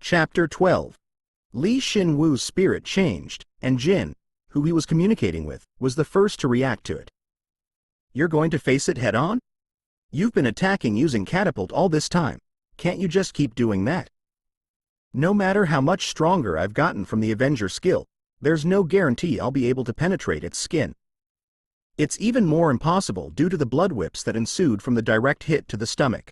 Chapter 12. Shin Woo's spirit changed, and Jin, who he was communicating with, was the first to react to it. "You're going to face it head-on? You've been attacking using catapult all this time. Can't you just keep doing that? No matter how much stronger I've gotten from the Avenger skill, there's no guarantee I'll be able to penetrate its skin. It's even more impossible due to the blood whips that ensued from the direct hit to the stomach.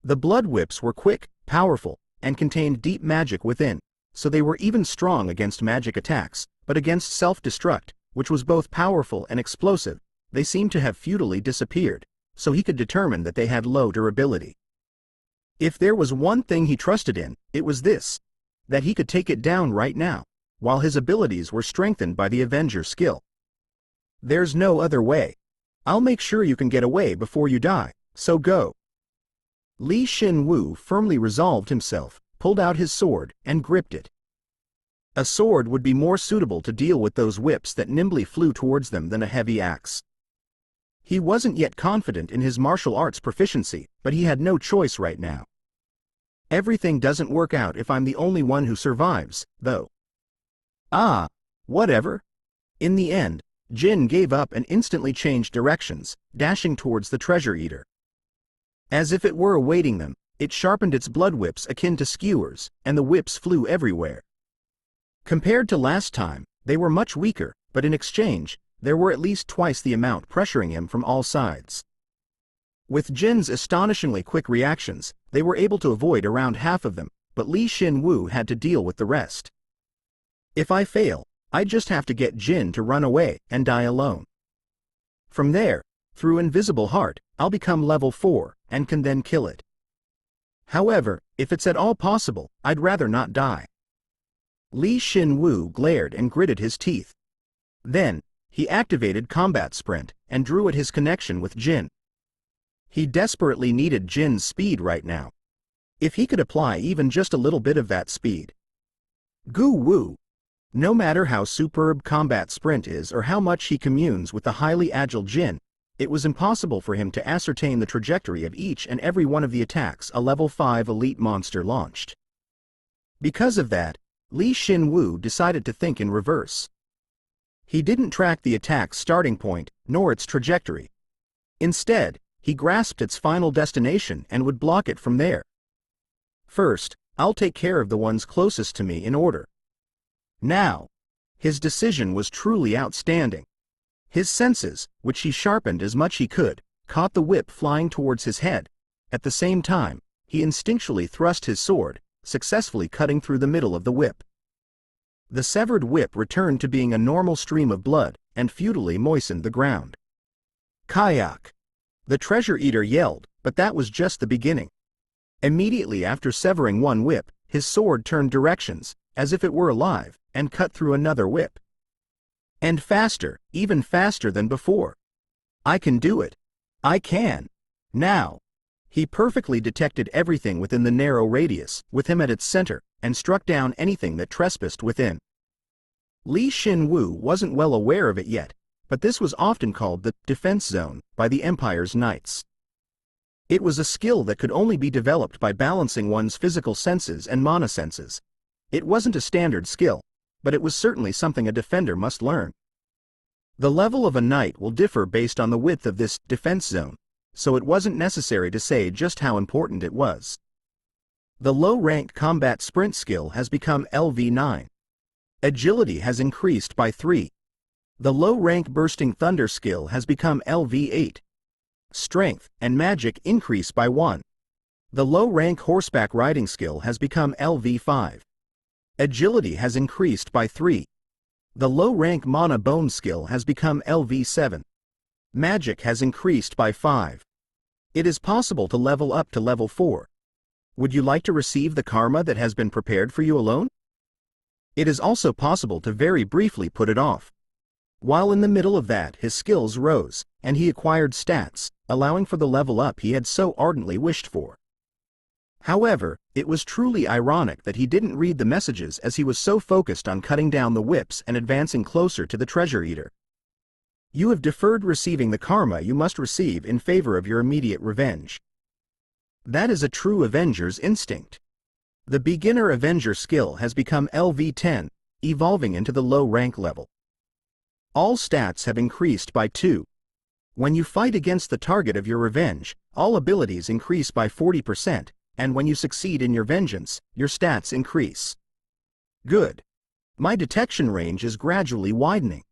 The blood whips were quick, powerful, and contained deep magic within, so they were even strong against magic attacks, but against self-destruct, which was both powerful and explosive, they seemed to have futilely disappeared, so he could determine that they had low durability. If there was one thing he trusted in, it was this: that he could take it down right now, while his abilities were strengthened by the Avenger skill. There's no other way. I'll make sure you can get away before you die, so go. Shin Woo firmly resolved himself, pulled out his sword, and gripped it. A sword would be more suitable to deal with those whips that nimbly flew towards them than a heavy axe. He wasn't yet confident in his martial arts proficiency, but he had no choice right now. Everything doesn't work out if I'm the only one who survives, though. Ah, whatever. In the end, Jin gave up and instantly changed directions, dashing towards the treasure eater. As if it were awaiting them, it sharpened its blood whips akin to skewers, and the whips flew everywhere. Compared to last time, they were much weaker, but in exchange, there were at least twice the amount pressuring him from all sides. With Jin's astonishingly quick reactions, they were able to avoid around half of them, but Shin Woo had to deal with the rest. If I fail, I just have to get Jin to run away and die alone. From there, through Invisible Heart, I'll become level 4, and can then kill it. However, if it's at all possible, I'd rather not die. Shin Woo glared and gritted his teeth. Then, he activated Combat Sprint, and drew at his connection with Jin. He desperately needed Jin's speed right now. If he could apply even just a little bit of that speed. Goo Woo! No matter how superb Combat Sprint is or how much he communes with the highly agile Jin, it was impossible for him to ascertain the trajectory of each and every one of the attacks a level 5 elite monster launched. Because of that, Shin Woo decided to think in reverse. He didn't track the attack's starting point, nor its trajectory. Instead, he grasped its final destination and would block it from there. First, I'll take care of the ones closest to me in order. Now, his decision was truly outstanding. His senses, which he sharpened as much he could, caught the whip flying towards his head. At the same time, he instinctually thrust his sword, successfully cutting through the middle of the whip. The severed whip returned to being a normal stream of blood, and futilely moistened the ground. Kayak! The treasure eater yelled, but that was just the beginning. Immediately after severing one whip, his sword turned directions, as if it were alive, and cut through another whip. And faster, even faster than before. I can do it. I can. Now. He perfectly detected everything within the narrow radius, with him at its center, and struck down anything that trespassed within. Shin Woo wasn't well aware of it yet, but this was often called the defense zone by the Empire's knights. It was a skill that could only be developed by balancing one's physical senses and mana senses. It wasn't a standard skill, but it was certainly something a defender must learn. The level of a knight will differ based on the width of this defense zone, so it wasn't necessary to say just how important it was. The low-rank combat sprint skill has become LV9. Agility has increased by 3. The low-rank bursting thunder skill has become LV8. Strength and magic increase by 1. The low-rank horseback riding skill has become LV5. Agility has increased by 3. The low-rank mana bone skill has become LV7. Magic has increased by 5. It is possible to level up to level 4. Would you like to receive the karma that has been prepared for you alone? It is also possible to very briefly put it off. While in the middle of that, his skills rose, and he acquired stats, allowing for the level up he had so ardently wished for. However, it was truly ironic that he didn't read the messages as he was so focused on cutting down the whips and advancing closer to the treasure eater. You have deferred receiving the karma you must receive in favor of your immediate revenge. That is a true Avenger's instinct. The beginner Avenger skill has become LV10, evolving into the low rank level. All stats have increased by 2. When you fight against the target of your revenge, all abilities increase by 40%, and when you succeed in your vengeance, your stats increase. Good. My detection range is gradually widening.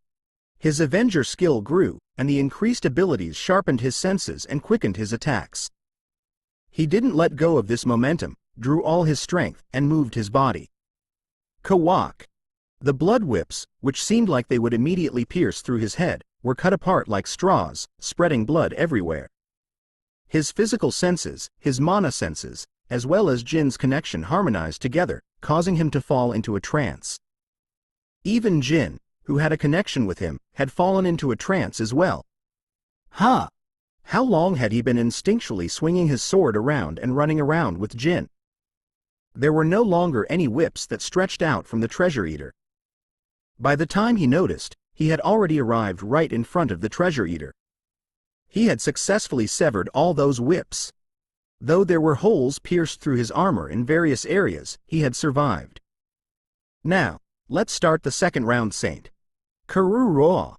His Avenger skill grew, and the increased abilities sharpened his senses and quickened his attacks. He didn't let go of this momentum, drew all his strength, and moved his body. Kawak. The blood whips, which seemed like they would immediately pierce through his head, were cut apart like straws, spreading blood everywhere. His physical senses, his mana senses, as well as Jin's connection harmonized together, causing him to fall into a trance. Even Jin, who had a connection with him, had fallen into a trance as well. Ha! How long had he been instinctually swinging his sword around and running around with Jin? There were no longer any whips that stretched out from the treasure eater. By the time he noticed, he had already arrived right in front of the treasure eater. He had successfully severed all those whips. Though there were holes pierced through his armor in various areas, he had survived. Now, let's start the second round, Saint. Karoo-roa.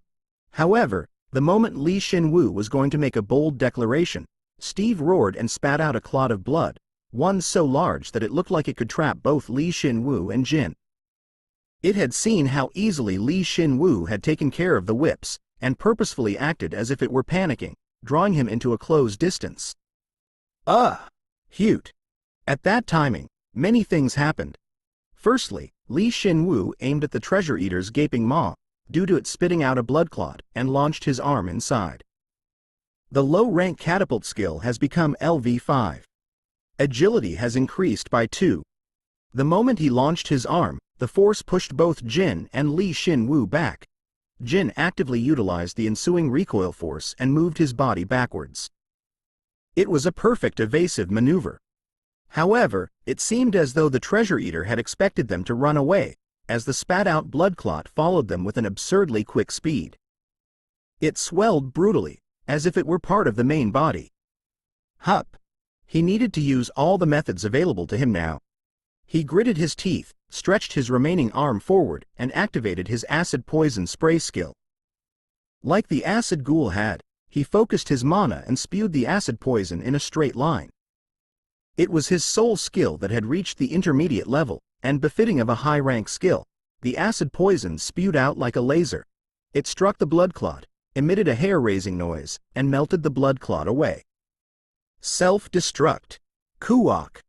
However, the moment Shin Woo was going to make a bold declaration, Steve roared and spat out a clot of blood, one so large that it looked like it could trap both Shin Woo and Jin. It had seen how easily Shin Woo had taken care of the whips, and purposefully acted as if it were panicking, drawing him into a close distance. Hute. At that timing, many things happened. Firstly, Shin Woo aimed at the treasure eater's gaping maw, due to it spitting out a blood clot, and launched his arm inside. The low-rank catapult skill has become LV5. Agility has increased by 2. The moment he launched his arm, the force pushed both Jin and Shin Woo back. Jin actively utilized the ensuing recoil force and moved his body backwards. It was a perfect evasive maneuver. However, it seemed as though the treasure eater had expected them to run away, as the spat-out blood clot followed them with an absurdly quick speed. It swelled brutally, as if it were part of the main body. Hup! He needed to use all the methods available to him now. He gritted his teeth, stretched his remaining arm forward, and activated his acid poison spray skill. Like the acid ghoul had, he focused his mana and spewed the acid poison in a straight line. It was his sole skill that had reached the intermediate level, and befitting of a high-rank skill, the acid poison spewed out like a laser. It struck the blood clot, emitted a hair-raising noise, and melted the blood clot away. Self-destruct. Kuok.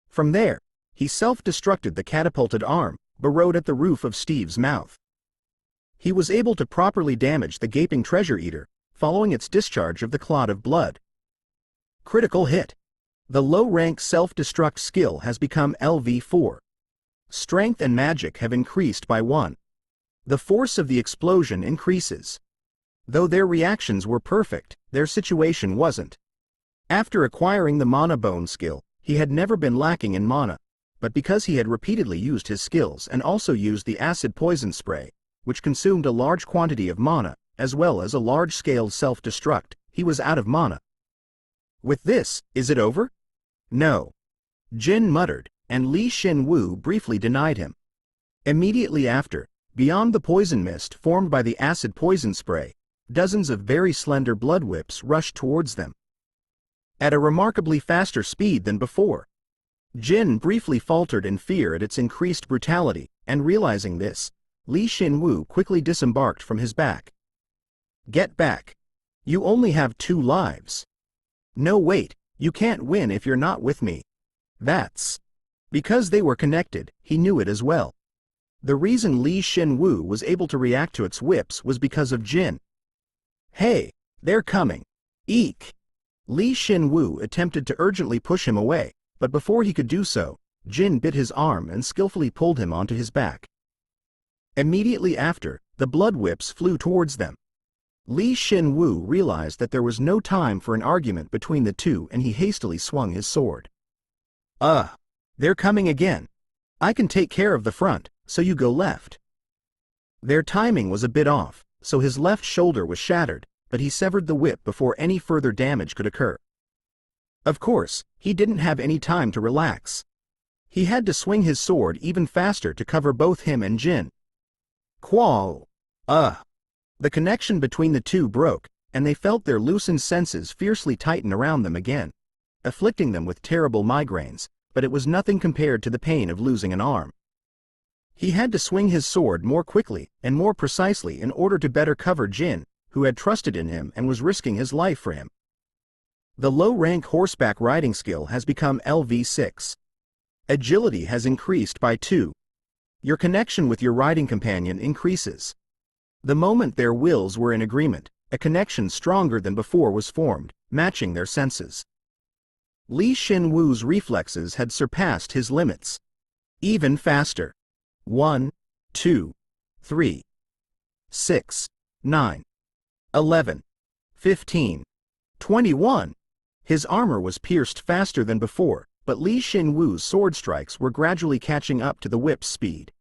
From there, he self-destructed the catapulted arm, burrowed at the roof of Steve's mouth. He was able to properly damage the gaping treasure eater, following its discharge of the clot of blood. Critical hit. The low-rank self-destruct skill has become LV4. Strength and magic have increased by 1. The force of the explosion increases. Though their reactions were perfect, their situation wasn't. After acquiring the Mana Bone skill, he had never been lacking in mana, but because he had repeatedly used his skills and also used the acid poison spray, which consumed a large quantity of mana, as well as a large-scale self-destruct, he was out of mana. With this, is it over? No. Jin muttered, and Shin Woo briefly denied him. Immediately after, beyond the poison mist formed by the acid poison spray, dozens of very slender blood whips rushed towards them. At a remarkably faster speed than before. Jin briefly faltered in fear at its increased brutality, and realizing this, Shin Woo quickly disembarked from his back. Get back. You only have 2 lives. No, wait, you can't win if you're not with me. That's... Because they were connected, he knew it as well. The reason Shin Woo was able to react to its whips was because of Jin. Hey, they're coming. Eek! Shin Woo attempted to urgently push him away, but before he could do so, Jin bit his arm and skillfully pulled him onto his back. Immediately after, the blood whips flew towards them. Shin Woo realized that there was no time for an argument between the two, and he hastily swung his sword. They're coming again. I can take care of the front, so you go left. Their timing was a bit off, so his left shoulder was shattered, but he severed the whip before any further damage could occur. Of course, he didn't have any time to relax. He had to swing his sword even faster to cover both him and Jin. Qual! The connection between the two broke, and they felt their loosened senses fiercely tighten around them again, afflicting them with terrible migraines, but it was nothing compared to the pain of losing an arm. He had to swing his sword more quickly and more precisely in order to better cover Jin, who had trusted in him and was risking his life for him. The low-rank horseback riding skill has become LV6. Agility has increased by 2. Your connection with your riding companion increases. The moment their wills were in agreement, a connection stronger than before was formed, matching their senses. Shin Woo's reflexes had surpassed his limits. Even faster. 1, 2, 3, 6, 9, 11, 15, 21. His armor was pierced faster than before, but Shin Woo's sword strikes were gradually catching up to the whip's speed.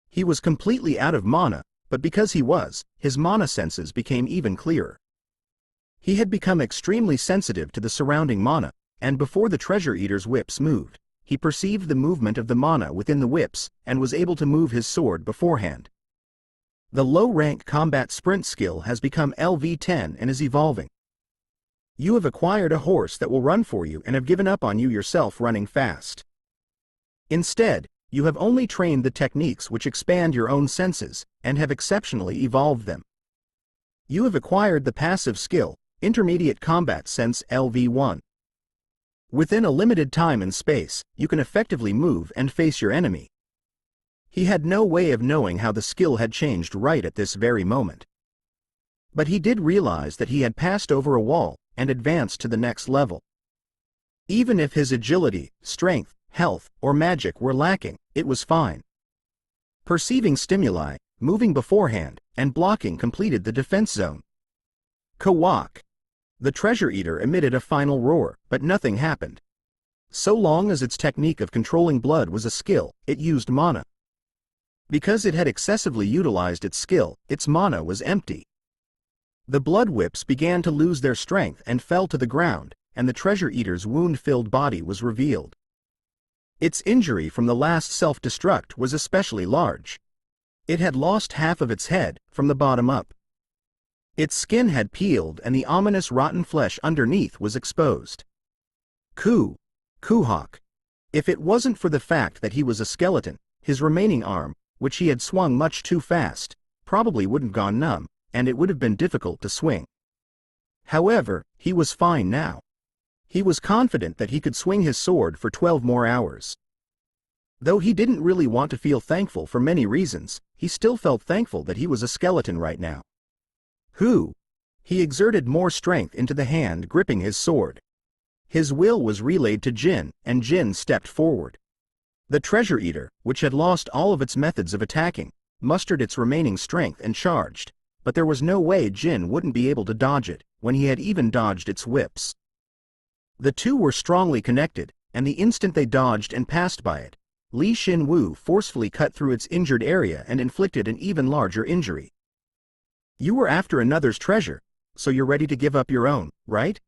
He was completely out of mana, but because he was, his mana senses became even clearer. He had become extremely sensitive to the surrounding mana, and before the Treasure Eater's whips moved, he perceived the movement of the mana within the whips and was able to move his sword beforehand. The low-rank combat sprint skill has become LV10 and is evolving. You have acquired a horse that will run for you and have given up on you yourself running fast. Instead, you have only trained the techniques which expand your own senses and have exceptionally evolved them. You have acquired the passive skill, Intermediate Combat Sense LV1. Within a limited time and space, you can effectively move and face your enemy. He had no way of knowing how the skill had changed right at this very moment. But he did realize that he had passed over a wall and advanced to the next level. Even if his agility, strength, health, or magic were lacking, it was fine. Perceiving stimuli, moving beforehand, and blocking completed the defense zone. Kawak! The Treasure Eater emitted a final roar, but nothing happened. So long as its technique of controlling blood was a skill, it used mana. Because it had excessively utilized its skill, its mana was empty. The blood whips began to lose their strength and fell to the ground, and the Treasure Eater's wound-filled body was revealed. Its injury from the last self-destruct was especially large. It had lost half of its head, from the bottom up. Its skin had peeled and the ominous rotten flesh underneath was exposed. Kuhawk. If it wasn't for the fact that he was a skeleton, his remaining arm, which he had swung much too fast, probably wouldn't gone numb, and it would have been difficult to swing. However, he was fine now. He was confident that he could swing his sword for 12 more hours. Though he didn't really want to feel thankful for many reasons, he still felt thankful that he was a skeleton right now. He exerted more strength into the hand gripping his sword. His will was relayed to Jin, and Jin stepped forward. The Treasure Eater, which had lost all of its methods of attacking, mustered its remaining strength and charged, but there was no way Jin wouldn't be able to dodge it, when he had even dodged its whips. The two were strongly connected, and the instant they dodged and passed by it, Shin Woo forcefully cut through its injured area and inflicted an even larger injury. You were after another's treasure, so you're ready to give up your own, right?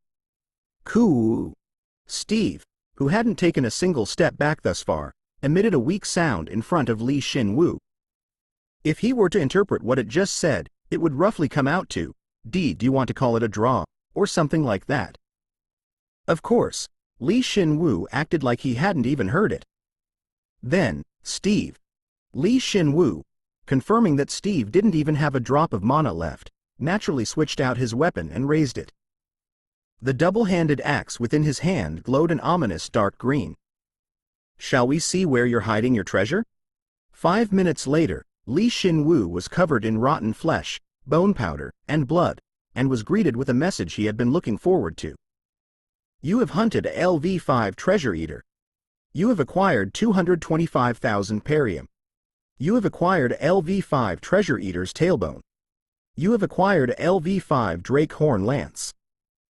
Steve, who hadn't taken a single step back thus far, emitted a weak sound in front of Shin Woo. If he were to interpret what it just said, it would roughly come out to, do you want to call it a draw, or something like that. Of course, Shin Woo acted like he hadn't even heard it. Then, Steve. Shin Woo, confirming that Steve didn't even have a drop of mana left, naturally switched out his weapon and raised it. The double-handed axe within his hand glowed an ominous dark green. Shall we see where you're hiding your treasure? 5 minutes later, Shin Woo was covered in rotten flesh, bone powder, and blood, and was greeted with a message he had been looking forward to. You have hunted a LV5 Treasure Eater. You have acquired 225,000 perium. You have acquired LV5 Treasure Eater's tailbone. You have acquired LV5 Drake Horn Lance.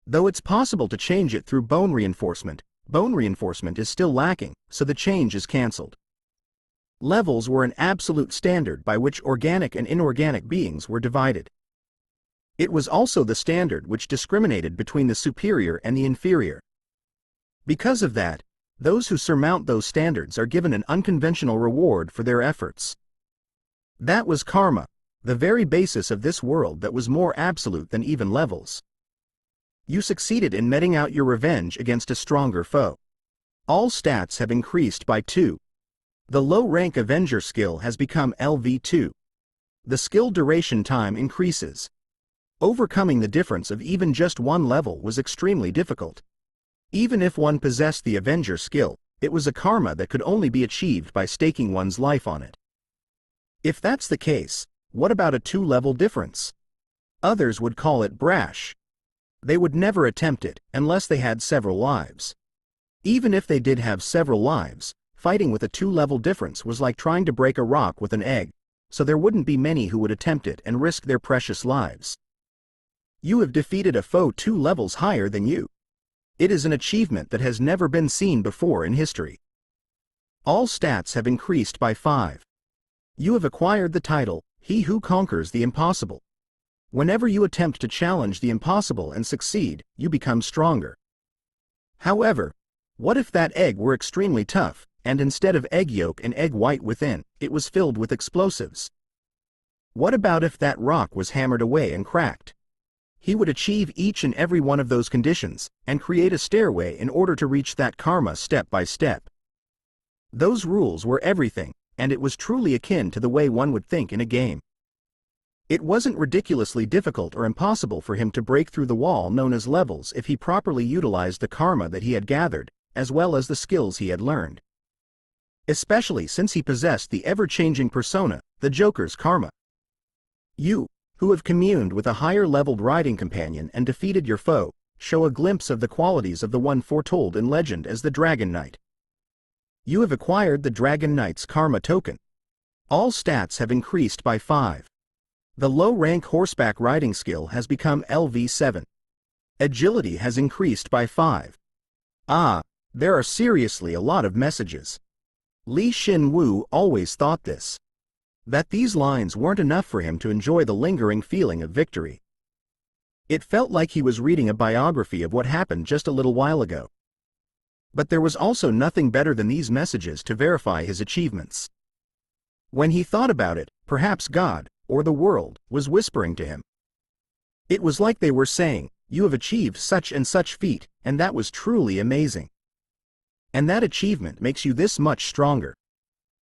Though it's possible to change it through bone reinforcement is still lacking, so the change is cancelled. Levels were an absolute standard by which organic and inorganic beings were divided. It was also the standard which discriminated between the superior and the inferior. Because of that, Those who surmount those standards are given an unconventional reward for their efforts. That was karma, the very basis of this world that was more absolute than even levels. You succeeded in meting out your revenge against a stronger foe. All stats have increased by 2. The low-rank Avenger skill has become LV2. The skill duration time increases. Overcoming the difference of even just 1 level was extremely difficult. Even if one possessed the Avenger skill, it was a karma that could only be achieved by staking one's life on it. If that's the case, what about a 2-level difference? Others would call it brash. They would never attempt it unless they had several lives. Even if they did have several lives, fighting with a 2-level difference was like trying to break a rock with an egg, so there wouldn't be many who would attempt it and risk their precious lives. You have defeated a foe 2 levels higher than you. It is an achievement that has never been seen before in history. All stats have increased by 5. You have acquired the title, He Who Conquers the Impossible. Whenever you attempt to challenge the impossible and succeed, you become stronger. However, what if that egg were extremely tough, and instead of egg yolk and egg white within, it was filled with explosives? What about if that rock was hammered away and cracked? He would achieve each and every one of those conditions, and create a stairway in order to reach that karma step by step. Those rules were everything, and it was truly akin to the way one would think in a game. It wasn't ridiculously difficult or impossible for him to break through the wall known as levels if he properly utilized the karma that he had gathered, as well as the skills he had learned. Especially since he possessed the ever-changing persona, the Joker's karma. You, who have communed with a higher-leveled riding companion and defeated your foe, show a glimpse of the qualities of the one foretold in legend as the Dragon Knight. You have acquired the Dragon Knight's karma token. All stats have increased by 5. The low-rank horseback riding skill has become LV7. Agility has increased by 5. Ah, there are seriously a lot of messages. Shin Woo always thought this. That these lines weren't enough for him to enjoy the lingering feeling of victory. It felt like he was reading a biography of what happened just a little while ago. But there was also nothing better than these messages to verify his achievements. When he thought about it, perhaps God, or the world, was whispering to him. It was like they were saying, "You have achieved such and such feat, and that was truly amazing. And that achievement makes you this much stronger.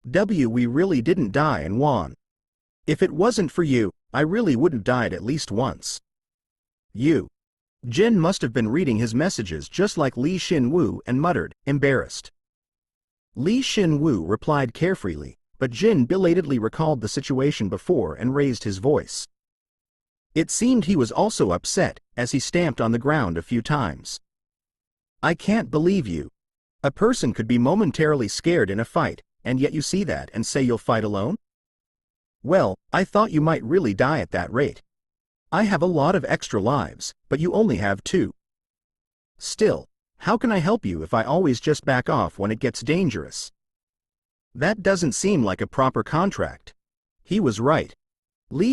We really didn't die and won. If it wasn't for you, I really wouldn't died at least once." Jin must have been reading his messages just like Shin Woo and muttered, embarrassed. Shin Woo replied carefreely, but Jin belatedly recalled the situation before and raised his voice. It seemed he was also upset, as he stamped on the ground a few times. "I can't believe you. A person could be momentarily scared in a fight, and yet you see that and say you'll fight alone? Well, I thought you might really die at that rate. I have a lot of extra lives, but you only have 2. Still, how can I help you if I always just back off when it gets dangerous? That doesn't seem like a proper contract." He was right.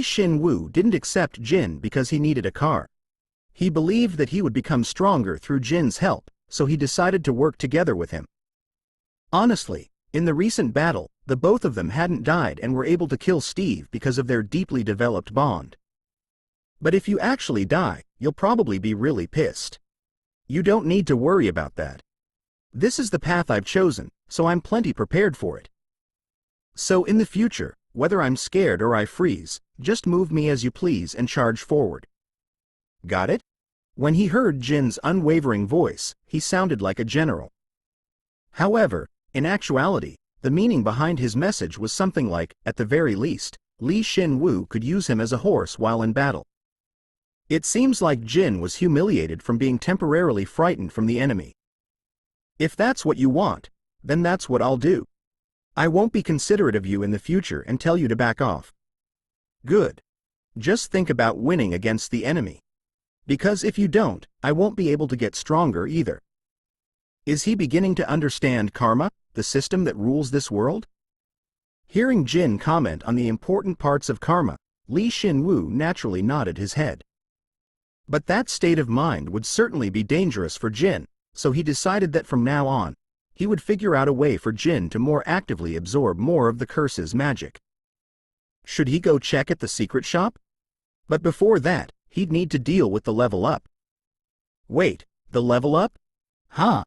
Shin Woo didn't accept Jin because he needed a car. He believed that he would become stronger through Jin's help, so he decided to work together with him. Honestly, in the recent battle, the both of them hadn't died and were able to kill Steve because of their deeply developed bond. But if you actually die, you'll probably be really pissed. You don't need to worry about that. This is the path I've chosen, so I'm plenty prepared for it. So in the future, whether I'm scared or I freeze, just move me as you please and charge forward. Got it? When he heard Jin's unwavering voice, he sounded like a general. However, in actuality, the meaning behind his message was something like, at the very least, Shin Woo could use him as a horse while in battle. It seems like Jin was humiliated from being temporarily frightened from the enemy. If that's what you want, then that's what I'll do. I won't be considerate of you in the future and tell you to back off. Good. Just think about winning against the enemy. Because if you don't, I won't be able to get stronger either. Is he beginning to understand karma, the system that rules this world? Hearing Jin comment on the important parts of karma, Shin Woo naturally nodded his head. But that state of mind would certainly be dangerous for Jin, so he decided that from now on, he would figure out a way for Jin to more actively absorb more of the curse's magic. Should he go check at the secret shop? But before that, he'd need to deal with the level up. Wait, the level up? Huh?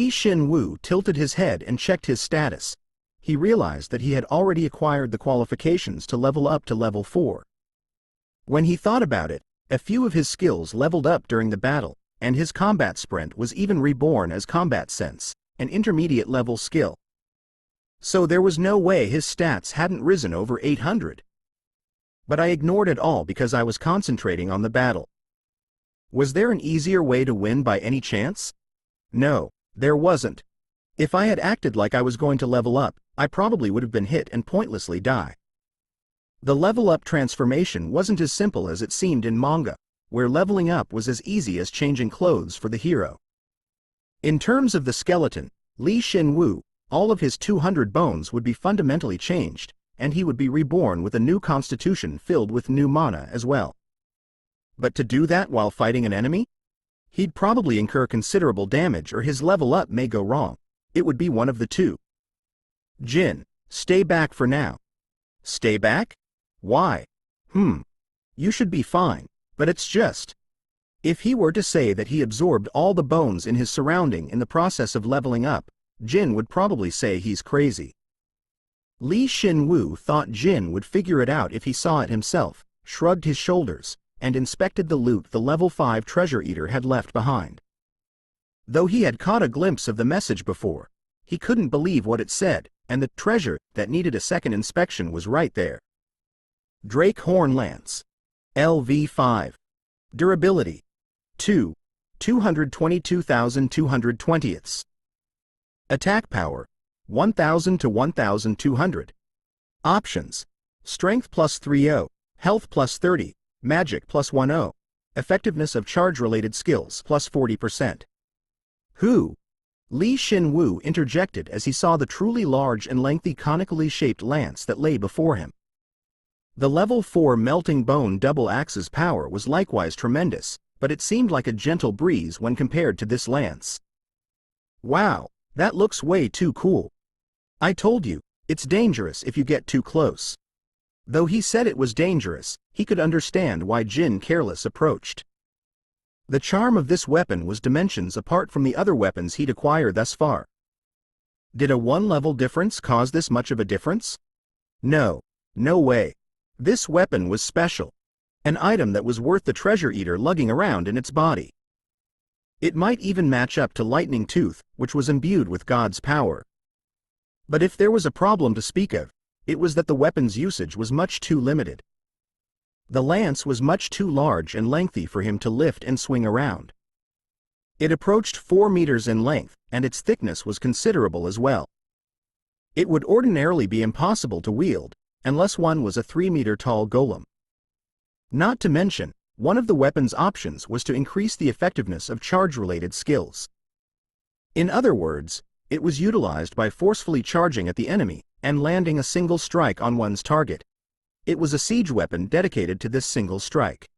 Shin Woo tilted his head and checked his status. He realized that he had already acquired the qualifications to level up to level 4. When he thought about it, a few of his skills leveled up during the battle, and his combat sprint was even reborn as combat sense, an intermediate level skill. So there was no way his stats hadn't risen over 800. But I ignored it all because I was concentrating on the battle. Was there an easier way to win by any chance? No, there wasn't. If I had acted like I was going to level up, I probably would have been hit and pointlessly die. The level up transformation wasn't as simple as it seemed in manga, where leveling up was as easy as changing clothes for the hero. In terms of the skeleton, Shin Woo, all of his 200 bones would be fundamentally changed, and he would be reborn with a new constitution filled with new mana as well. But to do that while fighting an enemy? He'd probably incur considerable damage or his level up may go wrong. It would be one of the two. Jin, stay back for now. Stay back? Why? You should be fine, but it's just... If he were to say that he absorbed all the bones in his surrounding in the process of leveling up, Jin would probably say he's crazy. Shin Woo thought Jin would figure it out if he saw it himself, shrugged his shoulders, and inspected the loot the level 5 treasure eater had left behind. Though he had caught a glimpse of the message before, he couldn't believe what it said, and the treasure that needed a second inspection was right there. Drake Horn Lance. LV5. Durability. 2. 222,220ths. Attack power. 1,000 to 1,200. Options. Strength plus 30. Health plus 30. Magic plus 10. Effectiveness of charge-related skills plus 40%. Who? Shin Woo interjected as he saw the truly large and lengthy conically shaped lance that lay before him. The level 4 melting bone double axe's power was likewise tremendous, but it seemed like a gentle breeze when compared to this lance. Wow, that looks way too cool. I told you, it's dangerous if you get too close. Though he said it was dangerous, he could understand why Jin careless approached. The charm of this weapon was dimensions apart from the other weapons he'd acquired thus far. Did a one-level difference cause this much of a difference? No, no way. This weapon was special. An item that was worth the treasure eater lugging around in its body. It might even match up to Lightning Tooth, which was imbued with God's power. But if there was a problem to speak of, it was that the weapon's usage was much too limited. The lance was much too large and lengthy for him to lift and swing around. It approached 4 meters in length, and its thickness was considerable as well. It would ordinarily be impossible to wield, unless one was a 3-meter-tall golem. Not to mention, one of the weapon's options was to increase the effectiveness of charge-related skills. In other words, it was utilized by forcefully charging at the enemy and landing a single strike on one's target. It was a siege weapon dedicated to this single strike.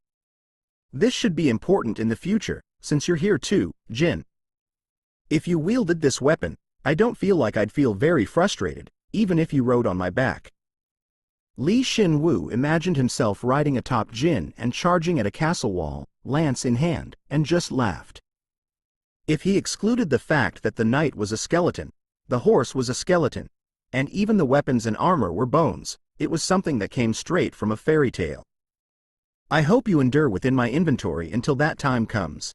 This should be important in the future, since you're here too, Jin. If you wielded this weapon, I don't feel like I'd feel very frustrated, even if you rode on my back. Shin Woo imagined himself riding atop Jin and charging at a castle wall, lance in hand, and just laughed. If he excluded the fact that the knight was a skeleton, the horse was a skeleton, and even the weapons and armor were bones, it was something that came straight from a fairy tale. I hope you endure within my inventory until that time comes.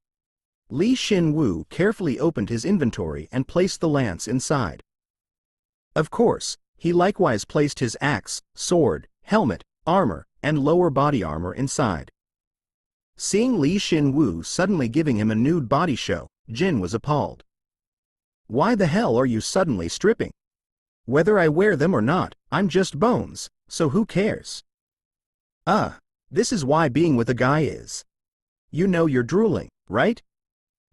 Shin Woo carefully opened his inventory and placed the lance inside. Of course, he likewise placed his axe, sword, helmet, armor, and lower body armor inside. Seeing Shin Woo suddenly giving him a nude body show, Jin was appalled. Why the hell are you suddenly stripping? Whether I wear them or not, I'm just bones, so who cares? This is why being with a guy is. You know you're drooling, right?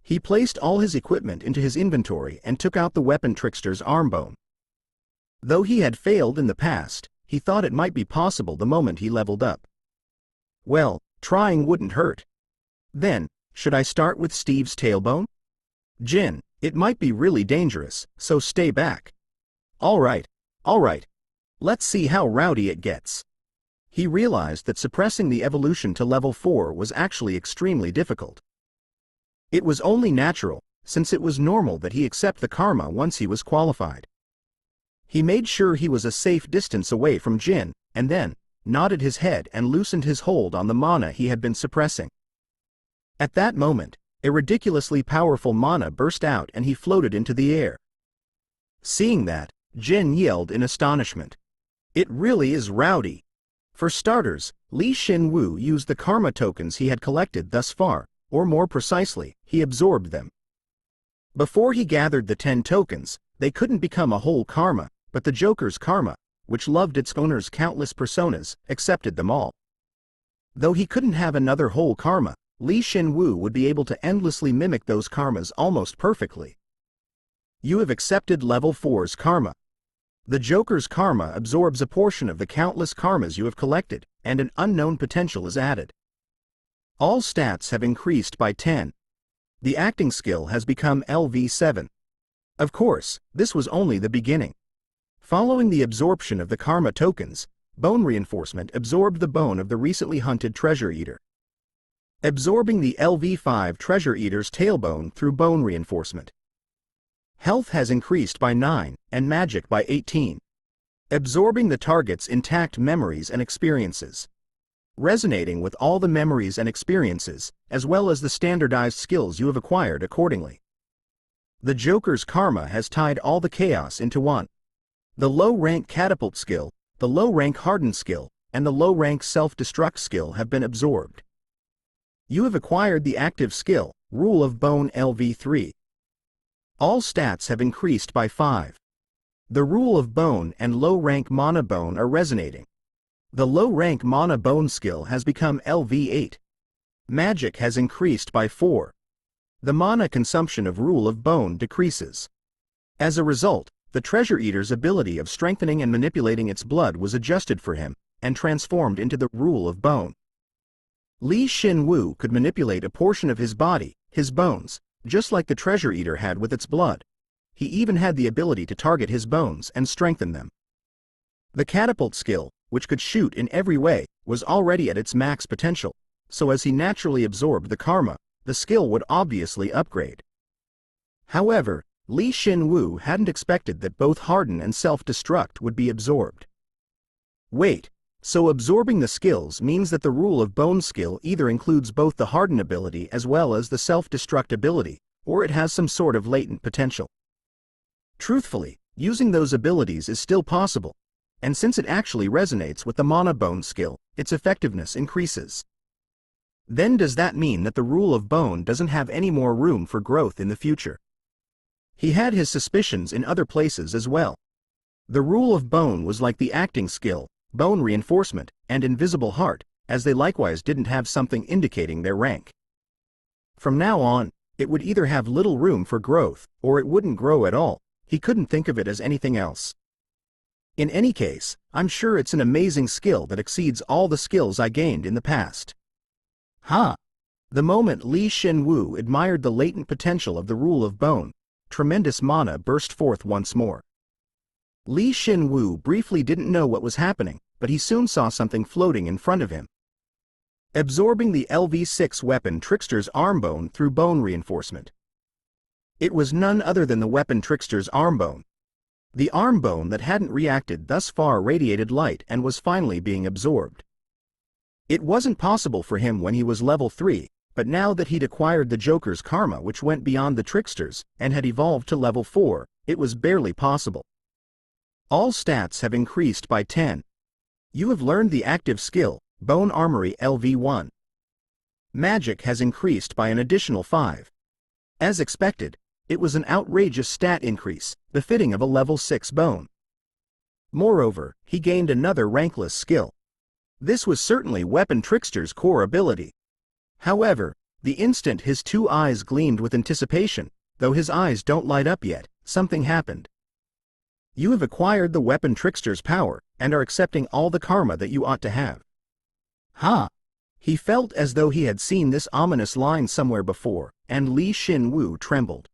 He placed all his equipment into his inventory and took out the weapon trickster's arm bone. Though he had failed in the past, he thought it might be possible the moment he leveled up. Well, trying wouldn't hurt. Then, should I start with Steve's tailbone? Jin, It might be really dangerous, so stay back. Alright, alright. Let's see how rowdy it gets. He realized that suppressing the evolution to level 4 was actually extremely difficult. It was only natural, since it was normal that he accept the karma once he was qualified. He made sure he was a safe distance away from Jin, and then nodded his head and loosened his hold on the mana he had been suppressing. At that moment, a ridiculously powerful mana burst out and he floated into the air. Seeing that, Jin yelled in astonishment. It really is rowdy. For starters, Shin Woo used the karma tokens he had collected thus far, or more precisely, he absorbed them. Before he gathered the 10 tokens, they couldn't become a whole karma, but the Joker's karma, which loved its owner's countless personas, accepted them all. Though he couldn't have another whole karma, Shin Woo would be able to endlessly mimic those karmas almost perfectly. You have accepted level 4's karma. The Joker's karma absorbs a portion of the countless karmas you have collected, and an unknown potential is added. All stats have increased by 10. The acting skill has become LV7. Of course, this was only the beginning. Following the absorption of the karma tokens, bone reinforcement absorbed the bone of the recently hunted treasure eater, absorbing the LV5 treasure eater's tailbone through bone reinforcement. Health has increased by 9, and magic by 18. Absorbing the target's intact memories and experiences. Resonating with all the memories and experiences, as well as the standardized skills you have acquired accordingly. The Joker's karma has tied all the chaos into one. The low-rank catapult skill, the low-rank harden skill, and the low-rank self-destruct skill have been absorbed. You have acquired the active skill, Rule of Bone LV3. All stats have increased by 5. The Rule of Bone and low-rank Mana Bone are resonating. The low-rank Mana Bone skill has become LV8. Magic has increased by 4. The mana consumption of Rule of Bone decreases. As a result, the treasure eater's ability of strengthening and manipulating its blood was adjusted for him, and transformed into the Rule of Bone. Shin Woo could manipulate a portion of his body, his bones, just like the treasure eater had with its blood. He even had the ability to target his bones and strengthen them. The catapult skill, which could shoot in every way, was already at its max potential, so as he naturally absorbed the karma, the skill would obviously upgrade. However, Shin Woo hadn't expected that both harden and self-destruct would be absorbed. Wait, so absorbing the skills means that the Rule of Bone skill either includes both the harden ability as well as the self-destruct ability, or it has some sort of latent potential. Truthfully, using those abilities is still possible, and since it actually resonates with the Mana Bone skill, its effectiveness increases. Then does that mean that the Rule of Bone doesn't have any more room for growth in the future? He had his suspicions in other places as well. The Rule of Bone was like the acting skill, Bone Reinforcement, and Invisible Heart, as they likewise didn't have something indicating their rank. From now on, it would either have little room for growth, or it wouldn't grow at all. He couldn't think of it as anything else. In any case, I'm sure it's an amazing skill that exceeds all the skills I gained in the past. Ha! The moment Shin Woo admired the latent potential of the Rule of Bone, tremendous mana burst forth once more. Shin Woo briefly didn't know what was happening, but he soon saw something floating in front of him. Absorbing the LV6 weapon Trickster's arm bone through bone reinforcement. It was none other than the weapon Trickster's arm bone. The arm bone that hadn't reacted thus far radiated light and was finally being absorbed. It wasn't possible for him when he was level 3, but now that he'd acquired the Joker's karma which went beyond the Trickster's and had evolved to level 4, it was barely possible. All stats have increased by 10. You have learned the active skill, Bone Armory LV1. Magic has increased by an additional 5. As expected, it was an outrageous stat increase, befitting of a level 6 bone. Moreover, he gained another rankless skill. This was certainly Weapon Trickster's core ability. However, the instant his 2 eyes gleamed with anticipation, though his eyes don't light up yet, something happened. You have acquired the Weapon Trickster's power, and are accepting all the karma that you ought to have. Ha! He felt as though he had seen this ominous line somewhere before, and Shin Woo trembled.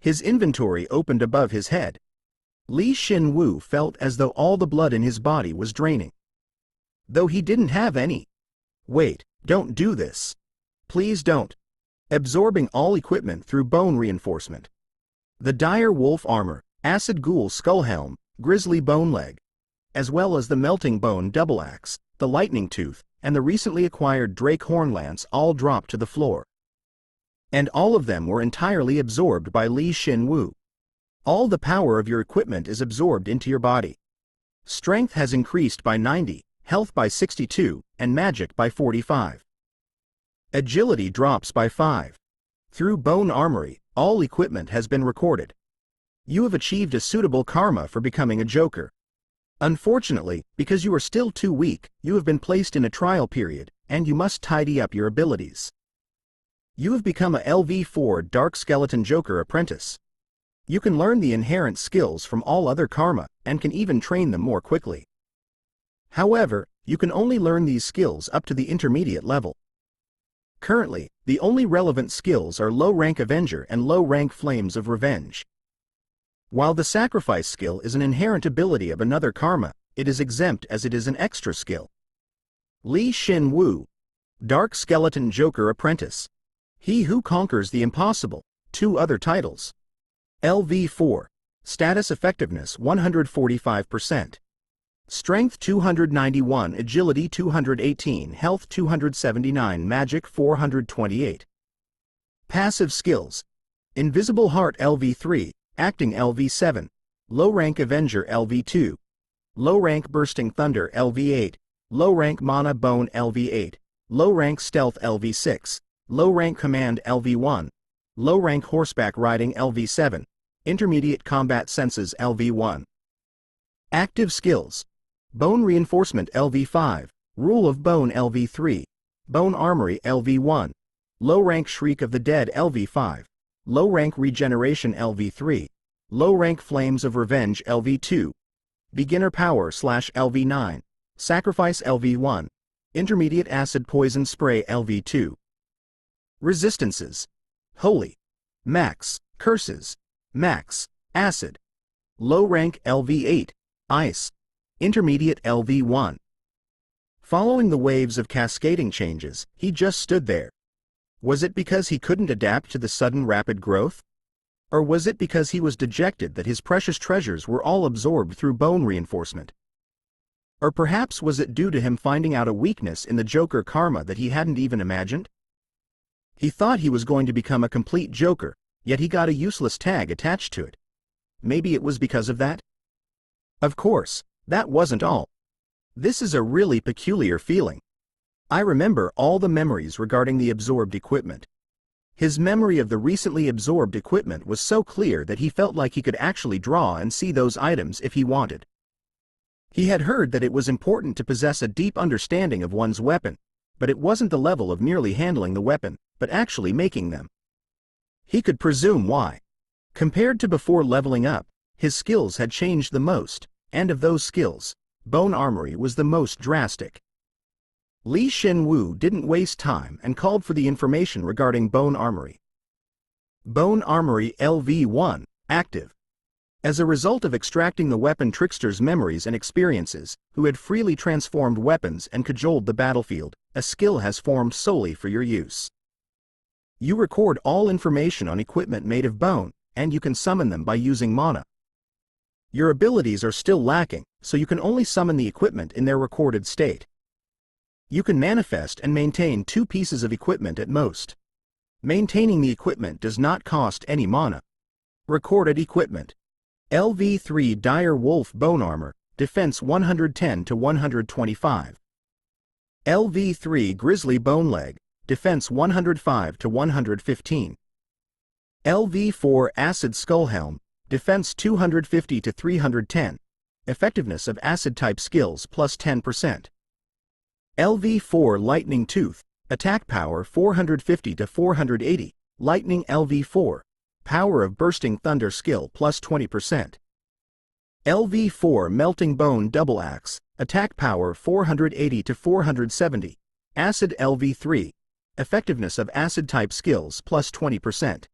His inventory opened above his head. Shin Woo felt as though all the blood in his body was draining. Though he didn't have any. Wait, don't do this. Please don't. Absorbing all equipment through bone reinforcement. The dire wolf armor, acid ghoul skull helm, grizzly bone leg, as well as the melting bone double axe, the lightning tooth, and the recently acquired drake horn lance all dropped to the floor. And all of them were entirely absorbed by Shin Woo. All the power of your equipment is absorbed into your body. Strength has increased by 90, health by 62, and magic by 45. Agility drops by 5. Through Bone Armory, all equipment has been recorded. You have achieved a suitable karma for becoming a Joker. Unfortunately, because you are still too weak, you have been placed in a trial period, and you must tidy up your abilities. You have become a LV4 Dark Skeleton Joker Apprentice. You can learn the inherent skills from all other karma, and can even train them more quickly. However, you can only learn these skills up to the intermediate level. Currently, the only relevant skills are low-rank Avenger and low-rank Flames of Revenge. While the Sacrifice skill is an inherent ability of another karma, it is exempt as it is an extra skill. Shin Woo, Dark Skeleton Joker Apprentice. He who conquers the impossible. 2 other titles. LV4. Status Effectiveness 145%. Strength 291, Agility 218, Health 279, Magic 428. Passive Skills. Invisible Heart LV3, Acting LV7, Low Rank Avenger LV2, Low Rank Bursting Thunder LV8, Low Rank Mana Bone LV8, Low Rank Stealth LV6, Low Rank Command LV1, Low Rank Horseback Riding LV7, Intermediate Combat Senses LV1. Active Skills. Bone Reinforcement LV5, Rule of Bone LV3, Bone Armory LV1, Low Rank Shriek of the Dead LV5, Low Rank Regeneration LV3, Low Rank Flames of Revenge LV2, Beginner Power /LV9, Sacrifice LV1, Intermediate Acid Poison Spray LV2. Resistances. Holy. Max. Curses. Max. Acid. Low Rank LV8, Ice. Intermediate LV1. Following the waves of cascading changes, he just stood there. Was it because he couldn't adapt to the sudden rapid growth? Or was it because he was dejected that his precious treasures were all absorbed through bone reinforcement? Or perhaps was it due to him finding out a weakness in the Joker karma that he hadn't even imagined? He thought he was going to become a complete Joker, yet he got a useless tag attached to it. Maybe it was because of that? Of course. That wasn't all. This is a really peculiar feeling. I remember all the memories regarding the absorbed equipment. His memory of the recently absorbed equipment was so clear that he felt like he could actually draw and see those items if he wanted. He had heard that it was important to possess a deep understanding of one's weapon, but it wasn't the level of merely handling the weapon, but actually making them. He could presume why. Compared to before leveling up, his skills had changed the most. And of those skills, Bone Armory was the most drastic. Shin Woo didn't waste time and called for the information regarding Bone Armory. Bone Armory LV1, active. As a result of extracting the weapon trickster's memories and experiences, who had freely transformed weapons and cajoled the battlefield, a skill has formed solely for your use. You record all information on equipment made of bone, and you can summon them by using mana. Your abilities are still lacking, so you can only summon the equipment in their recorded state. You can manifest and maintain 2 pieces of equipment at most. Maintaining the equipment does not cost any mana. Recorded equipment. LV3 Dire Wolf Bone Armor, Defense 110 to 125. LV3 Grizzly Bone Leg, Defense 105 to 115. LV4 Acid Skull Helm, Defense 250 to 310. Effectiveness of Acid-type skills plus 10%. LV4 Lightning Tooth, Attack Power 450 to 480. Lightning LV4. Power of Bursting Thunder skill plus 20%. LV4 Melting Bone Double Axe, Attack Power 480 to 470. Acid LV3. Effectiveness of Acid-type skills plus 20%.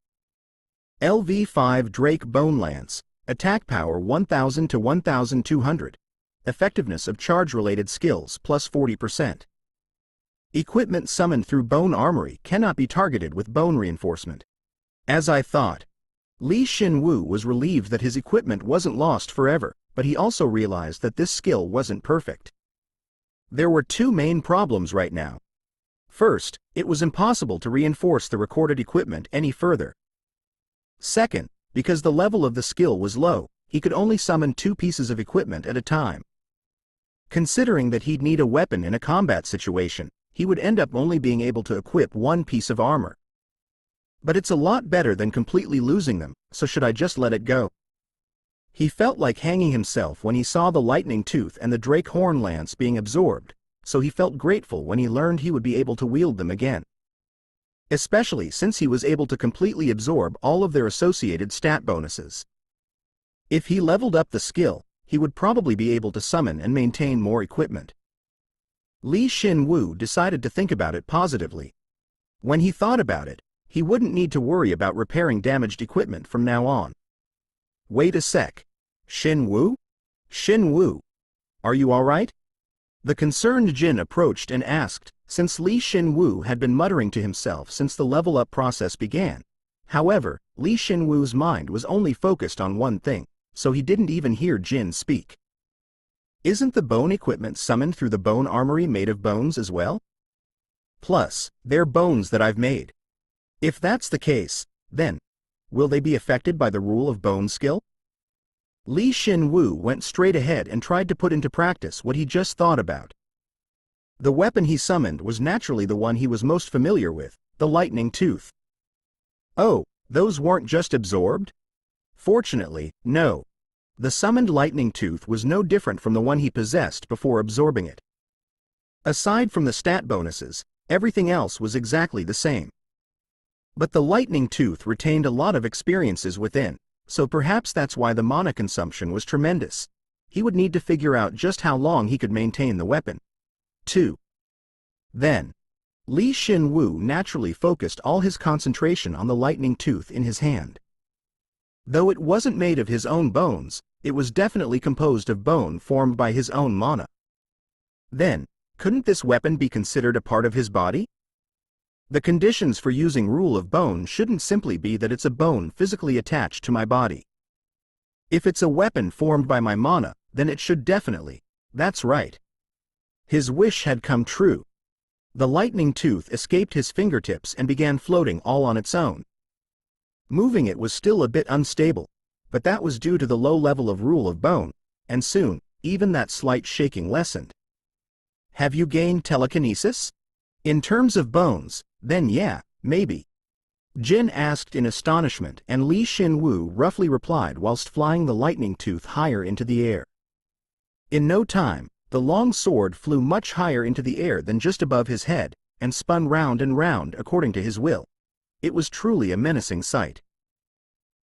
LV5 Drake Bone Lance, attack power 1000 to 1200, effectiveness of charge-related skills plus 40%. Equipment summoned through Bone Armory cannot be targeted with bone reinforcement. As I thought, Shin Woo was relieved that his equipment wasn't lost forever, but he also realized that this skill wasn't perfect. There were two main problems right now. First, it was impossible to reinforce the recorded equipment any further. Second, because the level of the skill was low, he could only summon 2 pieces of equipment at a time. Considering that he'd need a weapon in a combat situation, he would end up only being able to equip 1 piece of armor. But it's a lot better than completely losing them, so should I just let it go? He felt like hanging himself when he saw the lightning tooth and the drake horn lance being absorbed, so he felt grateful when he learned he would be able to wield them again. Especially since he was able to completely absorb all of their associated stat bonuses. If he leveled up the skill, he would probably be able to summon and maintain more equipment. Shin Woo decided to think about it positively. When he thought about it, he wouldn't need to worry about repairing damaged equipment from now on. Wait a sec. Shin Woo? Shin Woo, are you alright? The concerned Jin approached and asked, since Shin Woo had been muttering to himself since the level-up process began. However, Shin Woo's mind was only focused on one thing, so he didn't even hear Jin speak. Isn't the bone equipment summoned through the bone armory made of bones as well? Plus, they're bones that I've made. If that's the case, then, will they be affected by the rule of bone skill? Shin Woo went straight ahead and tried to put into practice what he just thought about. The weapon he summoned was naturally the one he was most familiar with, the lightning tooth. Oh, those weren't just absorbed? Fortunately, no. The summoned lightning tooth was no different from the one he possessed before absorbing it. Aside from the stat bonuses, everything else was exactly the same. But the lightning tooth retained a lot of experiences within, so perhaps that's why the mana consumption was tremendous. He would need to figure out just how long he could maintain the weapon. 2. Then, Shin Woo naturally focused all his concentration on the lightning tooth in his hand. Though it wasn't made of his own bones, it was definitely composed of bone formed by his own mana. Then, couldn't this weapon be considered a part of his body? The conditions for using Rule of Bone shouldn't simply be that it's a bone physically attached to my body. If it's a weapon formed by my mana, then it should definitely. That's right. His wish had come true. The lightning tooth escaped his fingertips and began floating all on its own. Moving it was still a bit unstable, but that was due to the low level of Rule of Bone, and soon, even that slight shaking lessened. Have you gained telekinesis? In terms of bones, then yeah, maybe. Jin asked in astonishment, and Shin Woo roughly replied whilst flying the lightning tooth higher into the air. In no time, the long sword flew much higher into the air than just above his head, and spun round and round according to his will. It was truly a menacing sight.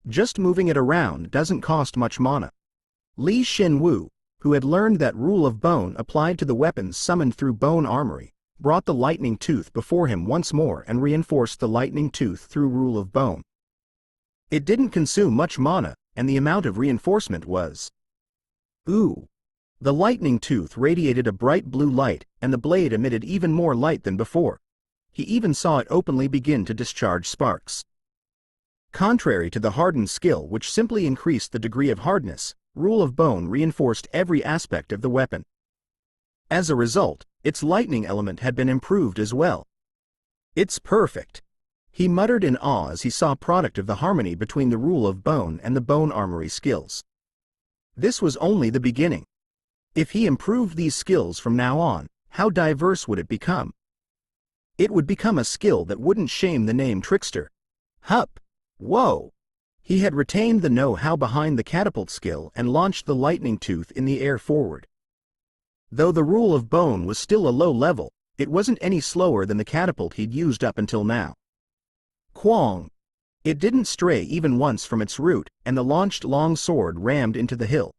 Just moving it around doesn't cost much mana. Shin Woo, who had learned that Rule of Bone applied to the weapons summoned through Bone Armory, brought the lightning tooth before him once more and reinforced the lightning tooth through Rule of Bone. It didn't consume much mana, and the amount of reinforcement was... Ooh! The lightning tooth radiated a bright blue light, and the blade emitted even more light than before. He even saw it openly begin to discharge sparks. Contrary to the hardened skill which simply increased the degree of hardness, Rule of Bone reinforced every aspect of the weapon. As a result, its lightning element had been improved as well. It's perfect. He muttered in awe as he saw product of the harmony between the Rule of Bone and the Bone Armory skills. This was only the beginning. If he improved these skills from now on, how diverse would it become? It would become a skill that wouldn't shame the name Trickster. Hup! Whoa! He had retained the know-how behind the catapult skill and launched the lightning tooth in the air forward. Though the Rule of Bone was still a low level, it wasn't any slower than the catapult he'd used up until now. Quang! It didn't stray even once from its route, and the launched long sword rammed into the hill.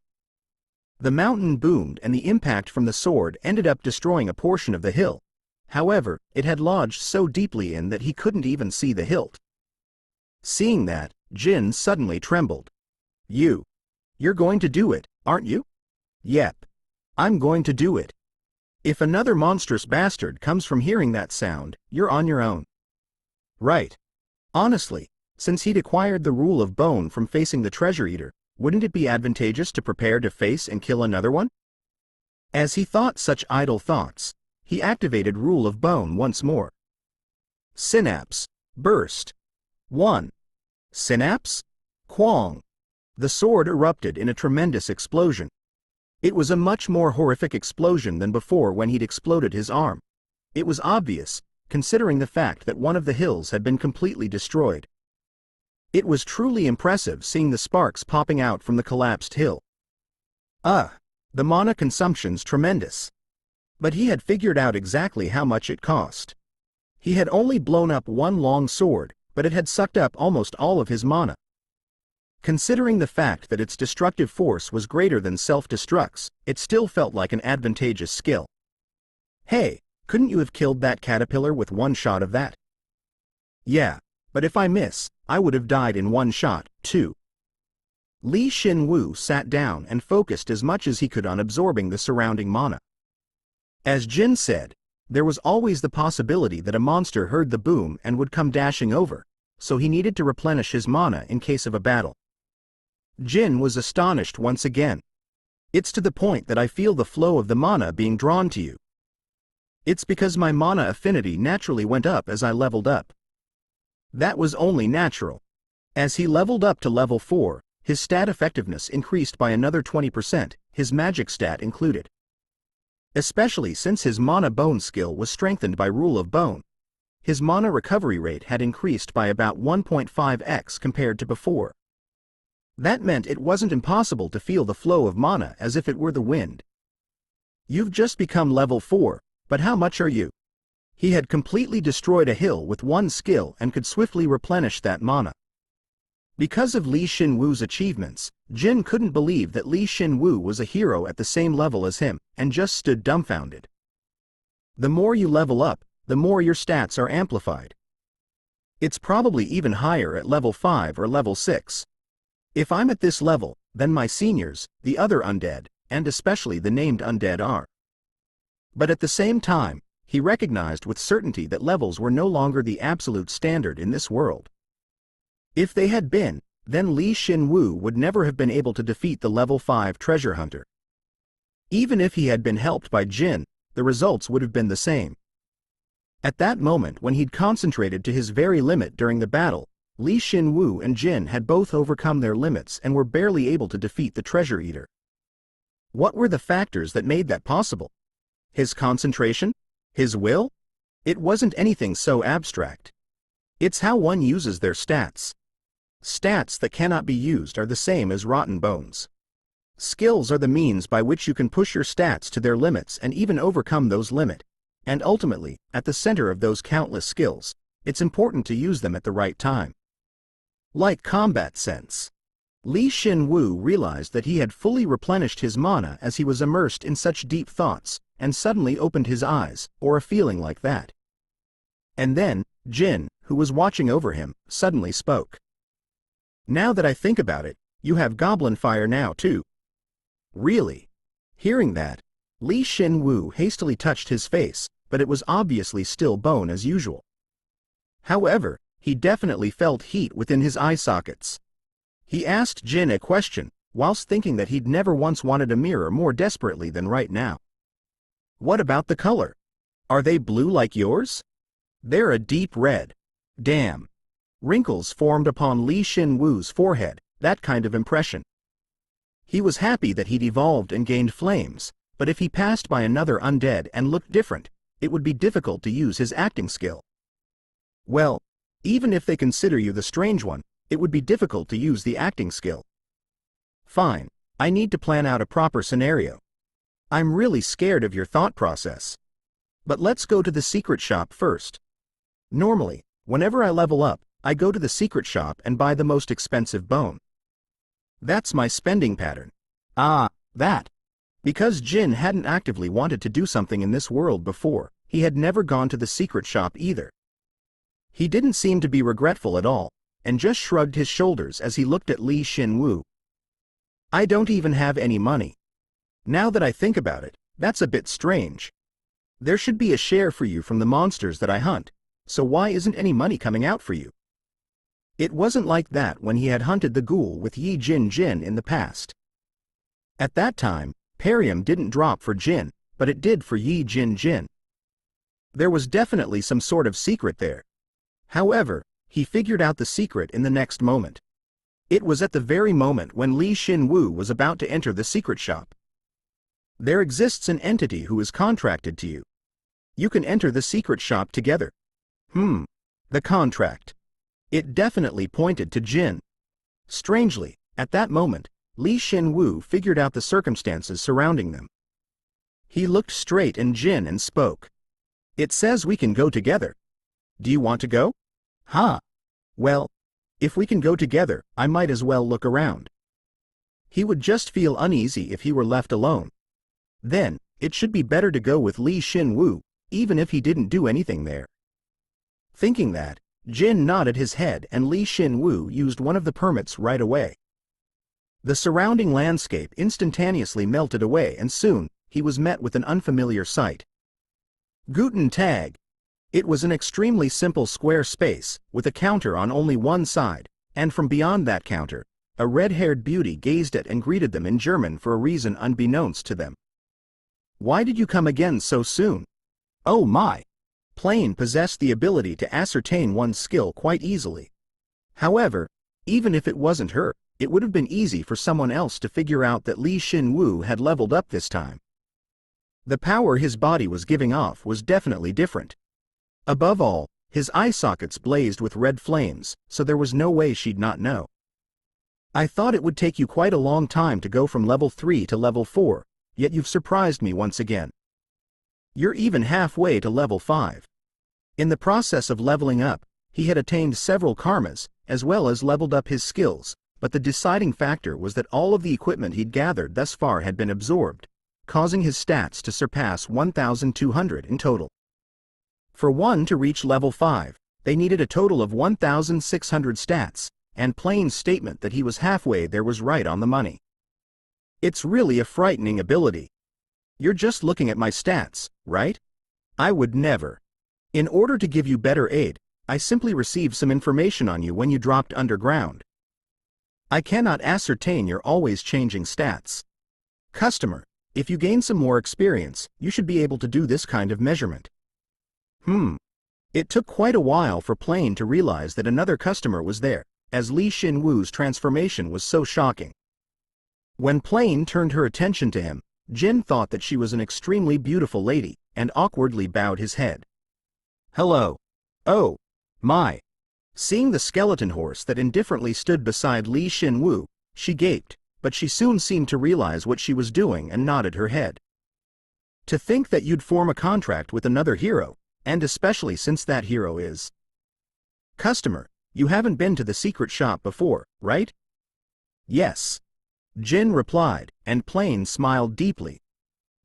The mountain boomed and the impact from the sword ended up destroying a portion of the hill. However, it had lodged so deeply in that he couldn't even see the hilt. Seeing that, Jin suddenly trembled. You're going to do it, aren't you? Yep. I'm going to do it. If another monstrous bastard comes from hearing that sound, you're on your own. Right. Honestly, since he'd acquired the rule of bone from facing the treasure eater, wouldn't it be advantageous to prepare to face and kill another one? As he thought such idle thoughts, he activated rule of bone once more. Synapse. Burst. 1. Synapse? Quang. The sword erupted in a tremendous explosion. It was a much more horrific explosion than before when he'd exploded his arm. It was obvious, considering the fact that one of the hills had been completely destroyed. It was truly impressive seeing the sparks popping out from the collapsed hill. The mana consumption's tremendous. But he had figured out exactly how much it cost. He had only blown up one long sword, but it had sucked up almost all of his mana. Considering the fact that its destructive force was greater than self-destructs, it still felt like an advantageous skill. Hey, couldn't you have killed that caterpillar with one shot of that? Yeah, but if I miss, I would have died in one shot, too. Shin Woo sat down and focused as much as he could on absorbing the surrounding mana. As Jin said, there was always the possibility that a monster heard the boom and would come dashing over, so he needed to replenish his mana in case of a battle. Jin was astonished once again. It's to the point that I feel the flow of the mana being drawn to you. It's because my mana affinity naturally went up as I leveled up. That was only natural. As he leveled up to level 4, his stat effectiveness increased by another 20%, his magic stat included. Especially since his mana bone skill was strengthened by rule of bone. His mana recovery rate had increased by about 1.5x compared to before. That meant it wasn't impossible to feel the flow of mana as if it were the wind. You've just become level 4, but how much are you? He had completely destroyed a hill with one skill and could swiftly replenish that mana. Because of Shin Woo's achievements, Jin couldn't believe that Shin Woo was a hero at the same level as him, and just stood dumbfounded. The more you level up, the more your stats are amplified. It's probably even higher at level 5 or level 6. If I'm at this level, then my seniors, the other undead, and especially the named undead are. But at the same time, he recognized with certainty that levels were no longer the absolute standard in this world. If they had been, then Shin Woo would never have been able to defeat the level 5 treasure hunter. Even if he had been helped by Jin, the results would have been the same. At that moment when he'd concentrated to his very limit during the battle, Shin Woo and Jin had both overcome their limits and were barely able to defeat the treasure eater. What were the factors that made that possible? His concentration? His will? It wasn't anything so abstract. It's how one uses their stats. Stats that cannot be used are the same as rotten bones. Skills are the means by which you can push your stats to their limits and even overcome those limits. And ultimately, at the center of those countless skills, it's important to use them at the right time. Like combat sense. Shin Woo realized that he had fully replenished his mana as he was immersed in such deep thoughts, and suddenly opened his eyes, or a feeling like that. And then, Jin, who was watching over him, suddenly spoke. Now that I think about it, you have goblin fire now too. Really? Hearing that, Shin Woo hastily touched his face, but it was obviously still bone as usual. However, he definitely felt heat within his eye sockets. He asked Jin a question, whilst thinking that he'd never once wanted a mirror more desperately than right now. What about the color? Are they blue like yours? They're a deep red. Damn. Wrinkles formed upon Shin Woo's forehead, that kind of impression. He was happy that he'd evolved and gained flames, but if he passed by another undead and looked different, it would be difficult to use his acting skill. Well, even if they consider you the strange one, it would be difficult to use the acting skill. Fine, I need to plan out a proper scenario. I'm really scared of your thought process. But let's go to the secret shop first. Normally, whenever I level up, I go to the secret shop and buy the most expensive bone. That's my spending pattern. That. Because Jin hadn't actively wanted to do something in this world before, he had never gone to the secret shop either. He didn't seem to be regretful at all, and just shrugged his shoulders as he looked at Li Shin Woo. I don't even have any money. Now that I think about it, that's a bit strange. There should be a share for you from the monsters that I hunt, so why isn't any money coming out for you? It wasn't like that when he had hunted the ghoul with Yi Jin Jin in the past. At that time, Parium didn't drop for Jin, but it did for Yi Jin Jin. There was definitely some sort of secret there. However, he figured out the secret in the next moment. It was at the very moment when Li Shin Woo was about to enter the secret shop. There exists an entity who is contracted to you. You can enter the secret shop together. The contract. It definitely pointed to Jin. Strangely, at that moment, Li Shin Woo figured out the circumstances surrounding them. He looked straight at Jin and spoke. It says we can go together. Do you want to go? Well, if we can go together, I might as well look around. He would just feel uneasy if he were left alone. Then, it should be better to go with Li Shin Woo, even if he didn't do anything there. Thinking that, Jin nodded his head and Li Shin Woo used one of the permits right away. The surrounding landscape instantaneously melted away and soon, he was met with an unfamiliar sight. Guten Tag. It was an extremely simple square space, with a counter on only one side, and from beyond that counter, a red-haired beauty gazed at and greeted them in German for a reason unbeknownst to them. Why did you come again so soon? Oh my! Plane possessed the ability to ascertain one's skill quite easily. However, even if it wasn't her, it would have been easy for someone else to figure out that Li Shin Woo had leveled up this time. The power his body was giving off was definitely different. Above all, his eye sockets blazed with red flames, so there was no way she'd not know. I thought it would take you quite a long time to go from level 3 to level 4, yet you've surprised me once again. You're even halfway to level 5. In the process of leveling up, he had attained several karmas, as well as leveled up his skills, but the deciding factor was that all of the equipment he'd gathered thus far had been absorbed, causing his stats to surpass 1,200 in total. For one to reach level 5, they needed a total of 1,600 stats, and Plain's statement that he was halfway there was right on the money. It's really a frightening ability. You're just looking at my stats, right? I would never. In order to give you better aid, I simply received some information on you when you dropped underground. I cannot ascertain your always changing stats. Customer, if you gain some more experience, you should be able to do this kind of measurement. It took quite a while for Plain to realize that another customer was there, as Li Shin Woo's transformation was so shocking. When Plain turned her attention to him, Jin thought that she was an extremely beautiful lady, and awkwardly bowed his head. Hello. Oh, my. Seeing the skeleton horse that indifferently stood beside Li Shin Woo, she gaped, but she soon seemed to realize what she was doing and nodded her head. To think that you'd form a contract with another hero, and especially since that hero is... Customer, you haven't been to the secret shop before, right? Yes. Jin replied, and Plain smiled deeply.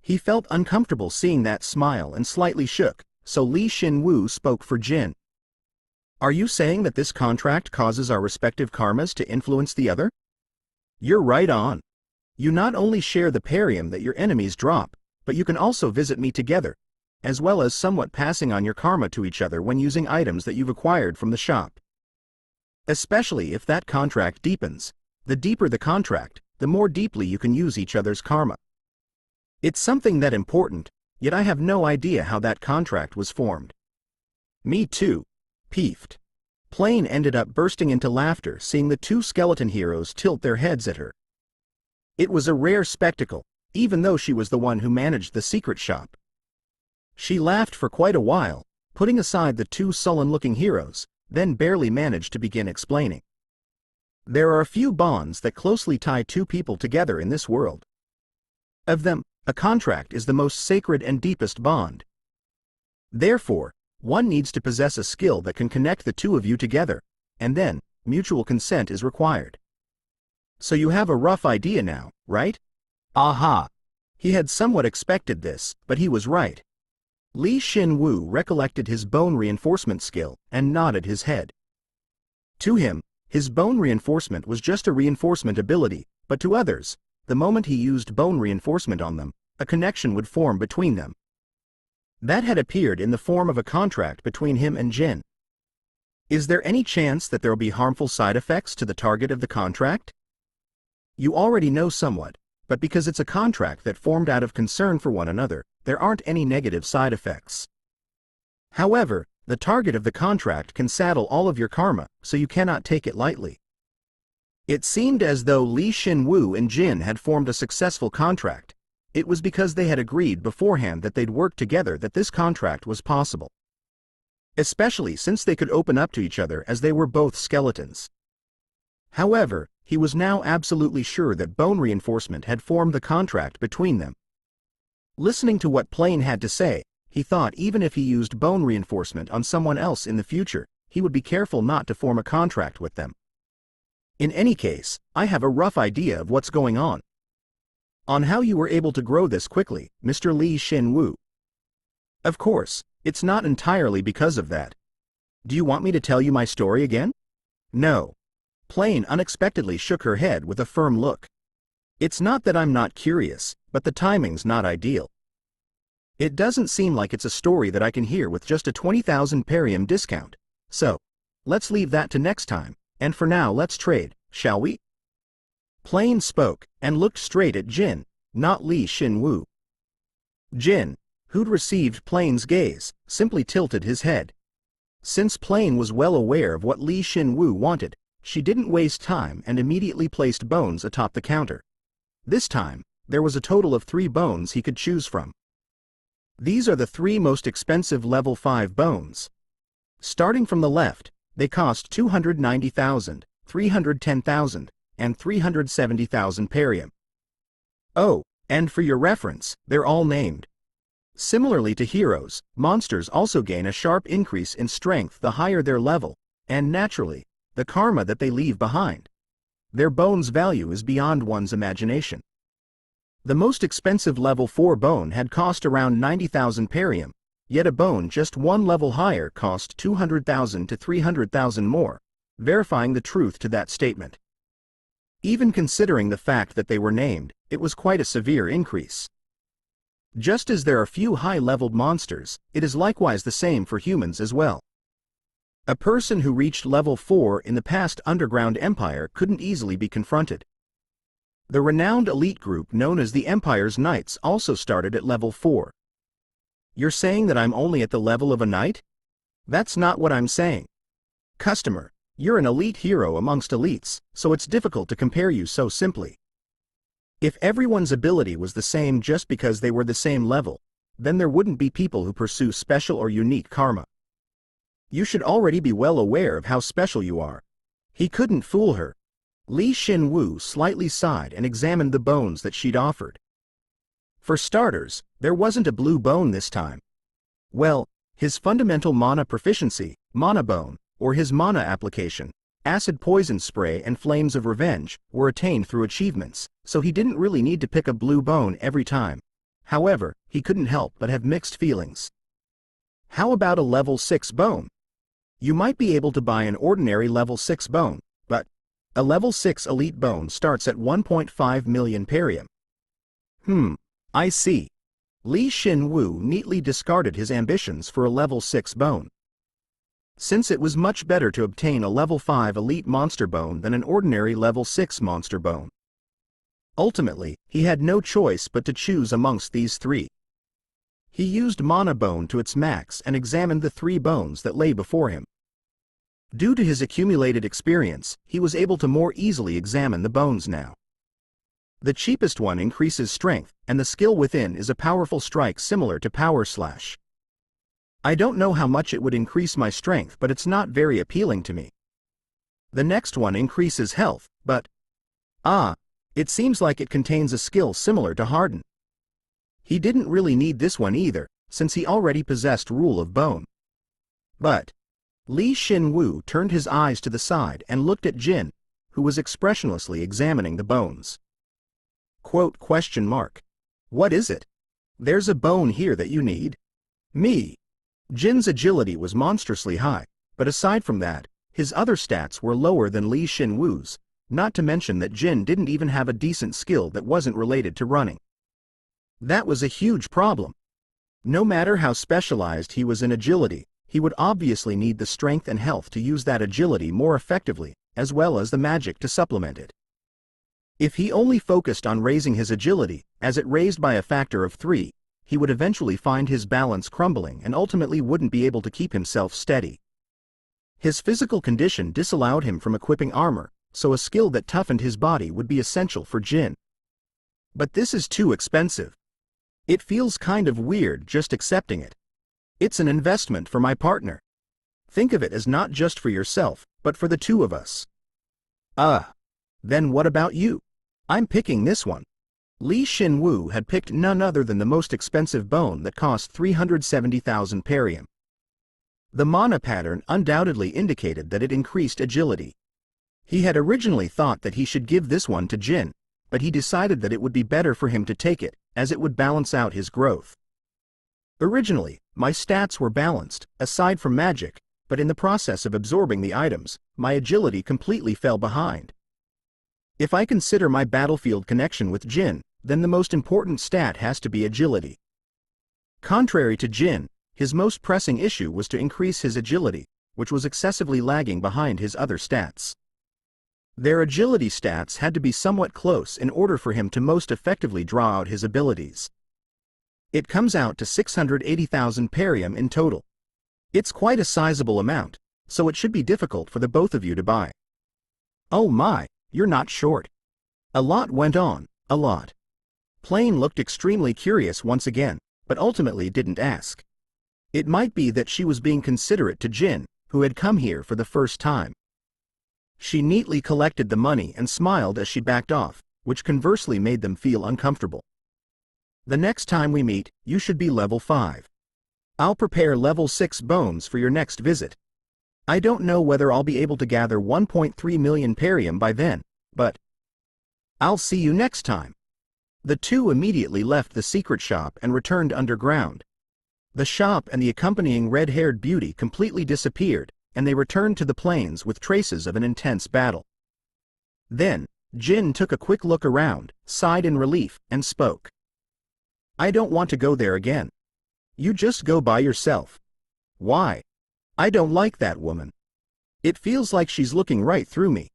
He felt uncomfortable seeing that smile and slightly shook, so Li Shin Woo spoke for Jin. Are you saying that this contract causes our respective karmas to influence the other? You're right on. You not only share the parium that your enemies drop, but you can also visit me together, as well as somewhat passing on your karma to each other when using items that you've acquired from the shop. Especially if that contract deepens. The deeper the contract, the more deeply you can use each other's karma. It's something that important, yet I have no idea how that contract was formed. Me too. Peeved. Plain ended up bursting into laughter seeing the two skeleton heroes tilt their heads at her. It was a rare spectacle, even though she was the one who managed the secret shop. She laughed for quite a while, putting aside the two sullen-looking heroes, then barely managed to begin explaining. There are a few bonds that closely tie two people together in this world. Of them, a contract is the most sacred and deepest bond. Therefore, one needs to possess a skill that can connect the two of you together, and then, mutual consent is required. So you have a rough idea now, right? Aha! He had somewhat expected this, but he was right. Li Shin Woo recollected his bone reinforcement skill and nodded his head. To him, His bone reinforcement was just a reinforcement ability, but to others, the moment he used bone reinforcement on them, a connection would form between them. That had appeared in the form of a contract between him and Jin. Is there any chance that there will be harmful side effects to the target of the contract? You already know somewhat, but because it's a contract that formed out of concern for one another, there aren't any negative side effects. However, the target of the contract can saddle all of your karma, so you cannot take it lightly. It seemed as though Shin Woo and Jin had formed a successful contract. It was because they had agreed beforehand that they'd work together that this contract was possible. Especially since they could open up to each other as they were both skeletons. However, he was now absolutely sure that bone reinforcement had formed the contract between them. Listening to what Plane had to say, he thought even if he used bone reinforcement on someone else in the future, he would be careful not to form a contract with them. In any case, I have a rough idea of what's going on. On how you were able to grow this quickly, Mr. Shin Woo. Of course, it's not entirely because of that. Do you want me to tell you my story again? No. Plane unexpectedly shook her head with a firm look. It's not that I'm not curious, but the timing's not ideal. It doesn't seem like it's a story that I can hear with just a 20,000 perium discount. So, let's leave that to next time, and for now let's trade, shall we? Plane spoke, and looked straight at Jin, not Shin Woo. Jin, who'd received Plane's gaze, simply tilted his head. Since Plane was well aware of what Shin Woo wanted, she didn't waste time and immediately placed bones atop the counter. This time, there was a total of 3 bones he could choose from. These are the 3 most expensive level 5 bones. Starting from the left, they cost 290,000, 310,000, and 370,000 perium. Oh, and for your reference, they're all named. Similarly to heroes, monsters also gain a sharp increase in strength the higher their level, and naturally, the karma that they leave behind. Their bone's value is beyond one's imagination. The most expensive level 4 bone had cost around 90,000 perium, yet a bone just 1 level higher cost 200,000 to 300,000 more, verifying the truth to that statement. Even considering the fact that they were named, it was quite a severe increase. Just as there are few high-leveled monsters, it is likewise the same for humans as well. A person who reached level 4 in the past underground empire couldn't easily be confronted. The renowned elite group known as the Empire's Knights also started at level 4. You're saying that I'm only at the level of a knight? That's not what I'm saying. Customer, you're an elite hero amongst elites, so it's difficult to compare you so simply. If everyone's ability was the same just because they were the same level, then there wouldn't be people who pursue special or unique karma. You should already be well aware of how special you are. He couldn't fool her. Shin Woo slightly sighed and examined the bones that she'd offered. For starters, there wasn't a blue bone this time. Well, his fundamental mana proficiency, mana bone, or his mana application, acid poison spray and flames of revenge, were attained through achievements, so he didn't really need to pick a blue bone every time. However, he couldn't help but have mixed feelings. How about a level 6 bone? You might be able to buy an ordinary level 6 bone, but a level 6 elite bone starts at 1.5 million perium. I see. Shin Woo neatly discarded his ambitions for a level 6 bone. Since it was much better to obtain a level 5 elite monster bone than an ordinary level 6 monster bone. Ultimately, he had no choice but to choose amongst these 3. He used mana bone to its max and examined the 3 bones that lay before him. Due to his accumulated experience, he was able to more easily examine the bones now. The cheapest one increases strength, and the skill within is a powerful strike similar to Power Slash. I don't know how much it would increase my strength, but it's not very appealing to me. The next one increases health, but it seems like it contains a skill similar to Harden. He didn't really need this one either, since he already possessed Rule of Bone. But Shin Woo turned his eyes to the side and looked at Jin, who was expressionlessly examining the bones. Quote, ? What is it? There's a bone here that you need? Me. Jin's agility was monstrously high, but aside from that, His other stats were lower than Li Shin Woo's, not to mention that Jin didn't even have a decent skill that wasn't related to running. That was a huge problem. No matter how specialized he was in agility, he would obviously need the strength and health to use that agility more effectively, as well as the magic to supplement it. If he only focused on raising his agility, as it raised by a factor of 3, he would eventually find his balance crumbling and ultimately wouldn't be able to keep himself steady. His physical condition disallowed him from equipping armor, so a skill that toughened his body would be essential for Jin. But this is too expensive. It feels kind of weird just accepting it. It's an investment for my partner. Think of it as not just for yourself, but for the two of us. Then what about you? I'm picking this one. Li Shin Woo had picked none other than the most expensive bone that cost 370,000 perium. The mana pattern undoubtedly indicated that it increased agility. He had originally thought that he should give this one to Jin, but he decided that it would be better for him to take it, as it would balance out his growth. Originally, my stats were balanced, aside from magic, but in the process of absorbing the items, my agility completely fell behind. If I consider my battlefield connection with Jin, then the most important stat has to be agility. Contrary to Jin, his most pressing issue was to increase his agility, which was excessively lagging behind his other stats. Their agility stats had to be somewhat close in order for him to most effectively draw out his abilities. It comes out to 680,000 perium in total. It's quite a sizable amount, so it should be difficult for the both of you to buy. Oh my, you're not short. A lot went on, a lot. Plain looked extremely curious once again, but ultimately didn't ask. It might be that she was being considerate to Jin, who had come here for the first time. She neatly collected the money and smiled as she backed off, which conversely made them feel uncomfortable. The next time we meet, you should be level 5. I'll prepare level 6 bones for your next visit. I don't know whether I'll be able to gather 1.3 million perium by then, but I'll see you next time. The two immediately left the secret shop and returned underground. The shop and the accompanying red-haired beauty completely disappeared, and they returned to the plains with traces of an intense battle. Then, Jin took a quick look around, sighed in relief, and spoke. I don't want to go there again. You just go by yourself. Why? I don't like that woman. It feels like she's looking right through me.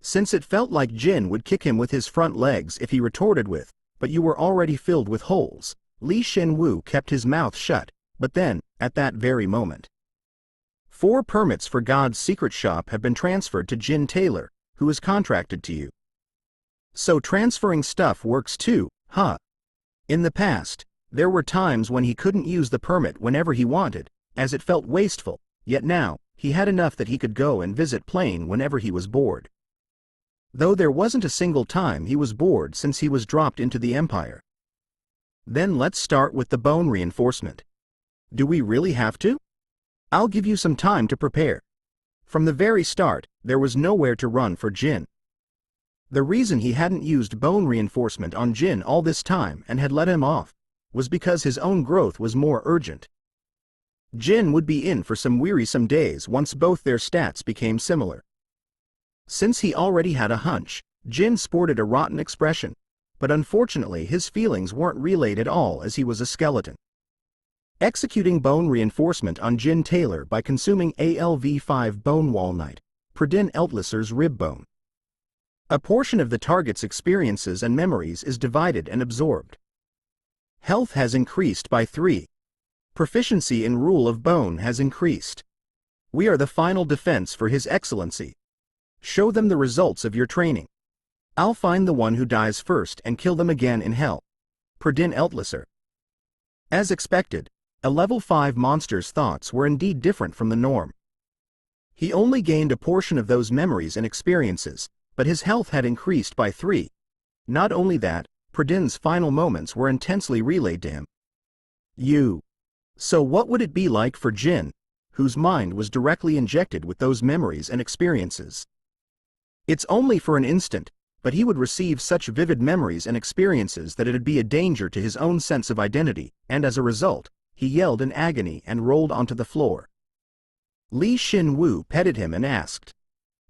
Since it felt like Jin would kick him with his front legs if he retorted with, but you were already filled with holes, Li Shin Woo kept his mouth shut, but then, at that very moment, 4 permits for God's secret shop have been transferred to Jin Taylor, who is contracted to you. So transferring stuff works too, huh? In the past, there were times when he couldn't use the permit whenever he wanted, as it felt wasteful, yet now, he had enough that he could go and visit Plain whenever he was bored. Though there wasn't a single time he was bored since he was dropped into the Empire. Then let's start with the bone reinforcement. Do we really have to? I'll give you some time to prepare. From the very start, there was nowhere to run for Jin. The reason he hadn't used bone reinforcement on Jin all this time and had let him off was because his own growth was more urgent. Jin would be in for some wearisome days once both their stats became similar. Since he already had a hunch, Jin sported a rotten expression, but unfortunately his feelings weren't relayed at all as he was a skeleton. Executing bone reinforcement on Jin Taylor by consuming ALV5 bone walnut, Pradin Eltlisser's rib bone. A portion of the target's experiences and memories is divided and absorbed. Health has increased by 3. Proficiency in Rule of Bone has increased. We are the final defense for His Excellency. Show them the results of your training. I'll find the one who dies first and kill them again in hell. Pradin Eltlisser. As expected, a level 5 monster's thoughts were indeed different from the norm. He only gained a portion of those memories and experiences, but his health had increased by 3. Not only that, Pradin's final moments were intensely relayed to him. So what would it be like for Jin, whose mind was directly injected with those memories and experiences? It's only for an instant, but he would receive such vivid memories and experiences that it'd be a danger to his own sense of identity, and as a result, he yelled in agony and rolled onto the floor. Li Shin Woo petted him and asked,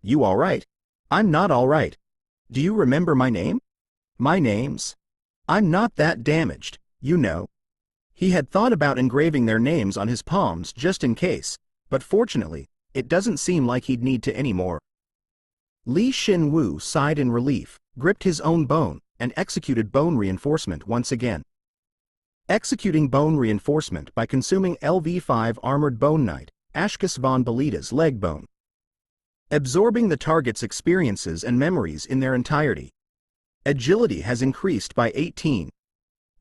"You all right?" "I'm not all right. Do you remember my name?" "My name's..." "I'm not that damaged, you know." He had thought about engraving their names on his palms just in case, but fortunately, it doesn't seem like he'd need to anymore. Li Shin Woo sighed in relief, gripped his own bone, and executed bone reinforcement once again. Executing bone reinforcement by consuming LV5 Armored Bone Knight, Ashkus von Belita's leg bone. Absorbing the target's experiences and memories in their entirety. Agility has increased by 18.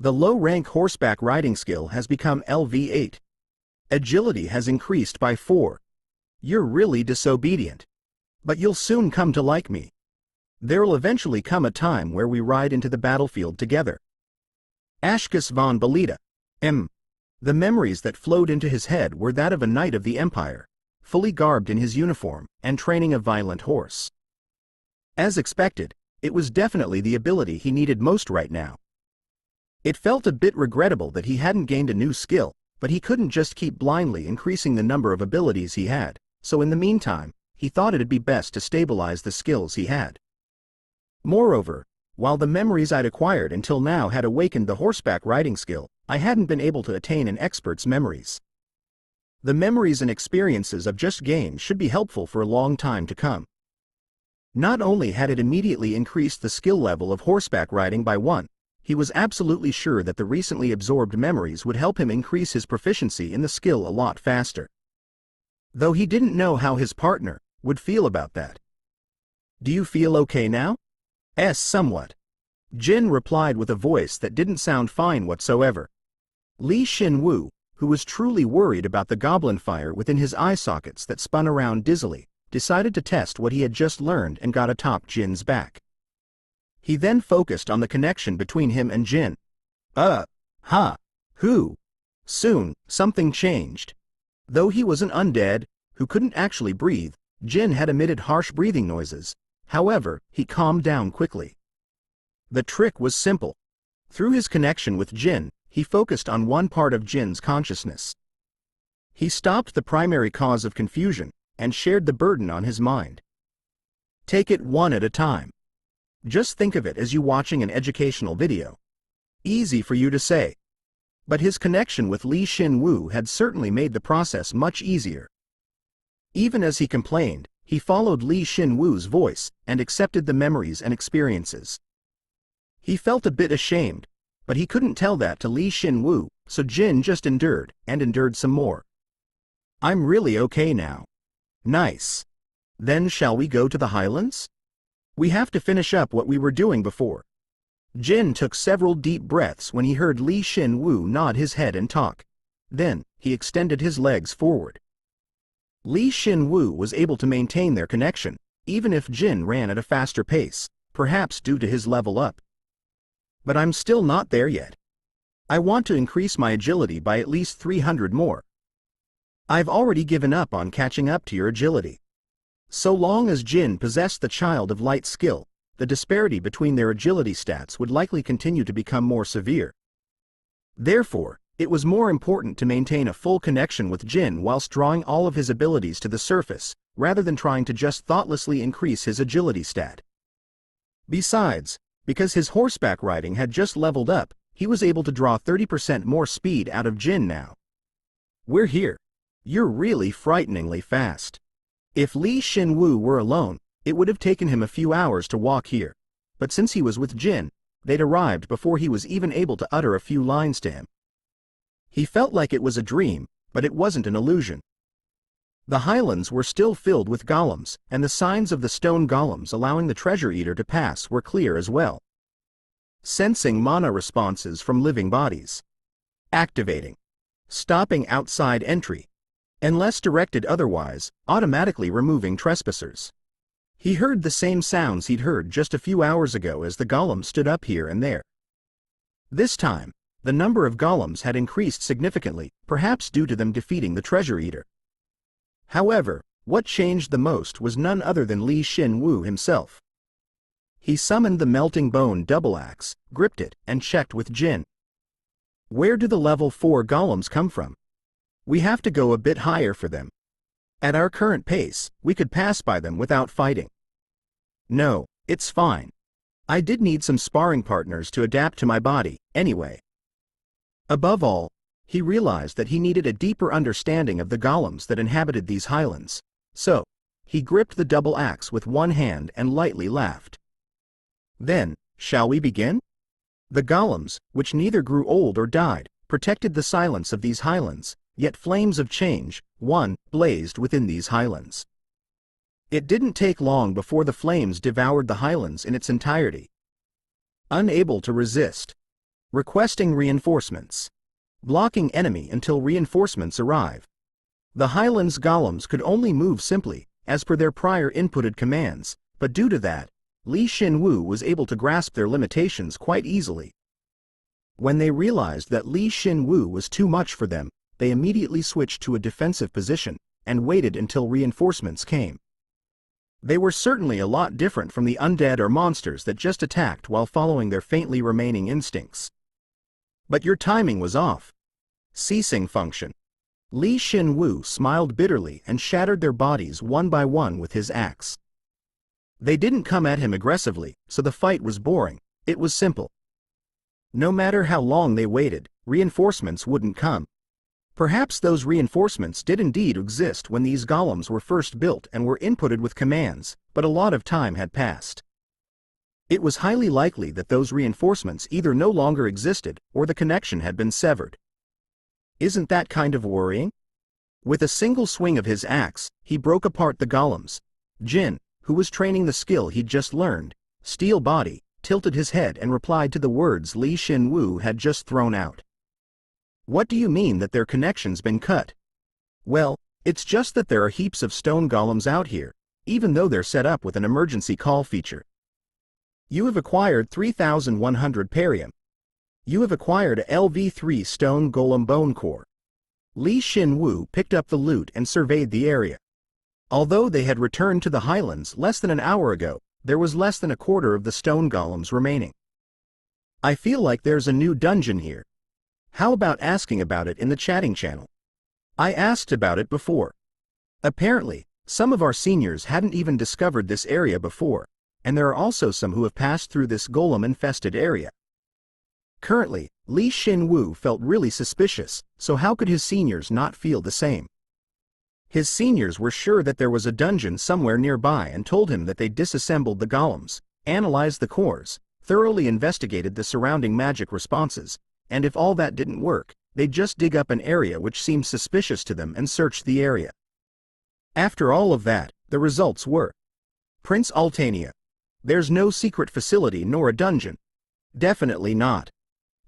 The low-rank horseback riding skill has become LV8. Agility has increased by 4. You're really disobedient. But you'll soon come to like me. There'll eventually come a time where we ride into the battlefield together. Ashkus von Belita. The memories that flowed into his head were that of a knight of the Empire, fully garbed in his uniform and training a violent horse. As expected, it was definitely the ability he needed most right now. It felt a bit regrettable that he hadn't gained a new skill, but he couldn't just keep blindly increasing the number of abilities he had, so in the meantime, he thought it'd be best to stabilize the skills he had. Moreover, while the memories I'd acquired until now had awakened the horseback riding skill, I hadn't been able to attain an expert's memories. The memories and experiences I've just gained should be helpful for a long time to come. Not only had it immediately increased the skill level of horseback riding by 1, he was absolutely sure that the recently absorbed memories would help him increase his proficiency in the skill a lot faster. Though he didn't know how his partner would feel about that. "Do you feel okay now?" Somewhat. Jin replied with a voice that didn't sound fine whatsoever. Li Shin Woo, who was truly worried about the goblin fire within his eye sockets that spun around dizzily, decided to test what he had just learned and got atop Jin's back. He then focused on the connection between him and Jin. Who? Soon, something changed. Though he was an undead, who couldn't actually breathe, Jin had emitted harsh breathing noises. However, he calmed down quickly. The trick was simple. Through his connection with Jin, he focused on one part of Jin's consciousness. He stopped the primary cause of confusion, and shared the burden on his mind. Take it one at a time. Just think of it as you watching an educational video. Easy for you to say. But his connection with Li Shin Woo had certainly made the process much easier. Even as he complained, he followed Li Shin Woo's voice and accepted the memories and experiences. He felt a bit ashamed, but he couldn't tell that to Li Shin Woo, so Jin just endured and endured some more. "I'm really okay now." "Nice. Then shall we go to the Highlands? We have to finish up what we were doing before." Jin took several deep breaths when he heard Li Shin Woo nod his head and talk. Then, he extended his legs forward. Li Shin Woo was able to maintain their connection, even if Jin ran at a faster pace, perhaps due to his level up. "But I'm still not there yet. I want to increase my agility by at least 300 more. I've already given up on catching up to your agility." So long as Jin possessed the Child of Light skill, the disparity between their agility stats would likely continue to become more severe. Therefore, it was more important to maintain a full connection with Jin whilst drawing all of his abilities to the surface, rather than trying to just thoughtlessly increase his agility stat. Besides, because his horseback riding had just leveled up, he was able to draw 30% more speed out of Jin now. "We're here. You're really frighteningly fast." If Li Shin Woo were alone, it would have taken him a few hours to walk here, but since he was with Jin, they'd arrived before he was even able to utter a few lines to him. He felt like it was a dream, but it wasn't an illusion. The highlands were still filled with golems, and the signs of the stone golems allowing the treasure eater to pass were clear as well. Sensing mana responses from living bodies. Activating. Stopping outside entry. Unless directed otherwise, automatically removing trespassers. He heard the same sounds he'd heard just a few hours ago as the golems stood up here and there. This time, the number of golems had increased significantly, perhaps due to them defeating the treasure eater. However, what changed the most was none other than Li Shin Woo himself. He summoned the melting bone double axe, gripped it, and checked with Jin. "Where do the level 4 golems come from? We have to go a bit higher for them." At our current pace, we could pass by them without fighting. No, it's fine. I did need some sparring partners to adapt to my body, anyway. Above all, he realized that he needed a deeper understanding of the golems that inhabited these highlands. So, he gripped the double axe with one hand and lightly laughed. Then, shall we begin? The golems, which neither grew old or died, protected the silence of these highlands, yet flames of change, blazed within these highlands. It didn't take long before the flames devoured the highlands in its entirety. Unable to resist. Requesting reinforcements. Blocking enemy until reinforcements arrive. The highlands golems could only move simply, as per their prior inputted commands, but due to that, Shin Woo was able to grasp their limitations quite easily. When they realized that Shin Woo was too much for them, they immediately switched to a defensive position, and waited until reinforcements came. They were certainly a lot different from the undead or monsters that just attacked while following their faintly remaining instincts. But your timing was off. Ceasing function. Shin Woo smiled bitterly and shattered their bodies one by one with his axe. They didn't come at him aggressively, so the fight was boring. It was simple. No matter how long they waited, reinforcements wouldn't come. Perhaps those reinforcements did indeed exist when these golems were first built and were inputted with commands, but a lot of time had passed. It was highly likely that those reinforcements either no longer existed or the connection had been severed. Isn't that kind of worrying? With a single swing of his axe, he broke apart the golems. Jin, who was training the skill he'd just learned, Steel Body, tilted his head and replied to the words Shin Woo had just thrown out. What do you mean that their connection's been cut? Well, it's just that there are heaps of stone golems out here, even though they're set up with an emergency call feature. You have acquired 3,100 perium. You have acquired a LV3 stone golem bone core. Shin Woo picked up the loot and surveyed the area. Although they had returned to the highlands less than an hour ago, there was less than a quarter of the stone golems remaining. I feel like there's a new dungeon here. How about asking about it in the chatting channel? I asked about it before. Apparently, some of our seniors hadn't even discovered this area before, and there are also some who have passed through this golem-infested area. Currently, Shin Woo felt really suspicious, so how could his seniors not feel the same? His seniors were sure that there was a dungeon somewhere nearby and told him that they disassembled the golems, analyzed the cores, thoroughly investigated the surrounding magic responses, and if all that didn't work, they'd just dig up an area which seemed suspicious to them and search the area. After all of that, the results were Prince Altania. There's no secret facility nor a dungeon. Definitely not.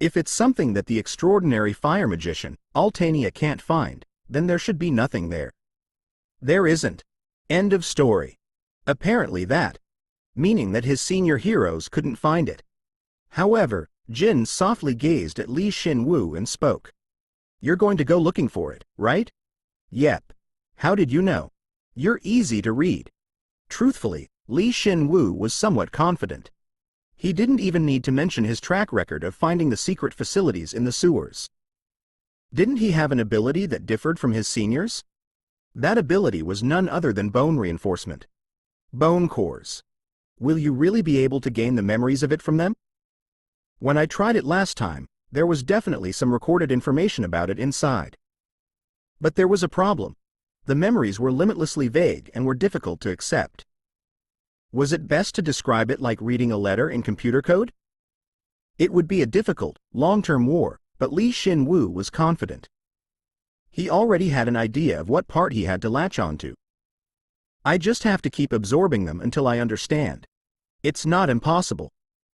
If it's something that the extraordinary fire magician, Altania, can't find, then there should be nothing there. There isn't. End of story. Apparently that. Meaning that his senior heroes couldn't find it. However, Jin softly gazed at Shin Woo and spoke. You're going to go looking for it, right? Yep. How did you know? You're easy to read. Truthfully, Shin Woo was somewhat confident. He didn't even need to mention his track record of finding the secret facilities in the sewers. Didn't he have an ability that differed from his seniors? That ability was none other than bone reinforcement. Bone cores. Will you really be able to gain the memories of it from them? When I tried it last time, there was definitely some recorded information about it inside. But there was a problem. The memories were limitlessly vague and were difficult to accept. Was it best to describe it like reading a letter in computer code? It would be a difficult, long-term war, but Shin Woo was confident. He already had an idea of what part he had to latch onto. I just have to keep absorbing them until I understand. It's not impossible.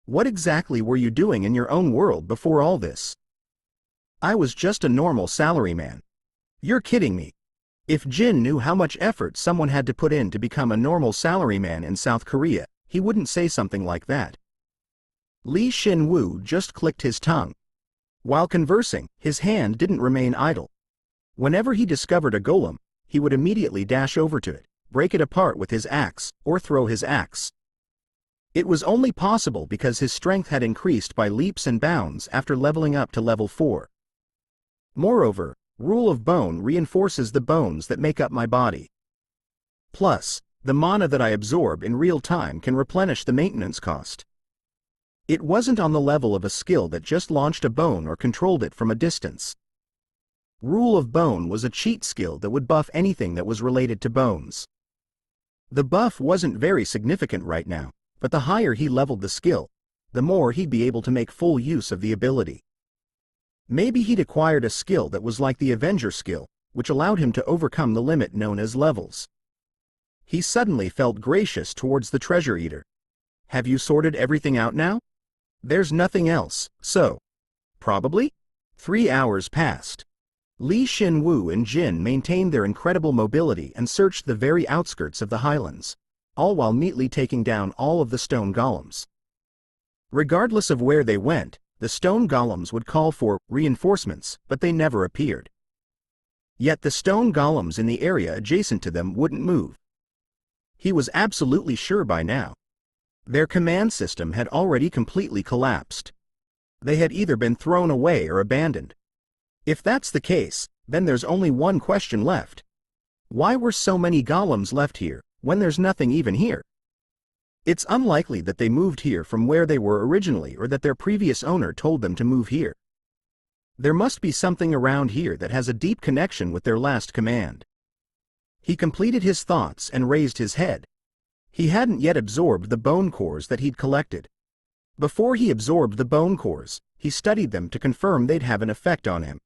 What exactly were you doing in your own world before all this? I was just a normal salaryman. You're kidding me. If Jin knew how much effort someone had to put in to become a normal salaryman in South Korea, he wouldn't say something like that. Shin Woo just clicked his tongue. While conversing, his hand didn't remain idle. Whenever he discovered a golem, he would immediately dash over to it, break it apart with his axe, or throw his axe. It was only possible because his strength had increased by leaps and bounds after leveling up to level 4. Moreover, Rule of Bone reinforces the bones that make up my body. Plus, the mana that I absorb in real time can replenish the maintenance cost. It wasn't on the level of a skill that just launched a bone or controlled it from a distance. Rule of Bone was a cheat skill that would buff anything that was related to bones. The buff wasn't very significant right now, but the higher he leveled the skill, the more he'd be able to make full use of the ability. Maybe he'd acquired a skill that was like the Avenger skill, which allowed him to overcome the limit known as levels. He suddenly felt gracious towards the treasure eater. Have you sorted everything out now? There's nothing else, so. Probably? 3 hours passed. Shin Woo and Jin maintained their incredible mobility and searched the very outskirts of the highlands, all while neatly taking down all of the stone golems. Regardless of where they went, the stone golems would call for reinforcements, but they never appeared. Yet the stone golems in the area adjacent to them wouldn't move. He was absolutely sure by now. Their command system had already completely collapsed. They had either been thrown away or abandoned. If that's the case, then there's only one question left. Why were so many golems left here, when there's nothing even here? It's unlikely that they moved here from where they were originally or that their previous owner told them to move here. There must be something around here that has a deep connection with their last command. He completed his thoughts and raised his head. He hadn't yet absorbed the bone cores that he'd collected. Before he absorbed the bone cores, he studied them to confirm they'd have an effect on him.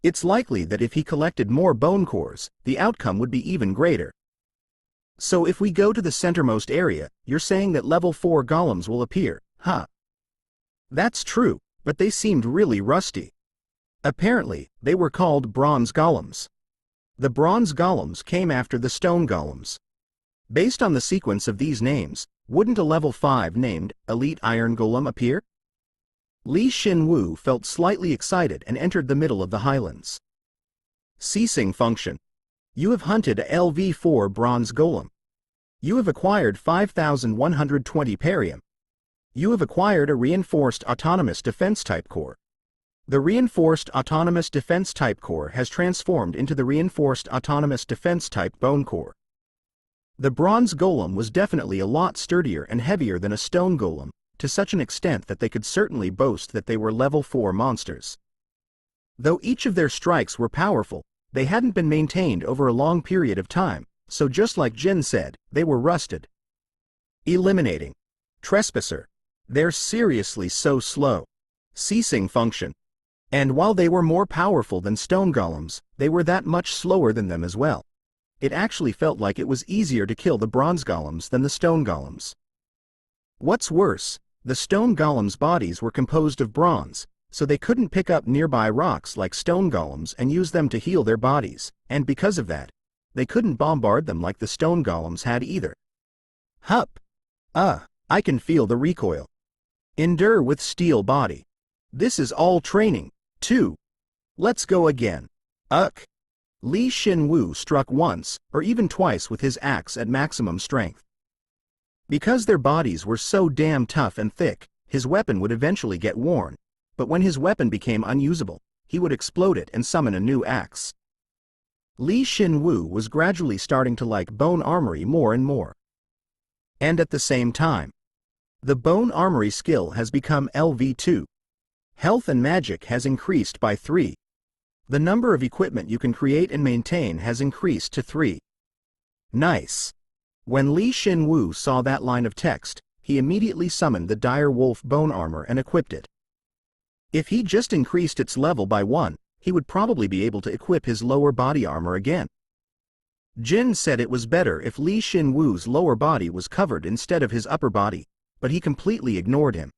It's likely that if he collected more bone cores, the outcome would be even greater. So if we go to the centermost area, you're saying that level 4 golems will appear, huh? That's true, but they seemed really rusty. Apparently, they were called bronze golems. The bronze golems came after the stone golems. Based on the sequence of these names, wouldn't a level 5 named Elite Iron Golem appear? Shin Woo felt slightly excited and entered the middle of the highlands. Ceasing function. You have hunted a LV4 bronze golem. You have acquired 5,120 perium. You have acquired a reinforced autonomous defense type core. The reinforced autonomous defense type core has transformed into the reinforced autonomous defense type bone core. The bronze golem was definitely a lot sturdier and heavier than a stone golem, to such an extent that they could certainly boast that they were level 4 monsters. Though each of their strikes were powerful, they hadn't been maintained over a long period of time, so just like Jin said, they were rusted. Eliminating. Trespasser. They're seriously so slow. Ceasing function. And while they were more powerful than stone golems, they were that much slower than them as well. It actually felt like it was easier to kill the bronze golems than the stone golems. What's worse, the stone golems' bodies were composed of bronze, so they couldn't pick up nearby rocks like stone golems and use them to heal their bodies, and because of that, they couldn't bombard them like the stone golems had either. Hup! I can feel the recoil. Endure with steel body. This is all training, too. Let's go again. Shin Woo struck once, or even twice with his axe at maximum strength. Because their bodies were so damn tough and thick, his weapon would eventually get worn, but when his weapon became unusable, he would explode it and summon a new axe. Shin Woo was gradually starting to like Bone Armory more and more. And at the same time, the Bone Armory skill has become LV2. Health and magic has increased by 3. The number of equipment you can create and maintain has increased to 3. Nice. When Shin Woo saw that line of text, he immediately summoned the Dire Wolf Bone Armor and equipped it. If he just increased its level by 1, he would probably be able to equip his lower body armor again. Jin said it was better if Shin Woo's lower body was covered instead of his upper body, but he completely ignored him.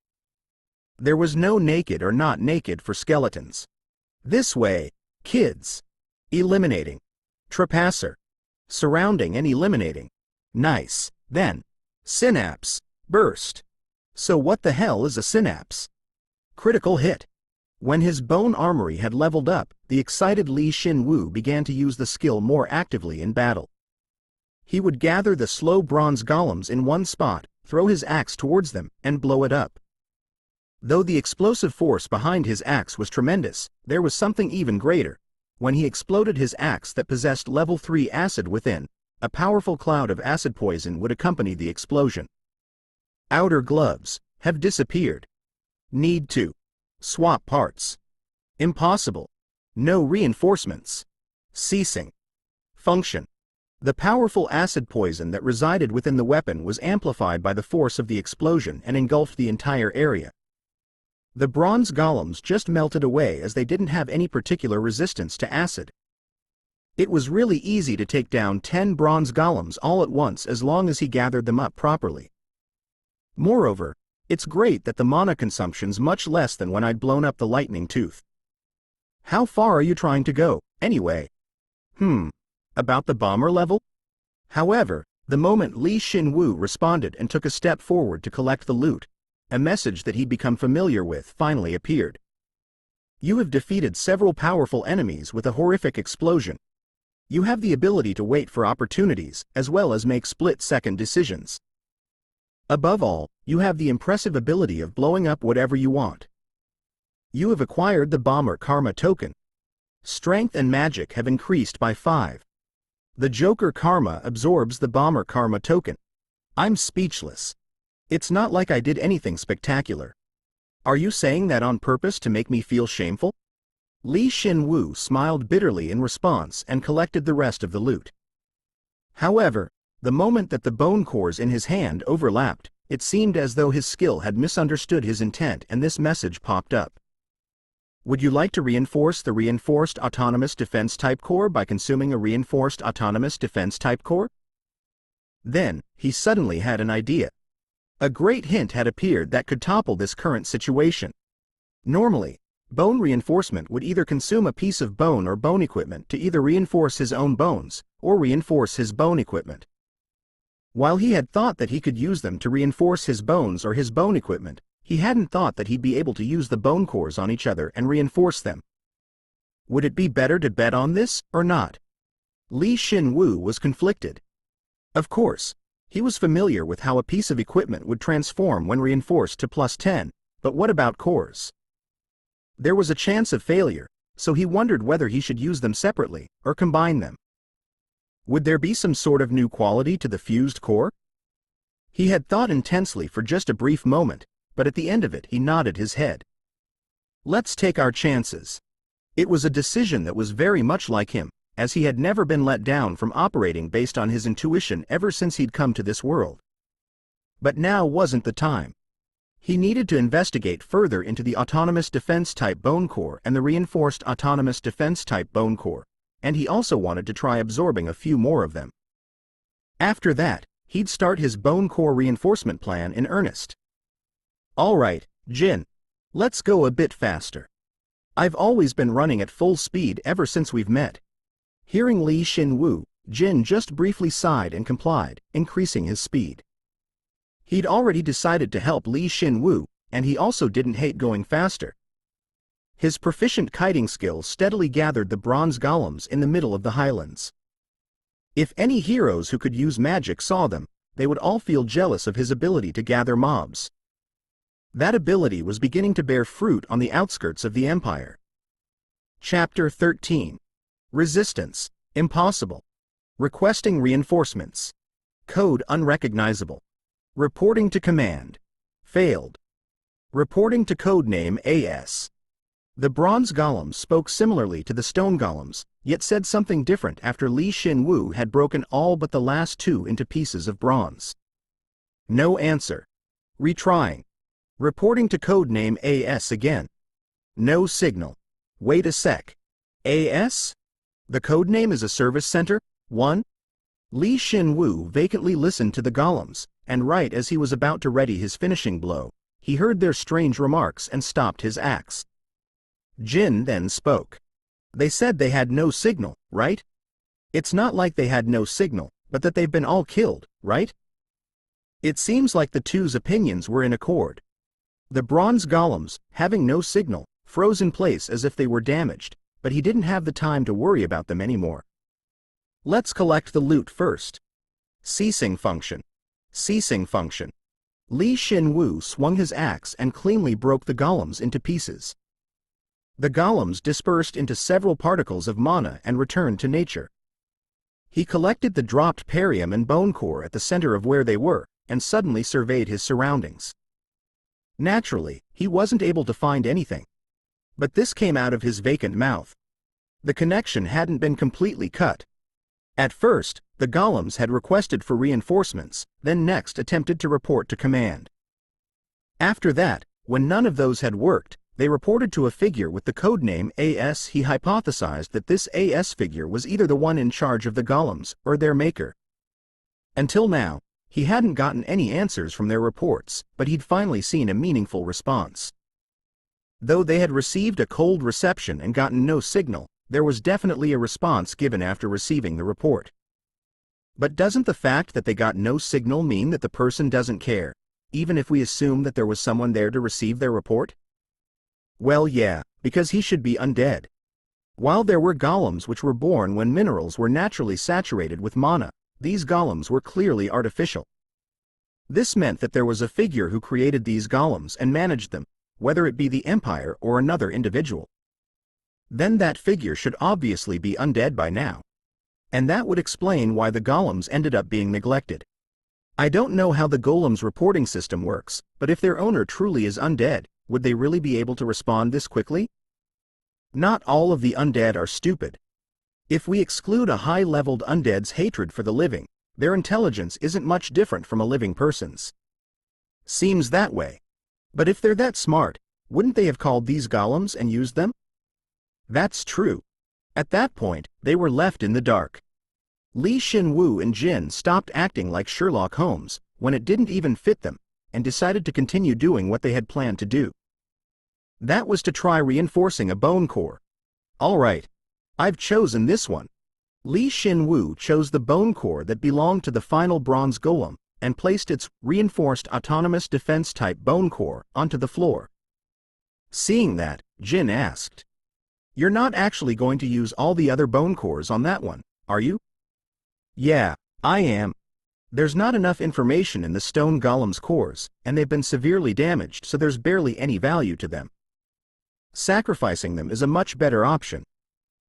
There was no naked or not naked for skeletons. This way, kids. Eliminating. Trespasser. Surrounding and eliminating. Nice. Then, synapse. Burst. So what the hell is a synapse? Critical hit. When his Bone Armory had leveled up, the excited Shin Woo began to use the skill more actively in battle. He would gather the slow bronze golems in one spot, throw his axe towards them, and blow it up. Though the explosive force behind his axe was tremendous, there was something even greater. When he exploded his axe that possessed level 3 acid within, A powerful cloud of acid poison would accompany the explosion. Outer gloves have disappeared. Need to swap parts. Impossible. No reinforcements. Ceasing function. The powerful acid poison that resided within the weapon was amplified by the force of the explosion and engulfed the entire area. The bronze golems just melted away as they didn't have any particular resistance to acid. It was really easy to take down 10 bronze golems all at once as long as he gathered them up properly. Moreover, it's great that the mana consumption's much less than when I'd blown up the lightning tooth. How far are you trying to go, anyway? About the bomber level? However, the moment Shin Woo responded and took a step forward to collect the loot, a message that he'd become familiar with finally appeared. You have defeated several powerful enemies with a horrific explosion. You have the ability to wait for opportunities, as well as make split-second decisions. Above all, you have the impressive ability of blowing up whatever you want. You have acquired the Bomber Karma token. Strength and magic have increased by 5. The Joker Karma absorbs the Bomber Karma token. I'm speechless. It's not like I did anything spectacular. Are you saying that on purpose to make me feel shameful? Shin Woo smiled bitterly in response and collected the rest of the loot. However, the moment that the bone cores in his hand overlapped, it seemed as though his skill had misunderstood his intent and this message popped up. Would you like to reinforce the Reinforced Autonomous Defense Type Core by consuming a Reinforced Autonomous Defense Type Core? Then, he suddenly had an idea. A great hint had appeared that could topple this current situation. Normally, bone reinforcement would either consume a piece of bone or bone equipment to either reinforce his own bones, or reinforce his bone equipment. While he had thought that he could use them to reinforce his bones or his bone equipment, he hadn't thought that he'd be able to use the bone cores on each other and reinforce them. Would it be better to bet on this, or not? Shin Woo was conflicted. Of course, he was familiar with how a piece of equipment would transform when reinforced to +10, but what about cores? There was a chance of failure, so he wondered whether he should use them separately, or combine them. Would there be some sort of new quality to the fused core? He had thought intensely for just a brief moment, but at the end of it he nodded his head. Let's take our chances. It was a decision that was very much like him, as he had never been let down from operating based on his intuition ever since he'd come to this world. But now wasn't the time. He needed to investigate further into the Autonomous Defense Type Bone Core and the Reinforced Autonomous Defense Type Bone Core, and he also wanted to try absorbing a few more of them. After that, he'd start his Bone Core reinforcement plan in earnest. All right, Jin. Let's go a bit faster. I've always been running at full speed ever since we've met. Hearing Shin Woo, Jin just briefly sighed and complied, increasing his speed. He'd already decided to help Shin Woo, and he also didn't hate going faster. His proficient kiting skills steadily gathered the bronze golems in the middle of the highlands. If any heroes who could use magic saw them, they would all feel jealous of his ability to gather mobs. That ability was beginning to bear fruit on the outskirts of the Empire. Chapter 13. Resistance. Impossible. Requesting reinforcements. Code unrecognizable. Reporting to command. Failed. Reporting to codename AS. The bronze golems spoke similarly to the stone golems, yet said something different after Shin Woo had broken all but the last 2 into pieces of bronze. No answer. Retrying. Reporting to codename AS again. No signal. Wait a sec. AS? The codename is a service center? 1? Shin Woo vacantly listened to the golems, and right as he was about to ready his finishing blow, he heard their strange remarks and stopped his axe. Jin then spoke. They said they had no signal, right? It's not like they had no signal, but that they've been all killed, right? It seems like the two's opinions were in accord. The bronze golems, having no signal, froze in place as if they were damaged, but he didn't have the time to worry about them anymore. Let's collect the loot first. Ceasing function. Ceasing function. Shin Woo swung his axe and cleanly broke the golems into pieces. The golems dispersed into several particles of mana and returned to nature. He collected the dropped perium and bone core at the center of where they were, and suddenly surveyed his surroundings. Naturally, he wasn't able to find anything. But this came out of his vacant mouth. The connection hadn't been completely cut. At first, the golems had requested for reinforcements, then next attempted to report to command. After that, when none of those had worked, they reported to a figure with the codename AS. He hypothesized that this AS figure was either the one in charge of the golems or their maker. Until now, he hadn't gotten any answers from their reports, but he'd finally seen a meaningful response. Though they had received a cold reception and gotten no signal, there was definitely a response given after receiving the report. But doesn't the fact that they got no signal mean that the person doesn't care, even if we assume that there was someone there to receive their report? Well, yeah, because he should be undead. While there were golems which were born when minerals were naturally saturated with mana, these golems were clearly artificial. This meant that there was a figure who created these golems and managed them, whether it be the Empire or another individual. Then that figure should obviously be undead by now. And that would explain why the golems ended up being neglected. I don't know how the golem's reporting system works, but if their owner truly is undead, would they really be able to respond this quickly? Not all of the undead are stupid. If we exclude a high-leveled undead's hatred for the living, their intelligence isn't much different from a living person's. Seems that way. But if they're that smart, wouldn't they have called these golems and used them? That's true. At that point, they were left in the dark. Shin Woo and Jin stopped acting like Sherlock Holmes when it didn't even fit them, and decided to continue doing what they had planned to do. That was to try reinforcing a bone core. All right, I've chosen this one. Shin Woo chose the bone core that belonged to the final bronze golem, and placed its reinforced autonomous defense type bone core onto the floor. Seeing that, Jin asked, "You're not actually going to use all the other bone cores on that one, are you?" "Yeah, I am. There's not enough information in the stone golem's cores, and they've been severely damaged, so there's barely any value to them. Sacrificing them is a much better option."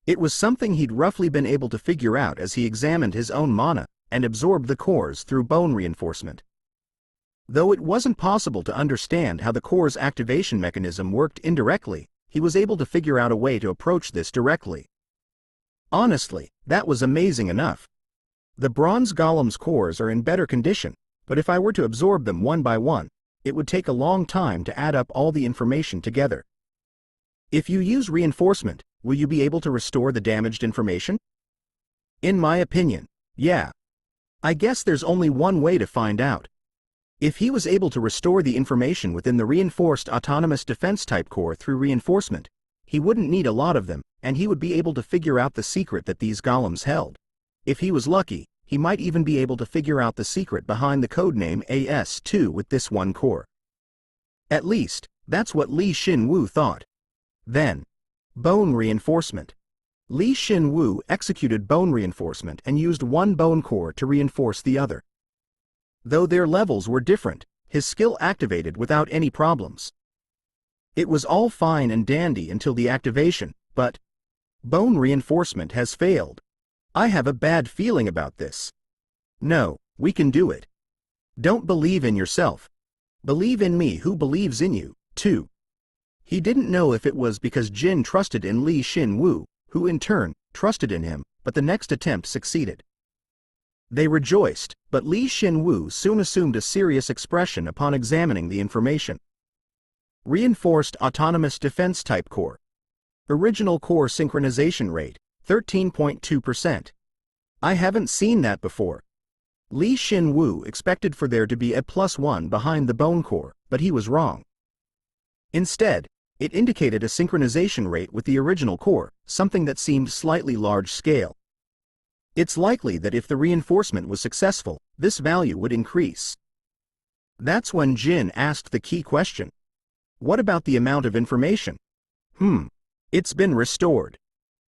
It was something he'd roughly been able to figure out as he examined his own mana and absorbed the cores through bone reinforcement. Though it wasn't possible to understand how the core's activation mechanism worked indirectly, he was able to figure out a way to approach this directly. Honestly, that was amazing enough. The bronze golem's cores are in better condition, but if I were to absorb them one by one, it would take a long time to add up all the information together. If you use reinforcement, will you be able to restore the damaged information? In my opinion, yeah. I guess there's only one way to find out. If he was able to restore the information within the reinforced autonomous defense type core through reinforcement, he wouldn't need a lot of them, and he would be able to figure out the secret that these golems held. If he was lucky, he might even be able to figure out the secret behind the codename AS2 with this one core. At least, that's what Shin Woo thought. Then, bone reinforcement. Shin Woo executed bone reinforcement and used one bone core to reinforce the other. Though their levels were different, his skill activated without any problems. It was all fine and dandy until the activation, but bone reinforcement has failed. I have a bad feeling about this. No, we can do it. Don't believe in yourself. Believe in me who believes in you, too. He didn't know if it was because Jin trusted in Shin Woo, who in turn trusted in him, but the next attempt succeeded. They rejoiced, but Shin Woo soon assumed a serious expression upon examining the information. Reinforced autonomous defense type core. Original core synchronization rate, 13.2%. I haven't seen that before. Shin Woo expected for there to be a +1 behind the bone core, but he was wrong. Instead, it indicated a synchronization rate with the original core, something that seemed slightly large scale. It's likely that if the reinforcement was successful, this value would increase. That's when Jin asked the key question. What about the amount of information? It's been restored.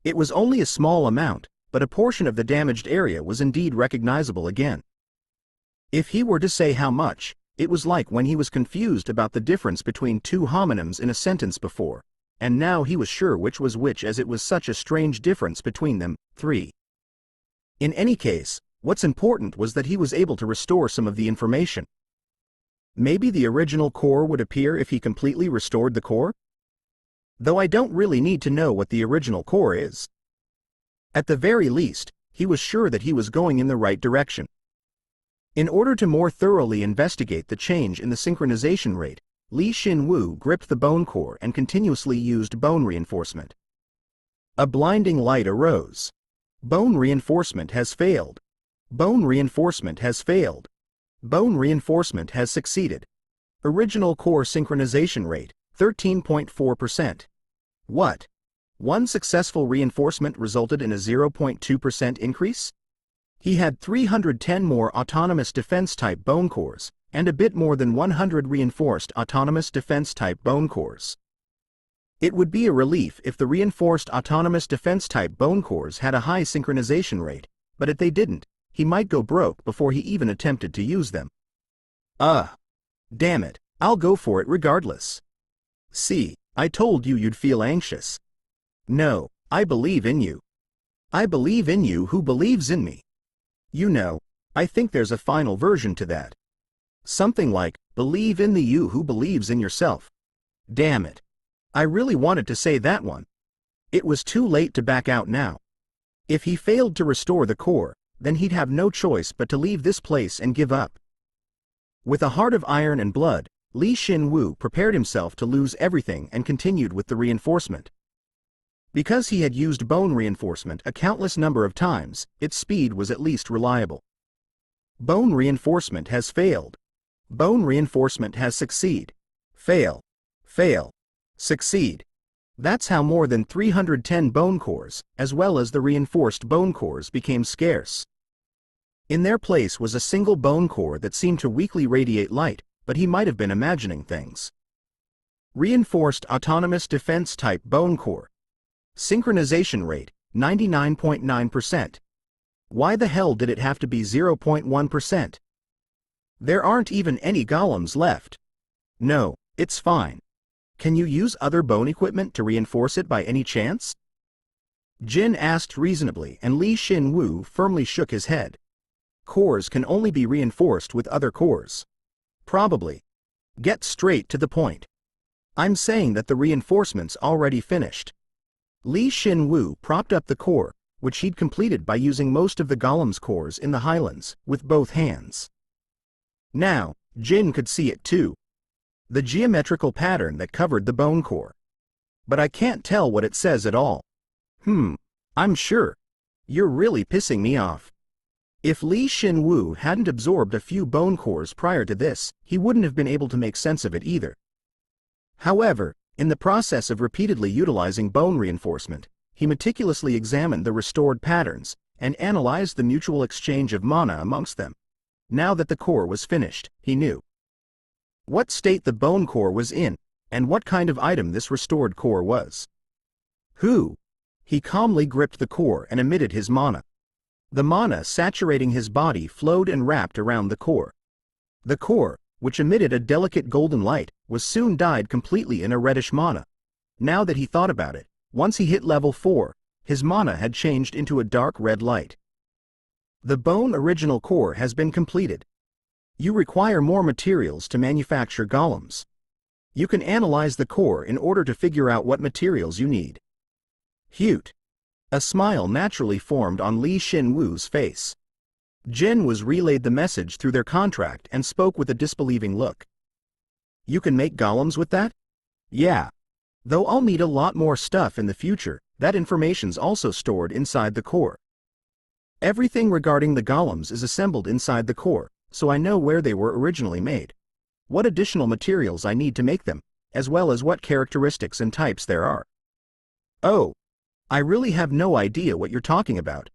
It was only a small amount, but a portion of the damaged area was indeed recognizable again. If he were to say how much, it was like when he was confused about the difference between two homonyms in a sentence before, and now he was sure which was which as it was such a strange difference between them, 3. In any case, what's important was that he was able to restore some of the information. Maybe the original core would appear if he completely restored the core? Though I don't really need to know what the original core is. At the very least, he was sure that he was going in the right direction. In order to more thoroughly investigate the change in the synchronization rate, Shin Woo gripped the bone core and continuously used bone reinforcement. A blinding light arose. Bone reinforcement has failed. Bone reinforcement has failed. Bone reinforcement has succeeded. Original core synchronization rate, 13.4%. What? One successful reinforcement resulted in a 0.2% increase? He had 310 more autonomous defense-type bone cores, and a bit more than 100 reinforced autonomous defense-type bone cores. It would be a relief if the reinforced autonomous defense-type bone cores had a high synchronization rate, but if they didn't, he might go broke before he even attempted to use them. Damn it, I'll go for it regardless. See, I told you you'd feel anxious. No, I believe in you. I believe in you who believes in me. You know, I think there's a final version to that. Something like, believe in the you who believes in yourself. Damn it. I really wanted to say that one. It was too late to back out now. If he failed to restore the core, then he'd have no choice but to leave this place and give up. With a heart of iron and blood, Shin Woo prepared himself to lose everything and continued with the reinforcement. Because he had used bone reinforcement a countless number of times, its speed was at least reliable. Bone reinforcement has failed. Bone reinforcement has succeed. Fail. Fail. Succeed. That's how more than 310 bone cores, as well as the reinforced bone cores, became scarce. In their place was a single bone core that seemed to weakly radiate light, but he might have been imagining things. Reinforced autonomous defense-type bone core. Synchronization rate, 99.9%. Why the hell did it have to be 0.1%? There aren't even any golems left. No, it's fine. Can you use other bone equipment to reinforce it by any chance? Jin asked reasonably, and Shin Woo firmly shook his head. Cores can only be reinforced with other cores. Probably. Get straight to the point. I'm saying that the reinforcement's already finished. Shin Woo propped up the core, which he'd completed by using most of the golem's cores in the highlands, with both hands. Now, Jin could see it too. The geometrical pattern that covered the bone core. But I can't tell what it says at all. I'm sure. You're really pissing me off. If Shin Woo hadn't absorbed a few bone cores prior to this, he wouldn't have been able to make sense of it either. However, in the process of repeatedly utilizing bone reinforcement, he meticulously examined the restored patterns and analyzed the mutual exchange of mana amongst them. Now that the core was finished, he knew what state the bone core was in, and what kind of item this restored core was. He calmly gripped the core and emitted his mana. The mana saturating his body flowed and wrapped around the core. The core, which emitted a delicate golden light, was soon dyed completely in a reddish mana. Now that he thought about it, once he hit level 4, his mana had changed into a dark red light. The bone original core has been completed. You require more materials to manufacture golems. You can analyze the core in order to figure out what materials you need. Hute. A smile naturally formed on Shin Woo's face. Jin was relayed the message through their contract and spoke with a disbelieving look. You can make golems with that? Yeah. Though I'll need a lot more stuff in the future, that information's also stored inside the core. Everything regarding the golems is assembled inside the core, so I know where they were originally made, what additional materials I need to make them, as well as what characteristics and types there are. Oh. I really have no idea what you're talking about.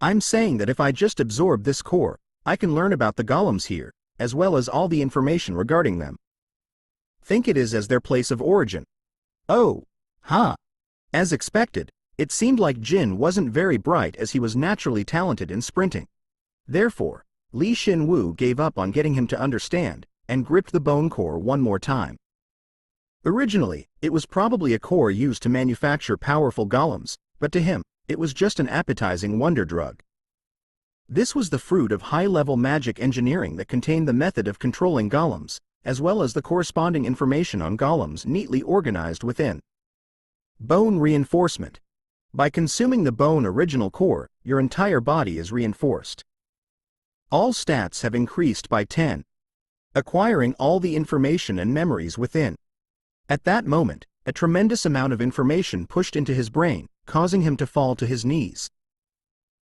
I'm saying that if I just absorb this core, I can learn about the golems here, as well as all the information regarding them. Think it is as their place of origin. Oh. As expected, it seemed like Jin wasn't very bright as he was naturally talented in sprinting. Therefore, Shin Woo gave up on getting him to understand, and gripped the bone core one more time. Originally, it was probably a core used to manufacture powerful golems, but to him, it was just an appetizing wonder drug. This was the fruit of high-level magic engineering that contained the method of controlling golems, as well as the corresponding information on golems neatly organized within. Bone reinforcement. By consuming the bone original core, your entire body is reinforced. All stats have increased by 10. Acquiring all the information and memories within. At that moment, a tremendous amount of information pushed into his brain, causing him to fall to his knees.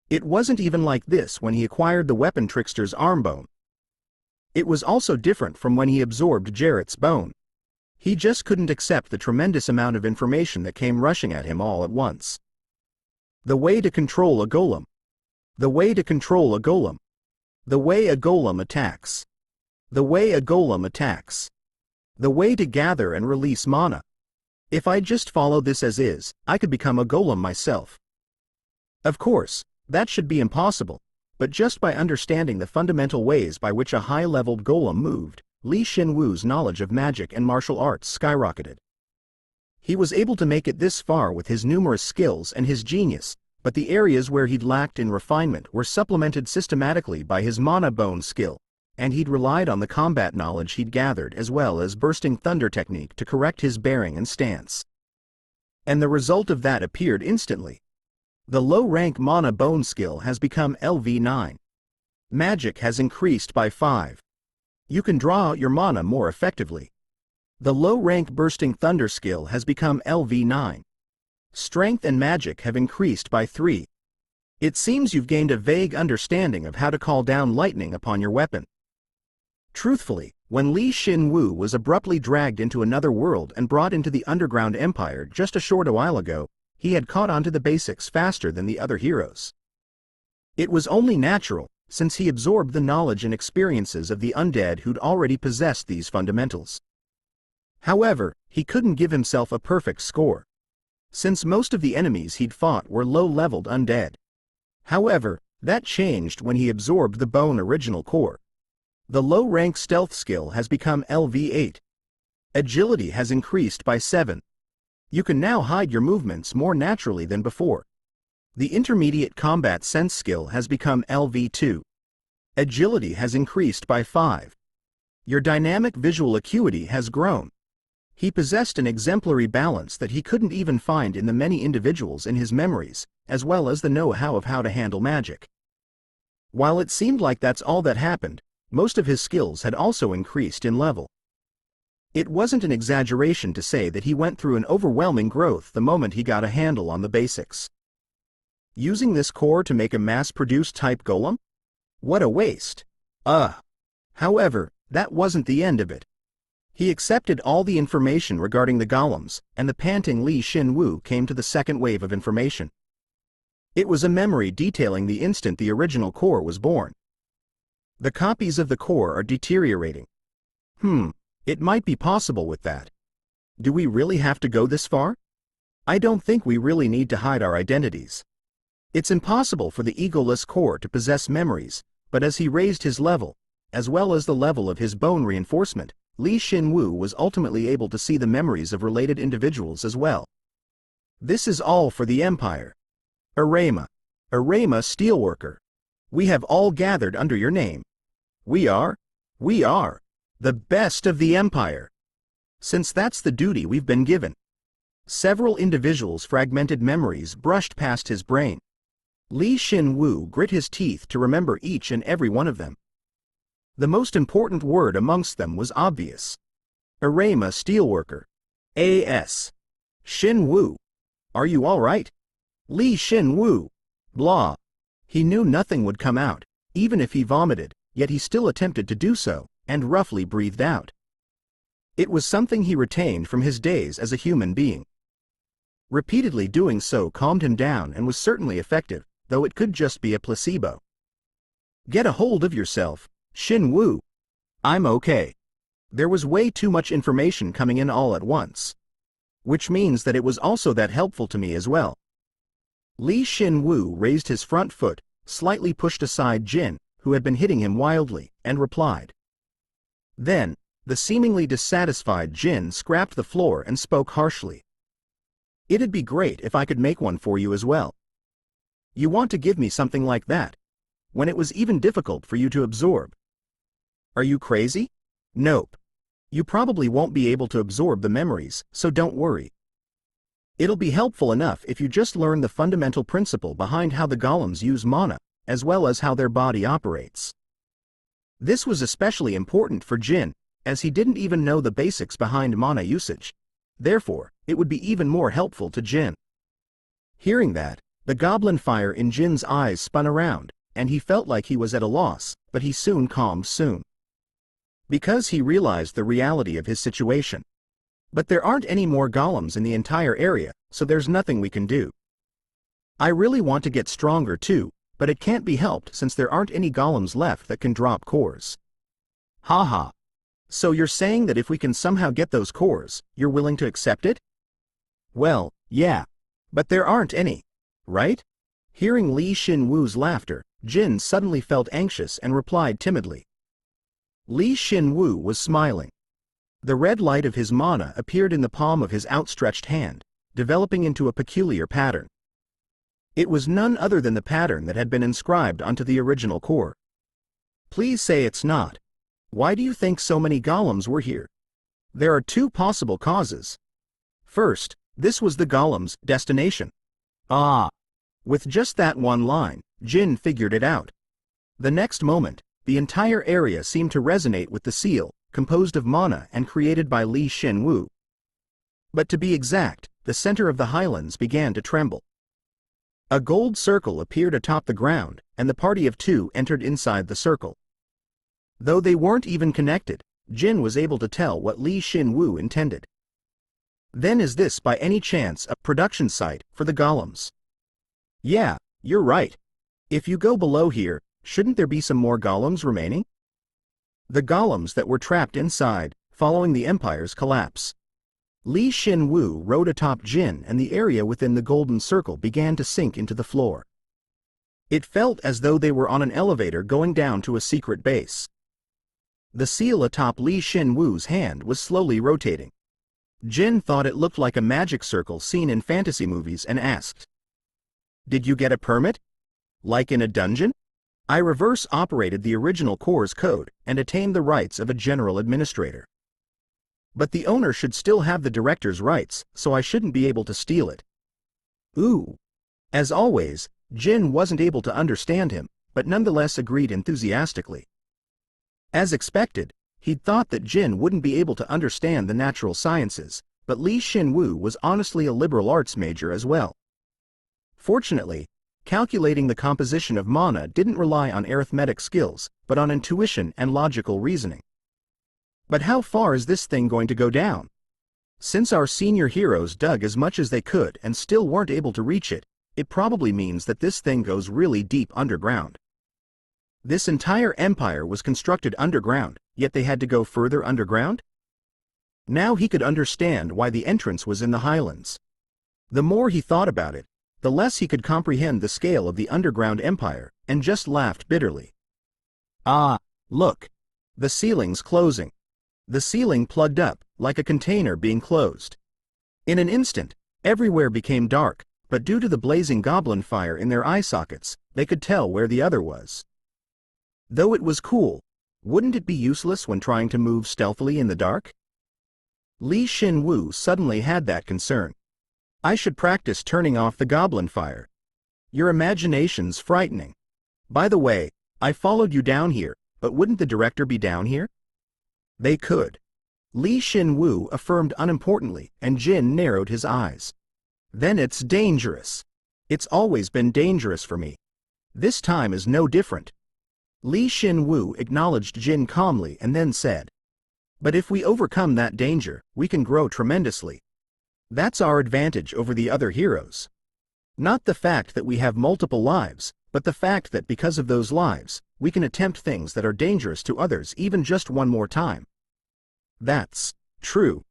It wasn't even like this when he acquired the weapon trickster's arm bone. It was also different from when he absorbed Jarrett's bone. He just couldn't accept the tremendous amount of information that came rushing at him all at once. The way to control a golem. The way to control a golem. The way a golem attacks. The way a golem attacks. The way to gather and release mana. If I just follow this as is, I could become a golem myself. Of course, that should be impossible, but just by understanding the fundamental ways by which a high-leveled golem moved, Shin Woo's knowledge of magic and martial arts skyrocketed. He was able to make it this far with his numerous skills and his genius, but the areas where he'd lacked in refinement were supplemented systematically by his mana bone skill, and he'd relied on the combat knowledge he'd gathered as well as bursting thunder technique to correct his bearing and stance. And the result of that appeared instantly. The low-rank mana bone skill has become LV9. Magic has increased by 5. You can draw out your mana more effectively. The low-rank bursting thunder skill has become LV9. Strength and magic have increased by 3. It seems you've gained a vague understanding of how to call down lightning upon your weapon. Truthfully, when Shin Woo was abruptly dragged into another world and brought into the underground empire just a short while ago, he had caught on to the basics faster than the other heroes. It was only natural, since he absorbed the knowledge and experiences of the undead who'd already possessed these fundamentals. However, he couldn't give himself a perfect score, since most of the enemies he'd fought were low-leveled undead. However, that changed when he absorbed the bone original core. The low-rank stealth skill has become LV8. Agility has increased by 7. You can now hide your movements more naturally than before. The intermediate combat sense skill has become LV2. Agility has increased by 5. Your dynamic visual acuity has grown. He possessed an exemplary balance that he couldn't even find in the many individuals in his memories, as well as the know-how of how to handle magic. While it seemed like that's all that happened, most of his skills had also increased in level. It wasn't an exaggeration to say that he went through an overwhelming growth the moment he got a handle on the basics. Using this core to make a mass-produced type golem? What a waste. However, that wasn't the end of it. He accepted all the information regarding the golems, and the panting Shin Woo came to the second wave of information. It was a memory detailing the instant the original core was born. The copies of the core are deteriorating. It might be possible with that. Do we really have to go this far? I don't think we really need to hide our identities. It's impossible for the egoless core to possess memories, but as he raised his level, as well as the level of his bone reinforcement, Shin Woo was ultimately able to see the memories of related individuals as well. This is all for the Empire. Arama Steelworker. We have all gathered under your name. We are the best of the Empire. Since that's the duty we've been given. Several individuals' fragmented memories brushed past his brain. Shin Woo grit his teeth to remember each and every one of them. The most important word amongst them was obvious. Arama Steelworker. A.S. Shin Woo. Are you all right? Shin Woo. Blah. He knew nothing would come out, even if he vomited, yet he still attempted to do so, and roughly breathed out. It was something he retained from his days as a human being. Repeatedly doing so calmed him down and was certainly effective, though it could just be a placebo. Get a hold of yourself, Shin Woo. I'm okay. There was way too much information coming in all at once. Which means that it was also that helpful to me as well. Shin Woo raised his front foot, slightly pushed aside Jin, who had been hitting him wildly, and replied. Then, the seemingly dissatisfied Jin scrapped the floor and spoke harshly. It'd be great if I could make one for you as well. You want to give me something like that? when it was even difficult for you to absorb. Are you crazy? Nope. You probably won't be able to absorb the memories, so don't worry. It'll be helpful enough if you just learn the fundamental principle behind how the golems use mana, as well as how their body operates. This was especially important for Jin, as he didn't even know the basics behind mana usage. Therefore, it would be even more helpful to Jin. Hearing that, the goblin fire in Jin's eyes spun around, and he felt like he was at a loss, but he soon calmed soon. Because he realized the reality of his situation. But there aren't any more golems in the entire area, so there's nothing we can do. I really want to get stronger too, but it can't be helped since there aren't any golems left that can drop cores. Haha. So you're saying that if we can somehow get those cores, you're willing to accept it? Well, yeah. But there aren't any, right? Hearing Shin Woo's laughter, Jin suddenly felt anxious and replied timidly. Shin Woo was smiling. The red light of his mana appeared in the palm of his outstretched hand, developing into a peculiar pattern. It was none other than the pattern that had been inscribed onto the original core. Please say it's not. Why do you think so many golems were here? There are two possible causes. First, this was the golem's destination. Ah! With just that one line, Jin figured it out. The next moment, the entire area seemed to resonate with the seal, composed of mana and created by Shin Woo. But to be exact, the center of the highlands began to tremble. A gold circle appeared atop the ground, and the party of two entered inside the circle. Though they weren't even connected, Jin was able to tell what Shin Woo intended. Then is this by any chance a production site for the golems? Yeah, you're right. If you go below here, shouldn't there be some more golems remaining? The golems that were trapped inside, following the Empire's collapse. Shin Woo rode atop Jin and the area within the golden circle began to sink into the floor. It felt as though they were on an elevator going down to a secret base. The seal atop Shin Woo's hand was slowly rotating. Jin thought it looked like a magic circle seen in fantasy movies and asked, "Did you get a permit? Like in a dungeon?" I reverse-operated the original core's code and attained the rights of a general administrator. But the owner should still have the director's rights, so I shouldn't be able to steal it. Ooh. As always, Jin wasn't able to understand him, but nonetheless agreed enthusiastically. As expected, he'd thought that Jin wouldn't be able to understand the natural sciences, but Shin Woo was honestly a liberal arts major as well. Fortunately, calculating the composition of mana didn't rely on arithmetic skills, but on intuition and logical reasoning. But how far is this thing going to go down? Since our senior heroes dug as much as they could and still weren't able to reach it, it probably means that this thing goes really deep underground. This entire empire was constructed underground, yet they had to go further underground? Now he could understand why the entrance was in the highlands. The more he thought about it, the less he could comprehend the scale of the underground empire, and just laughed bitterly. Ah, look! The ceiling's closing. The ceiling plugged up, like a container being closed. In an instant, everywhere became dark, but due to the blazing goblin fire in their eye sockets, they could tell where the other was. Though it was cool, wouldn't it be useless when trying to move stealthily in the dark? Shin Woo suddenly had that concern. I should practice turning off the goblin fire. Your imagination's frightening. By the way, I followed you down here, but wouldn't the director be down here? They could. Shin Woo affirmed unimportantly, and Jin narrowed his eyes. Then it's dangerous. It's always been dangerous for me. This time is no different. Shin Woo acknowledged Jin calmly and then said, "But if we overcome that danger, we can grow tremendously. That's our advantage over the other heroes. Not the fact that we have multiple lives, but the fact that because of those lives, we can attempt things that are dangerous to others even just one more time. That's true.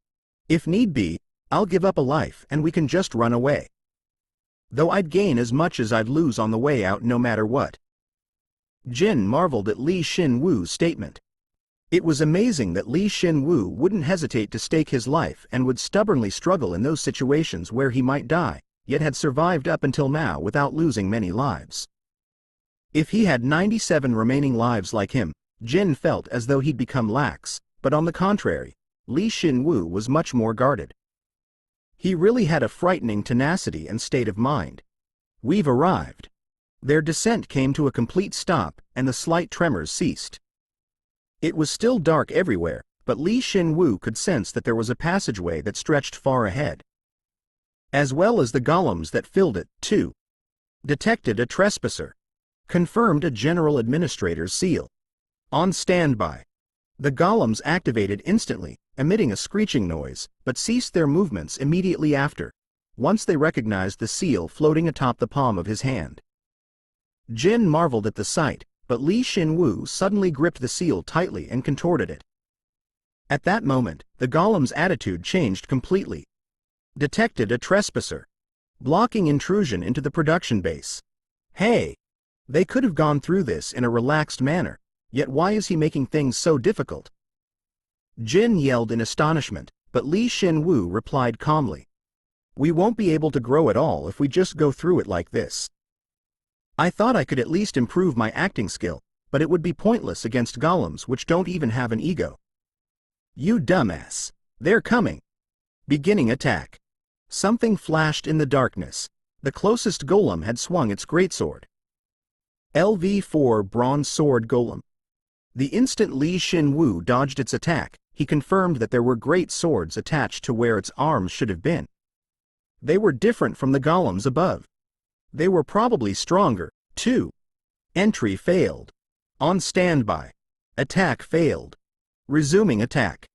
If need be, I'll give up a life and we can just run away. Though I'd gain as much as I'd lose on the way out no matter what." Jin marveled at Shin Woo's statement. It was amazing that Shin Woo wouldn't hesitate to stake his life and would stubbornly struggle in those situations where he might die, yet had survived up until now without losing many lives. If he had 97 remaining lives like him, Jin felt as though he'd become lax, but on the contrary, Shin Woo was much more guarded. He really had a frightening tenacity and state of mind. We've arrived. Their descent came to a complete stop, and the slight tremors ceased. It was still dark everywhere, but Shin Woo could sense that there was a passageway that stretched far ahead, as well as the golems that filled it, too. Detected a trespasser. Confirmed a general administrator's seal. On standby. The golems activated instantly, emitting a screeching noise, but ceased their movements immediately after, once they recognized the seal floating atop the palm of his hand. Jin marveled at the sight, but Shin Woo suddenly gripped the seal tightly and contorted it. At that moment, the golem's attitude changed completely. Detected a trespasser. Blocking intrusion into the production base. Hey! They could have gone through this in a relaxed manner, yet why is he making things so difficult? Jin yelled in astonishment, but Shin Woo replied calmly. We won't be able to grow at all if we just go through it like this. I thought I could at least improve my acting skill, but it would be pointless against golems which don't even have an ego. You dumbass. They're coming. Beginning attack. Something flashed in the darkness. The closest golem had swung its greatsword. LV4 Bronze Sword Golem. The instant Shin Woo dodged its attack, he confirmed that there were great swords attached to where its arms should have been. They were different from the golems above. They were probably stronger, too. Entry failed. On standby. Attack failed. Resuming attack.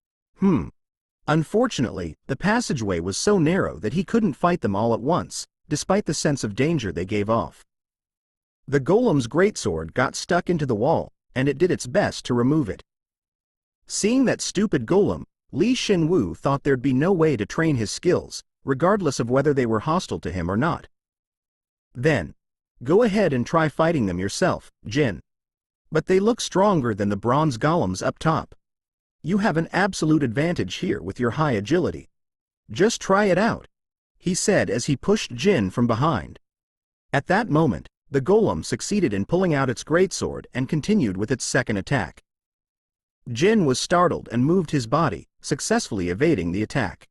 Unfortunately, the passageway was so narrow that he couldn't fight them all at once, despite the sense of danger they gave off. The golem's greatsword got stuck into the wall, and it did its best to remove it. Seeing that stupid golem, Shin Woo thought there'd be no way to train his skills, regardless of whether they were hostile to him or not. Then, go ahead and try fighting them yourself, Jin. But they look stronger than the bronze golems up top. You have an absolute advantage here with your high agility. Just try it out, he said as he pushed Jin from behind. At that moment, the golem succeeded in pulling out its greatsword and continued with its second attack. Jin was startled and moved his body, successfully evading the attack.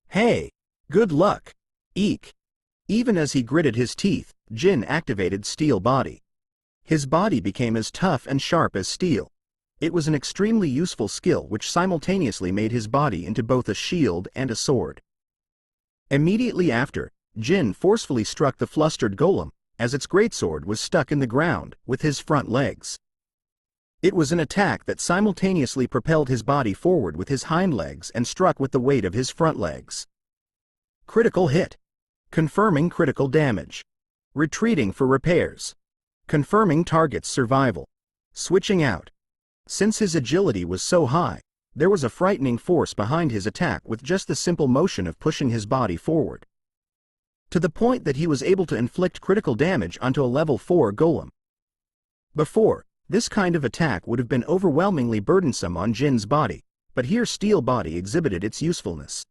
Hey, good luck. Eek. Even as he gritted his teeth, Jin activated Steel Body. His body became as tough and sharp as steel. It was an extremely useful skill which simultaneously made his body into both a shield and a sword. Immediately after, Jin forcefully struck the flustered golem, as its greatsword was stuck in the ground, with his front legs. It was an attack that simultaneously propelled his body forward with his hind legs and struck with the weight of his front legs. Critical hit. Confirming critical damage. Retreating for repairs. Confirming target's survival. Switching out. Since his agility was so high, there was a frightening force behind his attack with just the simple motion of pushing his body forward. To the point that he was able to inflict critical damage onto a level 4 golem. Before, this kind of attack would have been overwhelmingly burdensome on Jin's body, but here Steel Body exhibited its usefulness.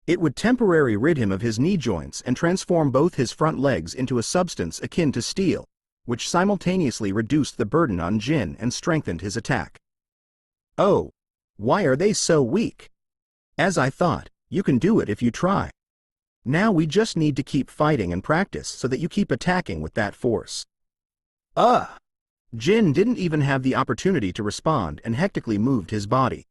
It would temporarily rid him of his knee joints and transform both his front legs into a substance akin to steel, which simultaneously reduced the burden on Jin and strengthened his attack. Oh, why are they so weak? As I thought, you can do it if you try. Now we just need to keep fighting and practice so that you keep attacking with that force. Jin didn't even have the opportunity to respond and hectically moved his body.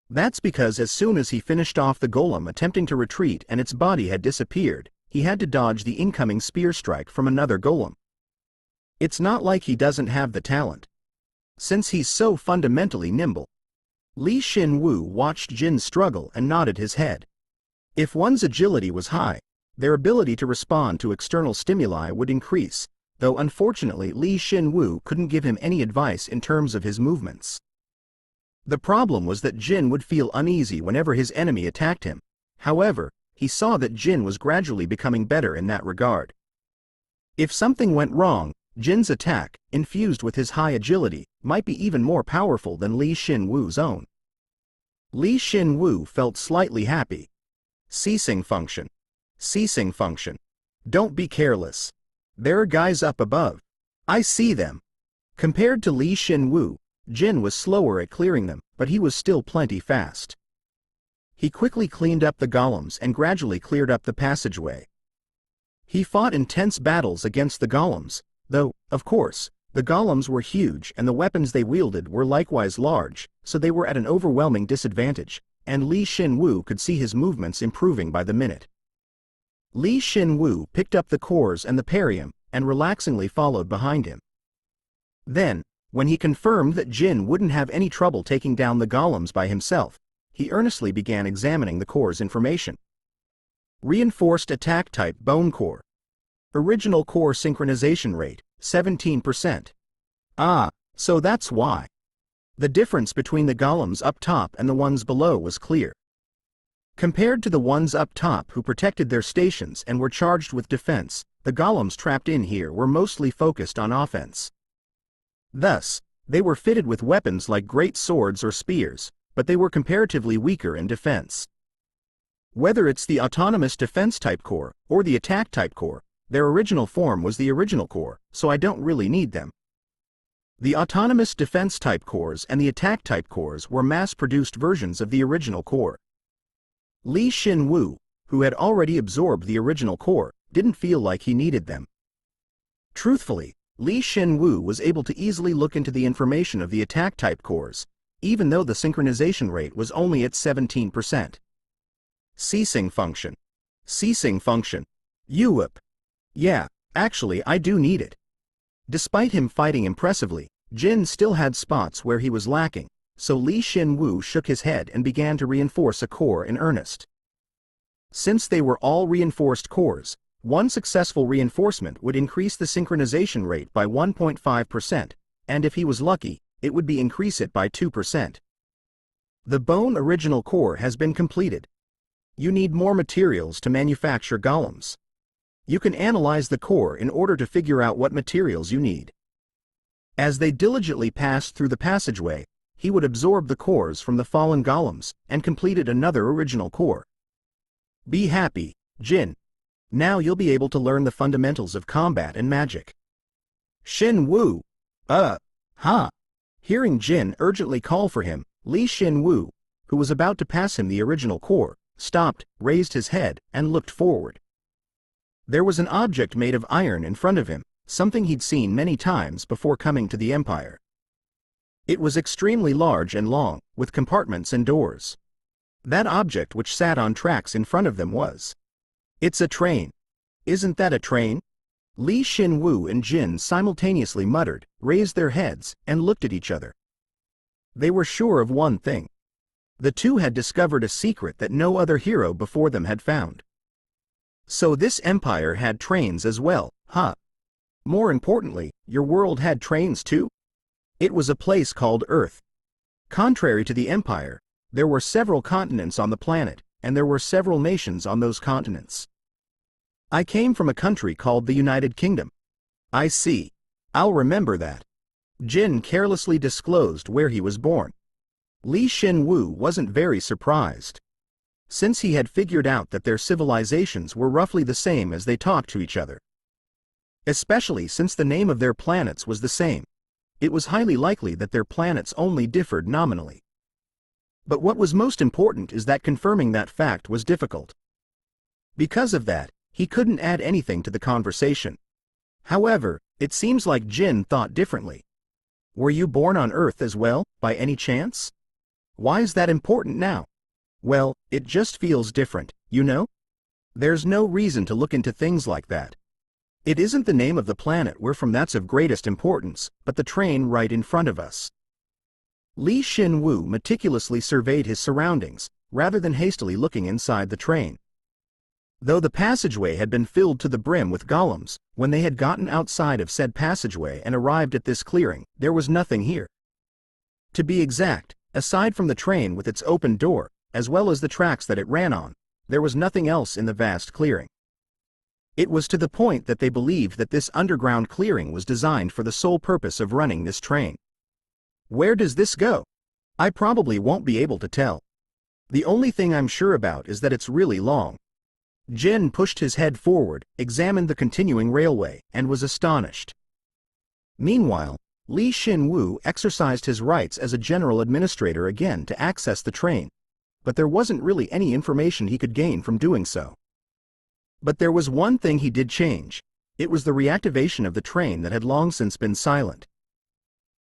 That's because as soon as he finished off the golem attempting to retreat and its body had disappeared, he had to dodge the incoming spear strike from another golem. It's not like he doesn't have the talent. Since he's so fundamentally nimble. Shin Woo watched Jin struggle and nodded his head. If one's agility was high, their ability to respond to external stimuli would increase, though unfortunately Shin Woo couldn't give him any advice in terms of his movements. The problem was that Jin would feel uneasy whenever his enemy attacked him. However, he saw that Jin was gradually becoming better in that regard. If something went wrong, Jin's attack, infused with his high agility, might be even more powerful than Shin Woo's own. Shin Woo felt slightly happy. Ceasing function. Ceasing function. Don't be careless. There are guys up above. I see them. Compared to Li Shin Woo, Jin was slower at clearing them, but he was still plenty fast. He quickly cleaned up the golems and gradually cleared up the passageway. He fought intense battles against the golems, though, of course, the golems were huge and the weapons they wielded were likewise large, so they were at an overwhelming disadvantage, and Li Shin Woo could see his movements improving by the minute. Li Shin Woo picked up the cores and the perium, and relaxingly followed behind him. Then, when he confirmed that Jin wouldn't have any trouble taking down the golems by himself, he earnestly began examining the core's information. Reinforced attack type bone core. Original core synchronization rate, 17%. Ah, so that's why. The difference between the golems up top and the ones below was clear. Compared to the ones up top who protected their stations and were charged with defense, the golems trapped in here were mostly focused on offense. Thus, they were fitted with weapons like great swords or spears, but they were comparatively weaker in defense. Whether it's the autonomous defense type core or the attack type core, their original form was the original core, so I don't really need them. The autonomous defense type cores and the attack type cores were mass-produced versions of the original core. Li Shin Woo, who had already absorbed the original core, didn't feel like he needed them. Truthfully, Li Shin Woo was able to easily look into the information of the attack type cores, even though the synchronization rate was only at 17%. Ceasing function. Ceasing function. Yup. Yeah, actually I do need it. Despite him fighting impressively, Jin still had spots where he was lacking, so Li Shin Woo shook his head and began to reinforce a core in earnest. Since they were all reinforced cores, one successful reinforcement would increase the synchronization rate by 1.5%, and if he was lucky, it would increase it by 2%. The bone original core has been completed. You need more materials to manufacture golems. You can analyze the core in order to figure out what materials you need. As they diligently passed through the passageway, he would absorb the cores from the fallen golems and completed another original core. Be happy, Jin. Now you'll be able to learn the fundamentals of combat and magic. Shin Woo. Hearing Jin urgently call for him, Li Shin Woo, who was about to pass him the original core, stopped, raised his head, and looked forward. There was an object made of iron in front of him, something he'd seen many times before coming to the Empire. It was extremely large and long, with compartments and doors. That object which sat on tracks in front of them was. It's a train. Isn't that a train? Li Shin Woo and Jin simultaneously muttered, raised their heads, and looked at each other. They were sure of one thing. The two had discovered a secret that no other hero before them had found. So this empire had trains as well, huh? More importantly, your world had trains too? It was a place called Earth. Contrary to the empire, there were several continents on the planet, and there were several nations on those continents. I came from a country called the United Kingdom. I see. I'll remember that. Jin carelessly disclosed where he was born. Li Shin Woo wasn't very surprised, since he had figured out that their civilizations were roughly the same as they talked to each other. Especially since the name of their planets was the same. It was highly likely that their planets only differed nominally. But what was most important is that confirming that fact was difficult. Because of that, he couldn't add anything to the conversation. However, it seems like Jin thought differently. Were you born on Earth as well, by any chance? Why is that important now? Well, it just feels different, you know? There's no reason to look into things like that. It isn't the name of the planet we're from that's of greatest importance, but the train right in front of us. Li Shin Woo meticulously surveyed his surroundings, rather than hastily looking inside the train. Though the passageway had been filled to the brim with golems, when they had gotten outside of said passageway and arrived at this clearing, there was nothing here. To be exact, aside from the train with its open door, as well as the tracks that it ran on, there was nothing else in the vast clearing. It was to the point that they believed that this underground clearing was designed for the sole purpose of running this train. Where does this go? I probably won't be able to tell. The only thing I'm sure about is that it's really long. Jin pushed his head forward, examined the continuing railway, and was astonished. Meanwhile, Shin Woo exercised his rights as a general administrator again to access the train, but there wasn't really any information he could gain from doing so. But there was one thing he did change. It was the reactivation of the train that had long since been silent.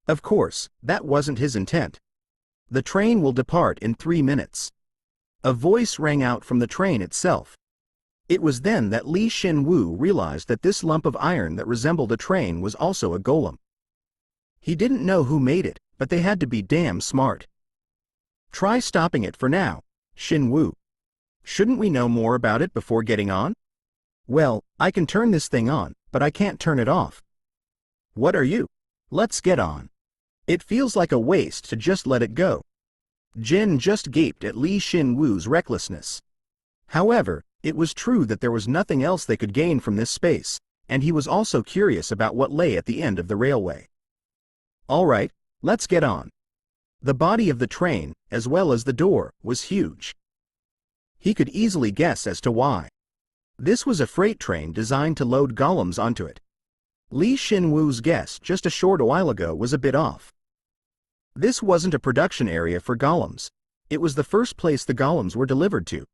Of course, that wasn't his intent. The train will depart in 3 minutes. A voice rang out from the train itself. It was then that Shin Woo realized that this lump of iron that resembled a train was also a golem. He didn't know who made it, but they had to be damn smart. Try stopping it for now, Shin Woo. Shouldn't we know more about it before getting on? Well, I can turn this thing on, but I can't turn it off. What are you? Let's get on. It feels like a waste to just let it go. Jin just gaped at Shin Woo's recklessness. However, it was true that there was nothing else they could gain from this space, and he was also curious about what lay at the end of the railway. All right, let's get on. The body of the train, as well as the door, was huge. He could easily guess as to why. This was a freight train designed to load golems onto it. Shin Woo's guess just a short while ago was a bit off. This wasn't a production area for golems. It was the first place the golems were delivered to.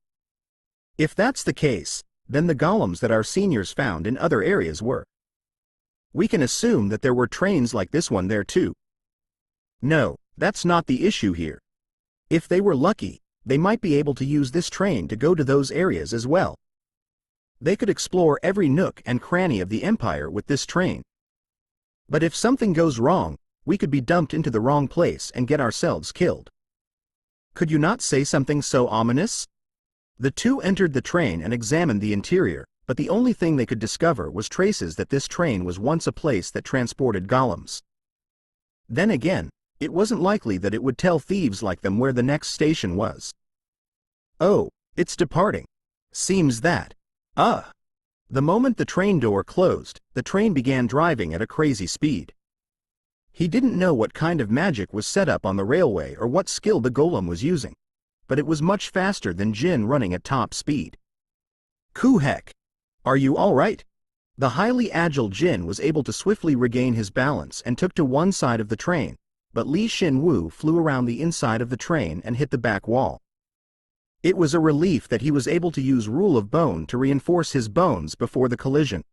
If that's the case, then the golems that our seniors found in other areas were. We can assume that there were trains like this one there too. No, that's not the issue here. If they were lucky, they might be able to use this train to go to those areas as well. They could explore every nook and cranny of the empire with this train. But if something goes wrong, we could be dumped into the wrong place and get ourselves killed. Could you not say something so ominous? The two entered the train and examined the interior, but the only thing they could discover was traces that this train was once a place that transported golems. Then again, it wasn't likely that it would tell thieves like them where the next station was. Oh, it's departing. Seems that. The moment the train door closed, the train began driving at a crazy speed. He didn't know what kind of magic was set up on the railway or what skill the golem was using, but it was much faster than Jin running at top speed. Ku heck! Are you all right? The highly agile Jin was able to swiftly regain his balance and took to one side of the train, but Shin Woo flew around the inside of the train and hit the back wall. It was a relief that he was able to use Rule of Bone to reinforce his bones before the collision.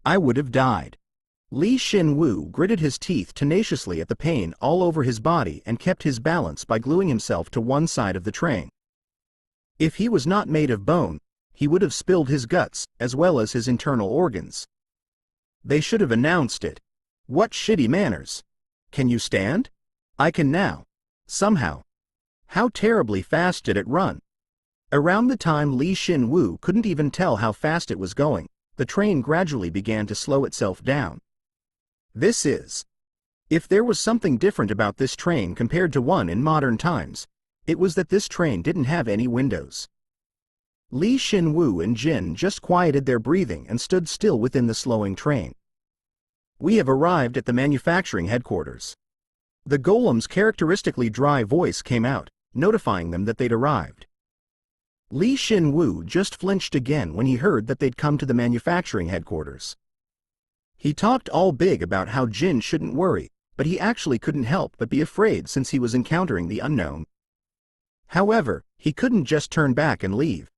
I would have died. Shin Woo gritted his teeth tenaciously at the pain all over his body and kept his balance by gluing himself to one side of the train. If he was not made of bone, he would have spilled his guts as well as his internal organs. They should have announced it. What shitty manners. Can you stand? I can now. Somehow. How terribly fast did it run? Around the time Shin Woo couldn't even tell how fast it was going, the train gradually began to slow itself down. This is. If there was something different about this train compared to one in modern times, it was that this train didn't have any windows. Shin Woo and Jin just quieted their breathing and stood still within the slowing train. We have arrived at the manufacturing headquarters. The golem's characteristically dry voice came out, notifying them that they'd arrived. Shin Woo just flinched again when he heard that they'd come to the manufacturing headquarters. He talked all big about how Jin shouldn't worry, but he actually couldn't help but be afraid since he was encountering the unknown. However, he couldn't just turn back and leave.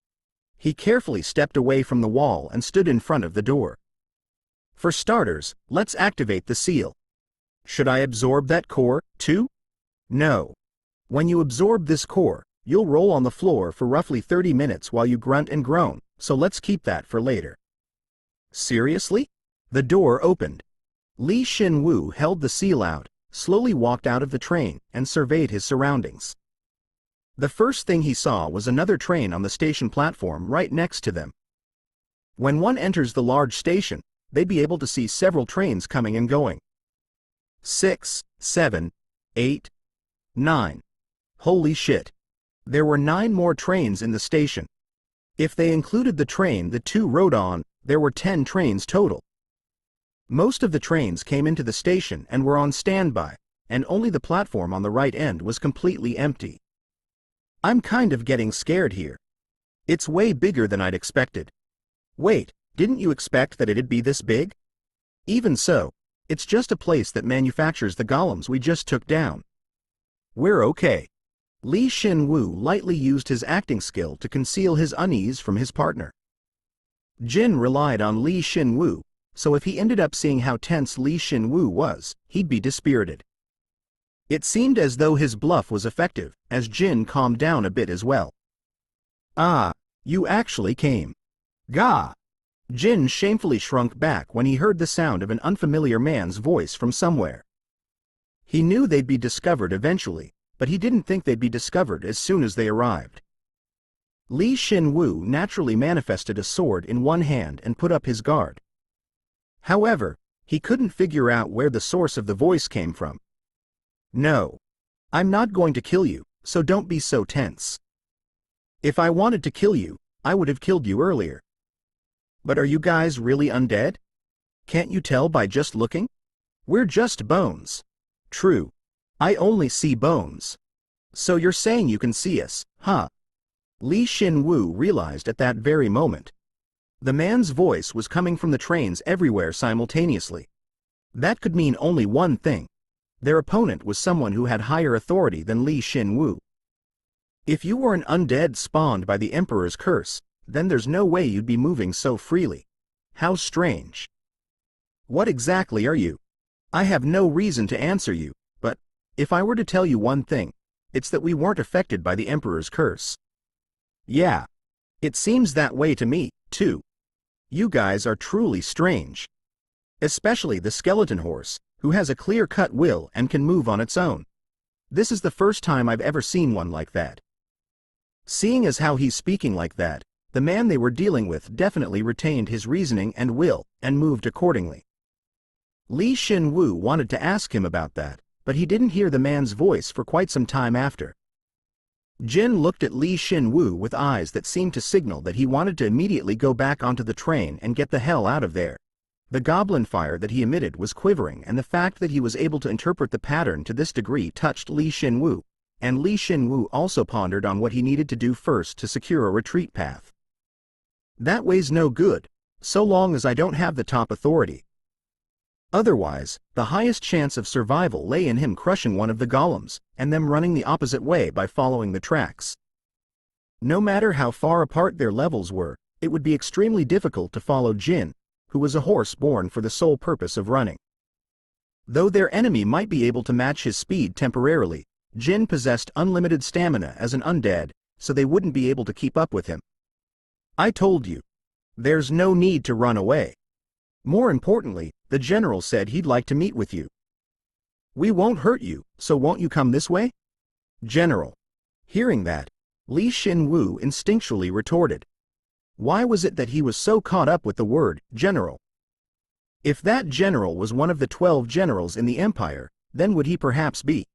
He carefully stepped away from the wall and stood in front of the door. For starters, let's activate the seal. Should I absorb that core, too? No. When you absorb this core, you'll roll on the floor for roughly 30 minutes while you grunt and groan, so let's keep that for later. Seriously? The door opened. Shin Woo held the seal out, slowly walked out of the train, and surveyed his surroundings. The first thing he saw was another train on the station platform right next to them. When one enters the large station, they'd be able to see several trains coming and going. 6, 7, 8, 9. Holy shit. There were 9 more trains in the station. If they included the train the two rode on, there were 10 trains total. Most of the trains came into the station and were on standby, and only the platform on the right end was completely empty. I'm kind of getting scared here. It's way bigger than I'd expected. Wait, didn't you expect that it'd be this big? Even so, It's just a place that manufactures the golems we just took down. We're okay. Shin Woo lightly used his acting skill to conceal his unease from his partner. Jin relied on Shin Woo, so if he ended up seeing how tense Shin Woo was, he'd be dispirited. It seemed as though his bluff was effective, as Jin calmed down a bit as well. Ah, you actually came. Gah! Jin shamefully shrunk back when he heard the sound of an unfamiliar man's voice from somewhere. He knew they'd be discovered eventually, but he didn't think they'd be discovered as soon as they arrived. Shin Woo naturally manifested a sword in one hand and put up his guard. However, he couldn't figure out where the source of the voice came from. No. I'm not going to kill you, so don't be so tense. If I wanted to kill you, I would have killed you earlier. But are you guys really undead? Can't you tell by just looking? We're just bones. True. I only see bones. So you're saying you can see us, huh? Shin Woo realized at that very moment. The man's voice was coming from the trains everywhere simultaneously. That could mean only one thing. Their opponent was someone who had higher authority than Shin Woo. If you were an undead spawned by the Emperor's curse, then there's no way you'd be moving so freely. How strange. What exactly are you? I have no reason to answer you, but if I were to tell you one thing, it's that we weren't affected by the Emperor's curse. Yeah. It seems that way to me, too. You guys are truly strange. Especially the skeleton horse, who has a clear-cut will and can move on its own. This is the first time I've ever seen one like that. Seeing as how he's speaking like that, the man they were dealing with definitely retained his reasoning and will, and moved accordingly. Shin Woo wanted to ask him about that, but he didn't hear the man's voice for quite some time after. Jin looked at Shin Woo with eyes that seemed to signal that he wanted to immediately go back onto the train and get the hell out of there. The goblin fire that he emitted was quivering, and the fact that he was able to interpret the pattern to this degree touched Shin Woo, and Shin Woo also pondered on what he needed to do first to secure a retreat path. That way's no good, so long as I don't have the top authority. Otherwise, the highest chance of survival lay in him crushing one of the golems, and them running the opposite way by following the tracks. No matter how far apart their levels were, it would be extremely difficult to follow Jin, who was a horse born for the sole purpose of running. Though their enemy might be able to match his speed temporarily, Jin possessed unlimited stamina as an undead, so they wouldn't be able to keep up with him. I told you. There's no need to run away. More importantly, the general said he'd like to meet with you. We won't hurt you, so won't you come this way? General. Hearing that, Shin Woo instinctually retorted. Why was it that he was so caught up with the word general? If that general was one of the 12 generals in the empire, then would he perhaps be?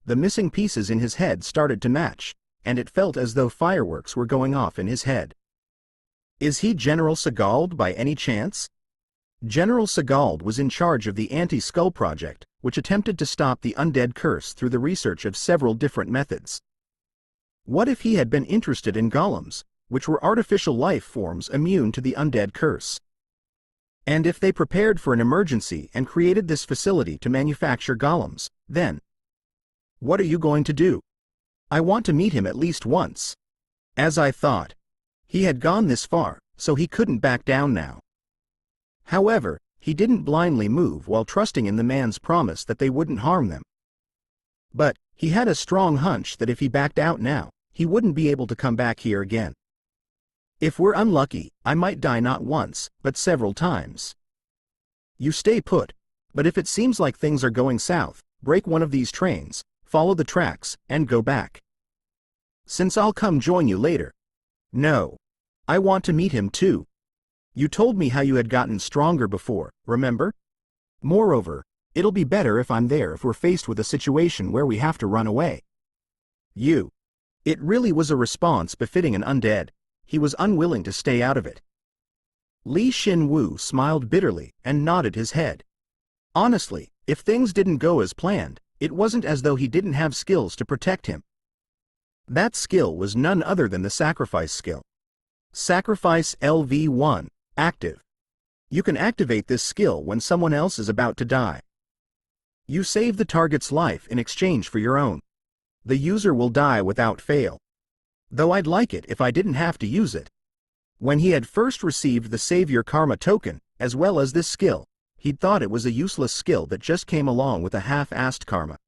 The missing pieces in his head started to match, and it felt as though fireworks were going off in his head. Is he General Sagald by any chance? General Sagald was in charge of the Anti-Skull Project, which attempted to stop the undead curse through the research of several different methods. What if he had been interested in golems, which were artificial life forms immune to the undead curse? And if they prepared for an emergency and created this facility to manufacture golems, then what are you going to do? I want to meet him at least once. As I thought. He had gone this far, so he couldn't back down now. However, he didn't blindly move while trusting in the man's promise that they wouldn't harm them. But he had a strong hunch that if he backed out now, he wouldn't be able to come back here again. If we're unlucky, I might die not once, but several times. You stay put, but if it seems like things are going south, break one of these trains, follow the tracks, and go back. Since I'll come join you later. No. I want to meet him too. You told me how you had gotten stronger before, remember? Moreover, it'll be better if I'm there if we're faced with a situation where we have to run away. You. It really was a response befitting an undead. He was unwilling to stay out of it. Shin Woo smiled bitterly and nodded his head. Honestly, if things didn't go as planned, it wasn't as though he didn't have skills to protect him. That skill was none other than the sacrifice skill. Sacrifice LV1, active. You can activate this skill when someone else is about to die. You save the target's life in exchange for your own. The user will die without fail. Though I'd like it if I didn't have to use it. When he had first received the Savior Karma token, as well as this skill, he'd thought it was a useless skill that just came along with a half-assed karma.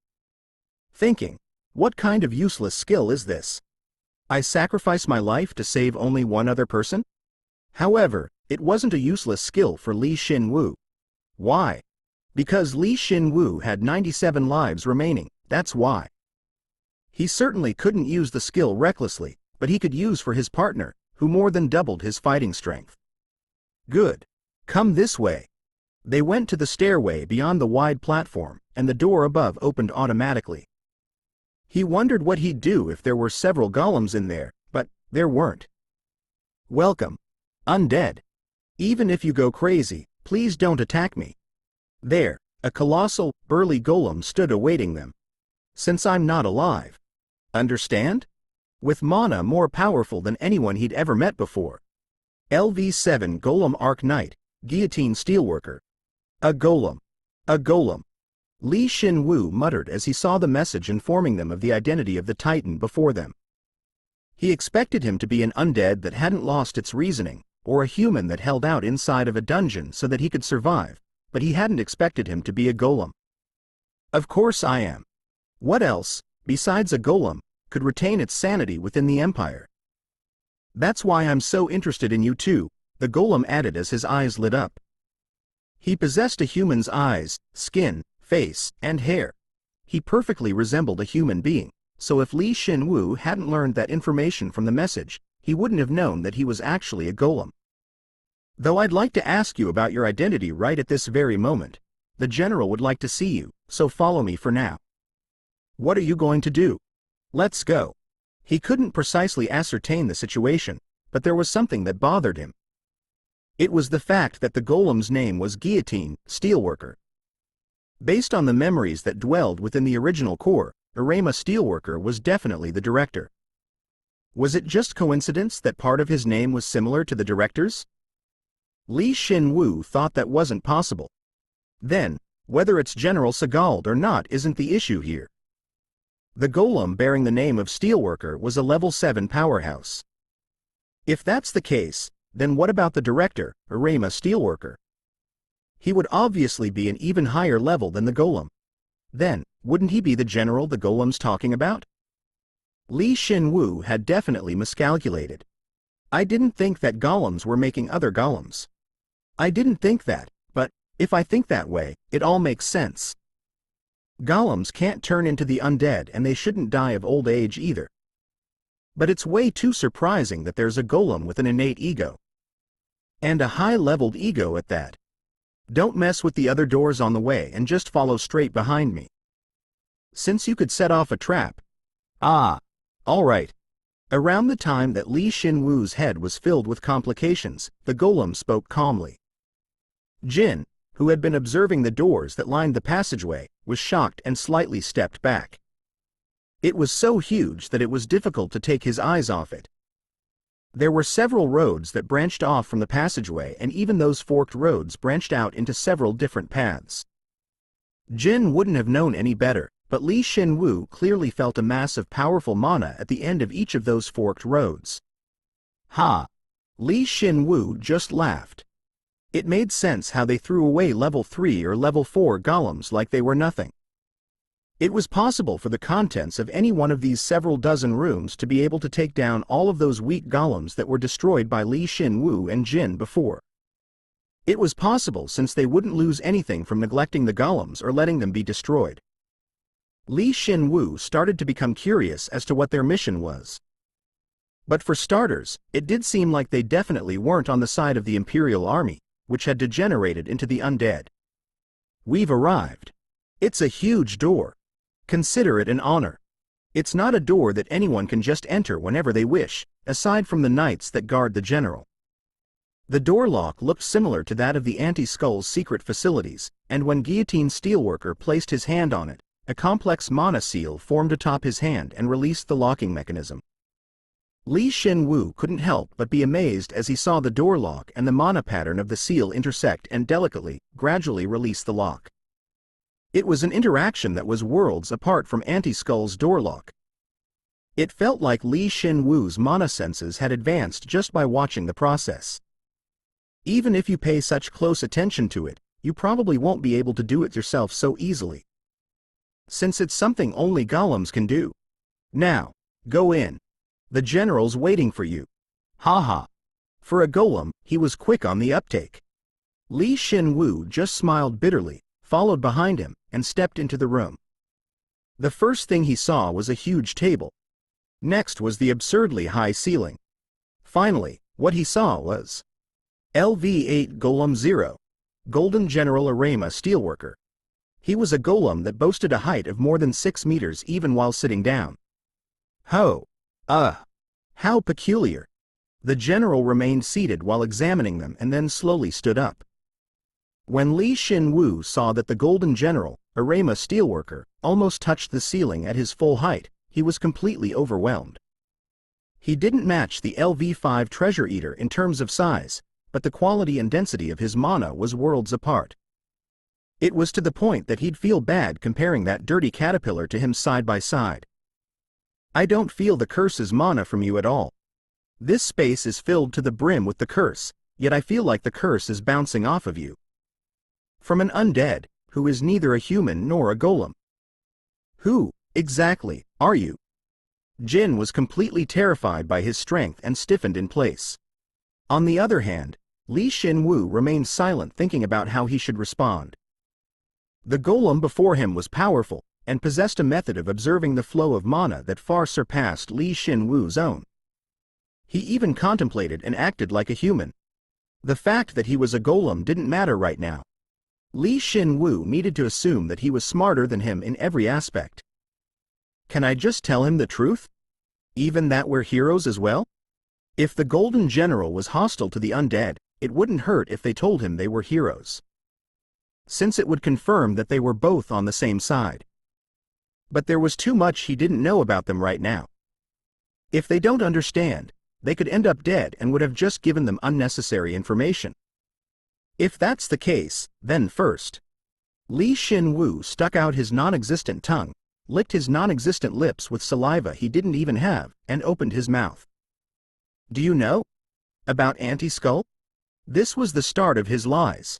Thinking, what kind of useless skill is this? I sacrifice my life to save only one other person? However, it wasn't a useless skill for Shin Woo. Why? Because Shin Woo had 97 lives remaining, that's why. He certainly couldn't use the skill recklessly, but he could use for his partner, who more than doubled his fighting strength. Good. Come this way. They went to the stairway beyond the wide platform, and the door above opened automatically. He wondered what he'd do if there were several golems in there, but there weren't. Welcome, undead. Even if you go crazy, please don't attack me. There, a colossal, burly golem stood awaiting them. Since I'm not alive. Understand? With mana more powerful than anyone he'd ever met before. LV7 Golem Arc Knight, Guillotine Steelworker. A golem. A golem. Shin Woo muttered as he saw the message informing them of the identity of the Titan before them. He expected him to be an undead that hadn't lost its reasoning, or a human that held out inside of a dungeon so that he could survive, but he hadn't expected him to be a golem. Of course I am. What else, besides a golem, could retain its sanity within the Empire? That's why I'm so interested in you too, the golem added as his eyes lit up. He possessed a human's eyes, skin, face, and hair. He perfectly resembled a human being, so if Shin Woo hadn't learned that information from the message, he wouldn't have known that he was actually a golem. Though I'd like to ask you about your identity right at this very moment. The general would like to see you, so follow me for now. What are you going to do? Let's go. He couldn't precisely ascertain the situation, but there was something that bothered him. It was the fact that the golem's name was Guillotine Steelworker. Based on the memories that dwelled within the original core, Irema Steelworker was definitely the director. Was it just coincidence that part of his name was similar to the director's? Shin Woo thought that wasn't possible. Then, whether it's General Sagald or not isn't the issue here. The golem bearing the name of Steelworker was a level 7 powerhouse. If that's the case, then what about the director, Irema Steelworker? He would obviously be an even higher level than the golem. Then, wouldn't he be the general the golem's talking about? Shin Woo had definitely miscalculated. I didn't think that golems were making other golems. I didn't think that, but if I think that way, it all makes sense. Golems can't turn into the undead and they shouldn't die of old age either. But it's way too surprising that there's a golem with an innate ego. And a high-leveled ego at that. Don't mess with the other doors on the way and just follow straight behind me. Since you could set off a trap. Ah, all right. Around the time that Shin Woo's head was filled with complications, the golem spoke calmly. Jin, who had been observing the doors that lined the passageway, was shocked and slightly stepped back. It was so huge that it was difficult to take his eyes off it. There were several roads that branched off from the passageway, and even those forked roads branched out into several different paths. Jin wouldn't have known any better, but Shin Woo clearly felt a mass of powerful mana at the end of each of those forked roads. Ha! Shin Woo just laughed. It made sense how they threw away level 3 or level 4 golems like they were nothing. It was possible for the contents of any one of these several dozen rooms to be able to take down all of those weak golems that were destroyed by Shin Woo and Jin before. It was possible since they wouldn't lose anything from neglecting the golems or letting them be destroyed. Shin Woo started to become curious as to what their mission was. But for starters, it did seem like they definitely weren't on the side of the Imperial Army, which had degenerated into the undead. We've arrived. It's a huge door. Consider it an honor. It's not a door that anyone can just enter whenever they wish, aside from the knights that guard the general. The door lock looked similar to that of the Anti-Skull's secret facilities, and when Guillotine Steelworker placed his hand on it, a complex mana seal formed atop his hand and released the locking mechanism. Li Shin Woo couldn't help but be amazed as he saw the door lock and the mana pattern of the seal intersect and delicately, gradually release the lock. It was an interaction that was worlds apart from Anti-Skull's door lock. It felt like Li Shin Woo's mana senses had advanced just by watching the process. Even if you pay such close attention to it, you probably won't be able to do it yourself so easily, since it's something only golems can do. Now, go in. The general's waiting for you. Haha. For a golem, he was quick on the uptake. Li Shin Woo just smiled bitterly, followed behind him, and stepped into the room. The first thing he saw was a huge table. Next was the absurdly high ceiling. Finally, what he saw was LV8 Golem 0, Golden General Arama Steelworker. He was a golem that boasted a height of more than 6 meters even while sitting down. Ho! How peculiar. The general remained seated while examining them and then slowly stood up. When Li Shin Woo saw that the Golden General, Arama Steelworker, almost touched the ceiling at his full height, he was completely overwhelmed. He didn't match the LV5 Treasure Eater in terms of size, but the quality and density of his mana was worlds apart. It was to the point that he'd feel bad comparing that dirty caterpillar to him side by side. I don't feel the curse's mana from you at all. This space is filled to the brim with the curse, yet I feel like the curse is bouncing off of you. From an undead, who is neither a human nor a golem. Who, exactly, are you? Jin was completely terrified by his strength and stiffened in place. On the other hand, Li Shin Woo remained silent, thinking about how he should respond. The golem before him was powerful, and possessed a method of observing the flow of mana that far surpassed Li Shin Woo's own. He even contemplated and acted like a human. The fact that he was a golem didn't matter right now. Li Shin Woo needed to assume that he was smarter than him in every aspect. Can I just tell him the truth? Even that we're heroes as well? If the Golden General was hostile to the undead, it wouldn't hurt if they told him they were heroes, since it would confirm that they were both on the same side. But there was too much he didn't know about them right now. If they don't understand, they could end up dead and would have just given them unnecessary information. If that's the case, then first. Li Shin Woo stuck out his non-existent tongue, licked his non-existent lips with saliva he didn't even have, and opened his mouth. Do you know about Anti-Skull? This was the start of his lies.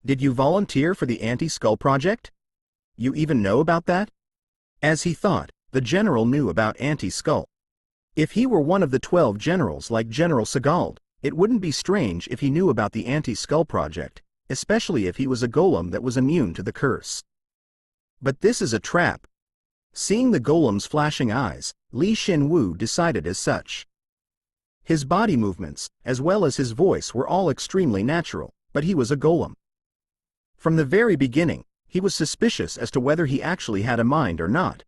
Did you volunteer for the Anti-Skull project? You even know about that? As he thought, the general knew about Anti-Skull. If he were one of the 12 generals like General Sagald, it wouldn't be strange if he knew about the Anti-Skull project, especially if he was a golem that was immune to the curse. But this is a trap. Seeing the golem's flashing eyes, Li Shin Woo decided as such. His body movements, as well as his voice, were all extremely natural, but he was a golem. From the very beginning, he was suspicious as to whether he actually had a mind or not.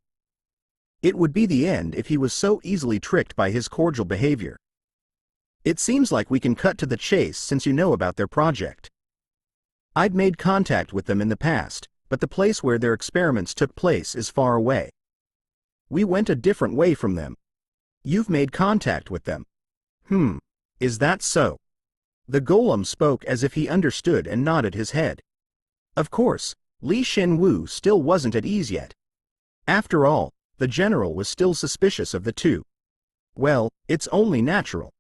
It would be the end if he was so easily tricked by his cordial behavior. It seems like we can cut to the chase since you know about their project. I'd made contact with them in the past, but the place where their experiments took place is far away. We went a different way from them. You've made contact with them. Is that so? The golem spoke as if he understood and nodded his head. Of course, Li Shin Woo still wasn't at ease yet. After all, the general was still suspicious of the two. Well, it's only natural,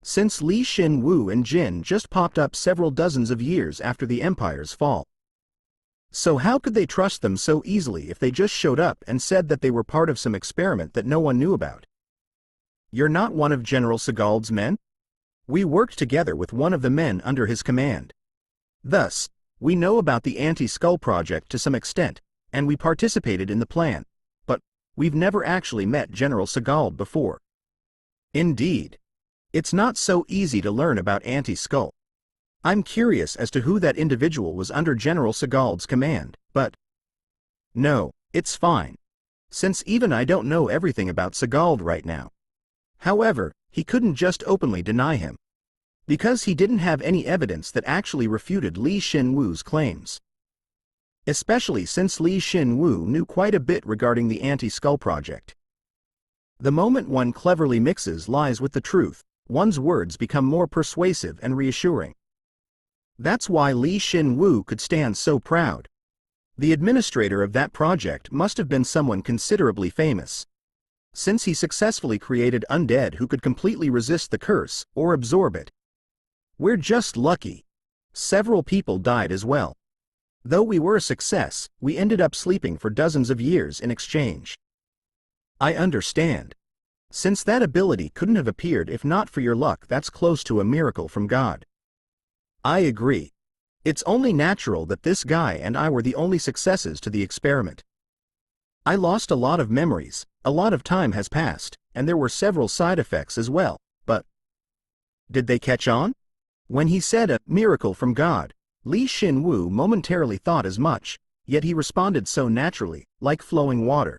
since Li Shin Woo and Jin just popped up several dozens of years after the Empire's fall. So how could they trust them so easily if they just showed up and said that they were part of some experiment that no one knew about? You're not one of General Sagald's men? We worked together with one of the men under his command. Thus, we know about the Anti-Skull project to some extent, and we participated in the plan, but we've never actually met General Sagald before. Indeed. It's not so easy to learn about Anti-Skull. I'm curious as to who that individual was under General Sagald's command, but no, it's fine, since even I don't know everything about Sagald right now. However, he couldn't just openly deny him, because he didn't have any evidence that actually refuted Li Shin Woo's claims. Especially since Li Shin Woo knew quite a bit regarding the Anti-Skull project. The moment one cleverly mixes lies with the truth, one's words become more persuasive and reassuring. That's why Shin Woo could stand so proud. The administrator of that project must have been someone considerably famous, since he successfully created undead who could completely resist the curse or absorb it. We're just lucky. Several people died as well. Though we were a success, we ended up sleeping for dozens of years in exchange. I understand. Since that ability couldn't have appeared if not for your luck, that's close to a miracle from God. I agree. It's only natural that this guy and I were the only successes to the experiment. I lost a lot of memories, a lot of time has passed, and there were several side effects as well, but did they catch on? When he said a miracle from God, Shin Woo momentarily thought as much, yet he responded so naturally, like flowing water.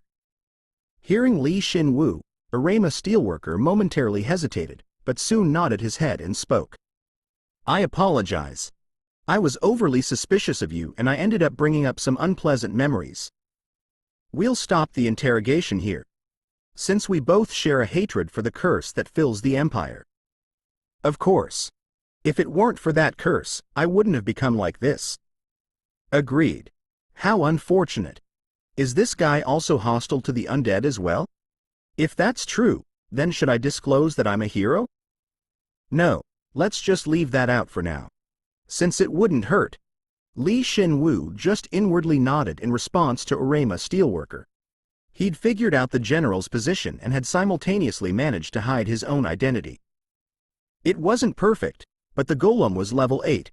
Hearing Shin Woo, Arama steelworker momentarily hesitated, but soon nodded his head and spoke. I apologize. I was overly suspicious of you and I ended up bringing up some unpleasant memories. We'll stop the interrogation here, since we both share a hatred for the curse that fills the Empire. Of course. If it weren't for that curse, I wouldn't have become like this. Agreed. How unfortunate. Is this guy also hostile to the undead as well? If that's true, then should I disclose that I'm a hero? No, let's just leave that out for now, since it wouldn't hurt. Shin Woo just inwardly nodded in response to Arama steelworker. He'd figured out the general's position and had simultaneously managed to hide his own identity. It wasn't perfect, but the golem was level 8.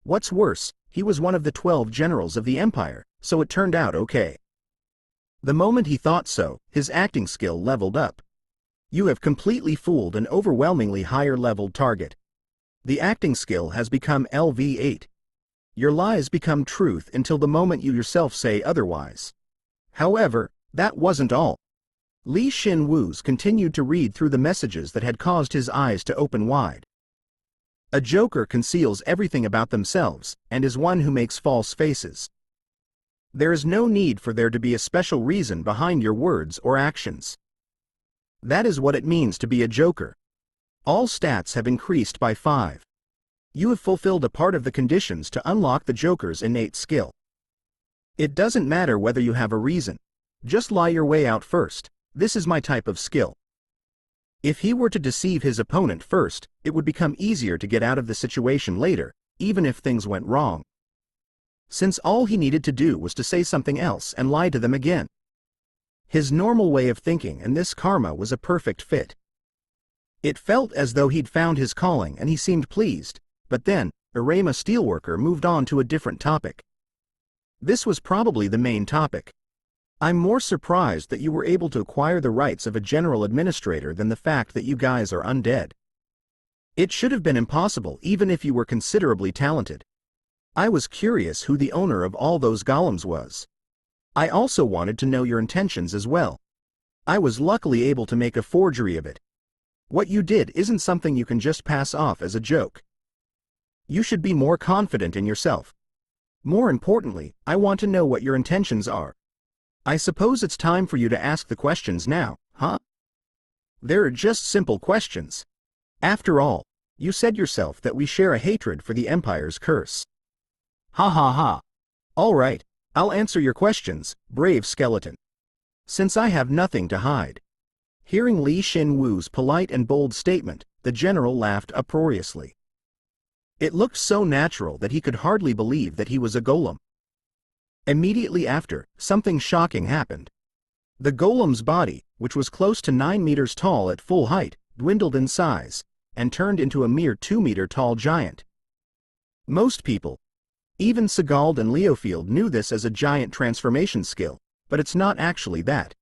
What's worse, he was one of the 12 generals of the Empire, so it turned out okay. The moment he thought so, his acting skill leveled up. You have completely fooled an overwhelmingly higher-leveled target. The acting skill has become LV8. Your lies become truth until the moment you yourself say otherwise. However, that wasn't all. Shin Woo's continued to read through the messages that had caused his eyes to open wide. A joker conceals everything about themselves and is one who makes false faces. There is no need for there to be a special reason behind your words or actions. That is what it means to be a joker. All stats have increased by 5. You have fulfilled a part of the conditions to unlock the joker's innate skill. It doesn't matter whether you have a reason. Just lie your way out first. This is my type of skill. If he were to deceive his opponent first, it would become easier to get out of the situation later, even if things went wrong. Since all he needed to do was to say something else and lie to them again. His normal way of thinking and this karma was a perfect fit. It felt as though he'd found his calling and he seemed pleased, but then, Arama steelworker moved on to a different topic. This was probably the main topic. I'm more surprised that you were able to acquire the rights of a general administrator than the fact that you guys are undead. It should have been impossible even if you were considerably talented. I was curious who the owner of all those golems was. I also wanted to know your intentions as well. I was luckily able to make a forgery of it. What you did isn't something you can just pass off as a joke. You should be more confident in yourself. More importantly, I want to know what your intentions are. I suppose it's time for you to ask the questions now, huh? They're just simple questions. After all, you said yourself that we share a hatred for the Empire's curse. Ha ha ha. All right, I'll answer your questions, brave skeleton. Since I have nothing to hide. Hearing Shin Woo's polite and bold statement, the general laughed uproariously. It looked so natural that he could hardly believe that he was a golem. Immediately after, something shocking happened. The golem's body, which was close to 9 meters tall at full height, dwindled in size, and turned into a mere 2-meter tall giant. Most people, even Segald and Leofield, knew this as a giant transformation skill, but it's not actually that.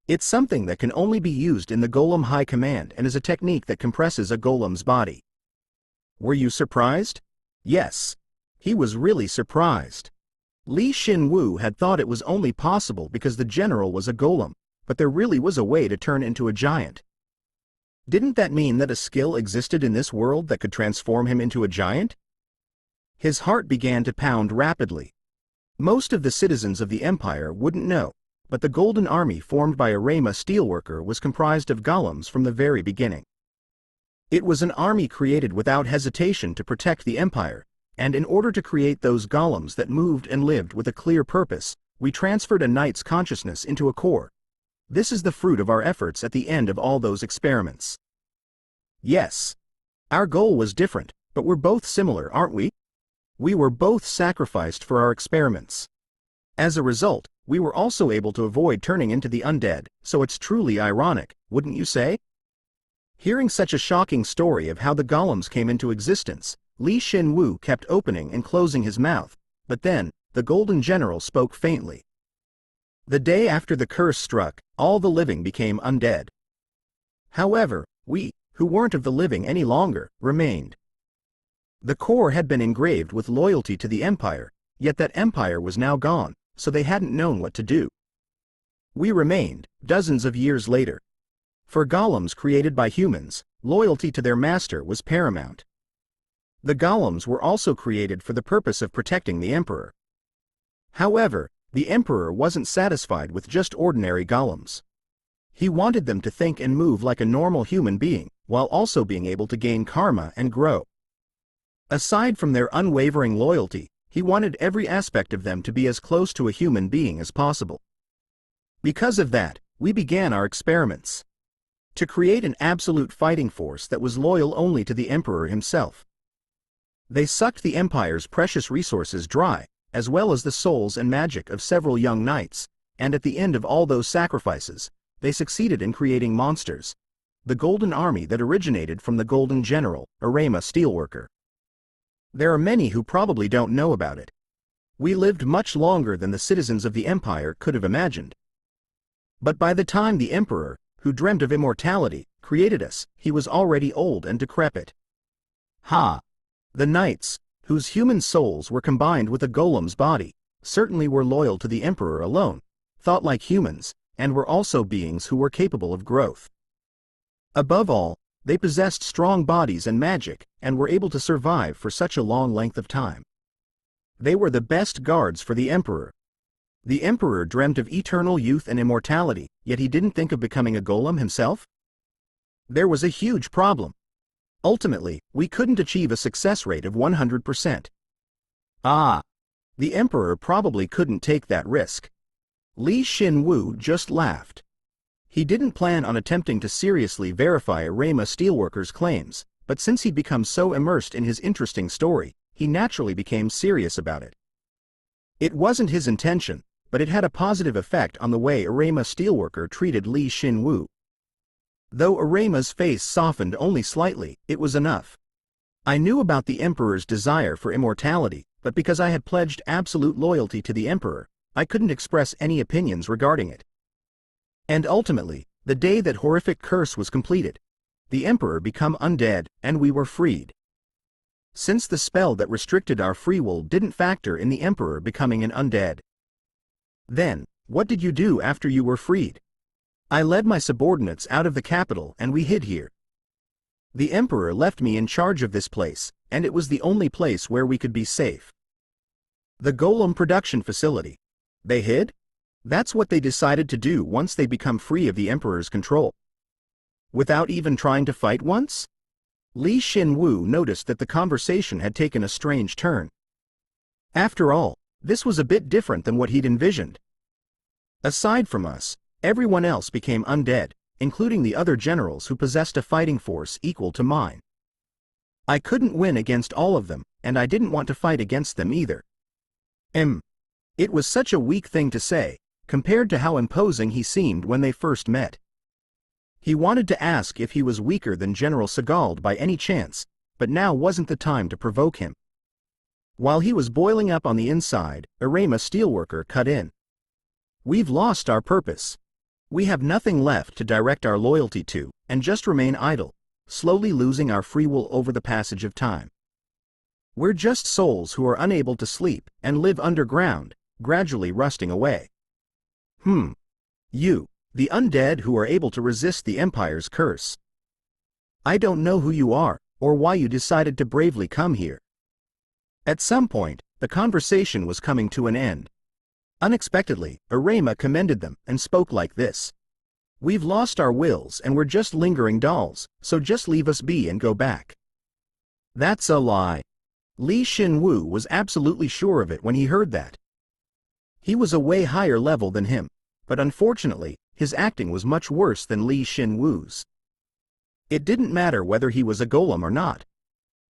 It's something that can only be used in the Golem High Command and is a technique that compresses a golem's body. Were you surprised? Yes. He was really surprised. Shin Woo had thought it was only possible because the general was a golem, but there really was a way to turn into a giant. Didn't that mean that a skill existed in this world that could transform him into a giant? His heart began to pound rapidly. Most of the citizens of the Empire wouldn't know, but the Golden Army formed by Arama Steelworker was comprised of golems from the very beginning. It was an army created without hesitation to protect the Empire, and in order to create those golems that moved and lived with a clear purpose, we transferred a knight's consciousness into a core. This is the fruit of our efforts at the end of all those experiments. Yes. Our goal was different, but we're both similar, aren't we? We were both sacrificed for our experiments. As a result, we were also able to avoid turning into the undead, so it's truly ironic, wouldn't you say? Hearing such a shocking story of how the golems came into existence, Shin Woo kept opening and closing his mouth, but then, the Golden General spoke faintly. The day after the curse struck, all the living became undead. However, we, who weren't of the living any longer, remained. The core had been engraved with loyalty to the Empire, yet that Empire was now gone, so they hadn't known what to do. We remained, dozens of years later. For golems created by humans, loyalty to their master was paramount. The golems were also created for the purpose of protecting the Emperor. However, the Emperor wasn't satisfied with just ordinary golems. He wanted them to think and move like a normal human being, while also being able to gain karma and grow. Aside from their unwavering loyalty, he wanted every aspect of them to be as close to a human being as possible. Because of that, we began our experiments. To create an absolute fighting force that was loyal only to the Emperor himself. They sucked the Empire's precious resources dry, as well as the souls and magic of several young knights, and at the end of all those sacrifices, they succeeded in creating monsters. The Golden Army that originated from the Golden General, Arama Steelworker. There are many who probably don't know about it. We lived much longer than the citizens of the Empire could have imagined. But by the time the Emperor, who dreamt of immortality, created us, he was already old and decrepit. Ha! The knights, whose human souls were combined with a golem's body, certainly were loyal to the Emperor alone, thought like humans, and were also beings who were capable of growth. Above all, they possessed strong bodies and magic, and were able to survive for such a long length of time. They were the best guards for the Emperor. The Emperor dreamt of eternal youth and immortality, yet he didn't think of becoming a golem himself? There was a huge problem. Ultimately, we couldn't achieve a success rate of 100%. Ah! The Emperor probably couldn't take that risk. Shin Woo just laughed. He didn't plan on attempting to seriously verify Arama Steelworker's claims, but since he'd become so immersed in his interesting story, he naturally became serious about it. It wasn't his intention, but it had a positive effect on the way Arama Steelworker treated Shin Woo. Though Arama's face softened only slightly, it was enough. I knew about the Emperor's desire for immortality, but because I had pledged absolute loyalty to the Emperor, I couldn't express any opinions regarding it. And ultimately, the day that horrific curse was completed, the Emperor became undead, and we were freed. Since the spell that restricted our free will didn't factor in the Emperor becoming an undead. Then, what did you do after you were freed? I led my subordinates out of the capital and we hid here. The Emperor left me in charge of this place, and it was the only place where we could be safe. The golem production facility. They hid? That's what they decided to do once they become free of the Emperor's control. Without even trying to fight once? Shin Woo noticed that the conversation had taken a strange turn. After all, this was a bit different than what he'd envisioned. Aside from us, everyone else became undead, including the other generals who possessed a fighting force equal to mine. I couldn't win against all of them, and I didn't want to fight against them either. It was such a weak thing to say, compared to how imposing he seemed when they first met. He wanted to ask if he was weaker than General Segald by any chance, but now wasn't the time to provoke him. While he was boiling up on the inside, Arama Steelworker cut in. We've lost our purpose. We have nothing left to direct our loyalty to, and just remain idle, slowly losing our free will over the passage of time. We're just souls who are unable to sleep and live underground, gradually rusting away. You, the undead who are able to resist the Empire's curse. I don't know who you are, or why you decided to bravely come here. At some point, the conversation was coming to an end. Unexpectedly, Arema commended them and spoke like this. We've lost our wills and we're just lingering dolls, so just leave us be and go back. That's a lie. Shin Woo was absolutely sure of it when he heard that. He was a way higher level than him, but unfortunately, his acting was much worse than Shin Woo's. It didn't matter whether he was a golem or not.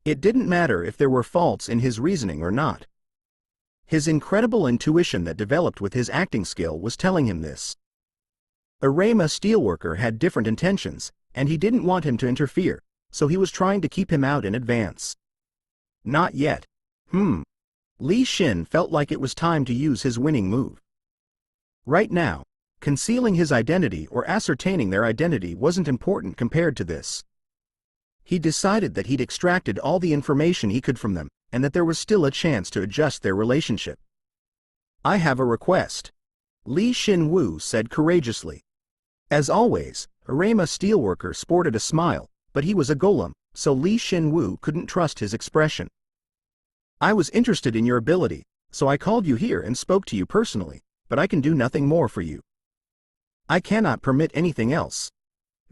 It didn't matter if there were faults in his reasoning or not. His incredible intuition that developed with his acting skill was telling him this. Arema Steelworker had different intentions, and he didn't want him to interfere, so he was trying to keep him out in advance. Not yet. Shin felt like it was time to use his winning move. Right now, concealing his identity or ascertaining their identity wasn't important compared to this. He decided that he'd extracted all the information he could from them, and that there was still a chance to adjust their relationship. I have a request, Shin Woo said courageously. As always, Arema Steelworker sported a smile, but he was a golem, so Shin Woo couldn't trust his expression. I was interested in your ability, so I called you here and spoke to you personally, but I can do nothing more for you. I cannot permit anything else.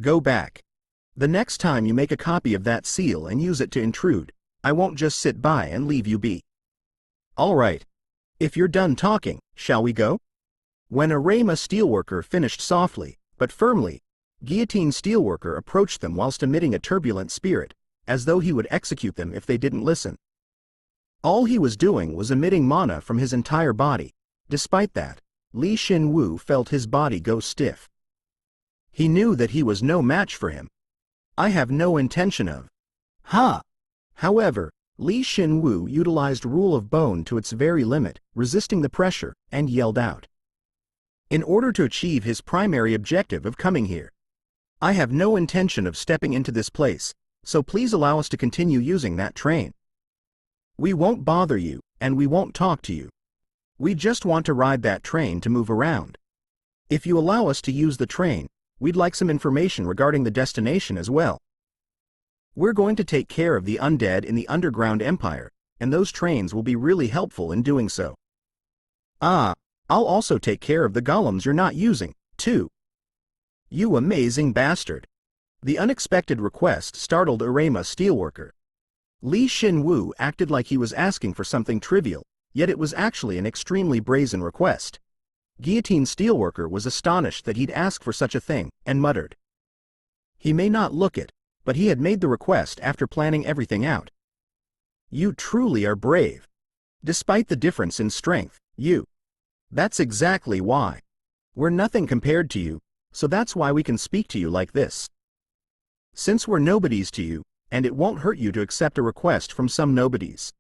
Go back. The next time you make a copy of that seal and use it to intrude, I won't just sit by and leave you be. All right. If you're done talking, shall we go? When Arema Steelworker finished softly, but firmly, Guillotine Steelworker approached them whilst emitting a turbulent spirit, as though he would execute them if they didn't listen. All he was doing was emitting mana from his entire body. Despite that, Shin Woo felt his body go stiff. He knew that he was no match for him. I have no intention of. However, Shin Woo utilized Rule of Bone to its very limit, resisting the pressure, and yelled out. In order to achieve his primary objective of coming here. I have no intention of stepping into this place, so please allow us to continue using that train. We won't bother you, and we won't talk to you. We just want to ride that train to move around. If you allow us to use the train, we'd like some information regarding the destination as well. We're going to take care of the undead in the underground empire, and those trains will be really helpful in doing so. I'll also take care of the golems you're not using, too. You amazing bastard. The unexpected request startled Arema Steelworker. Shin Woo acted like he was asking for something trivial, yet it was actually an extremely brazen request. Guillotine Steelworker was astonished that he'd ask for such a thing, and muttered. He may not look it, but he had made the request after planning everything out. You truly are brave. Despite the difference in strength, That's exactly why. We're nothing compared to you, so that's why we can speak to you like this. Since we're nobodies to you, and it won't hurt you to accept a request from some nobodies.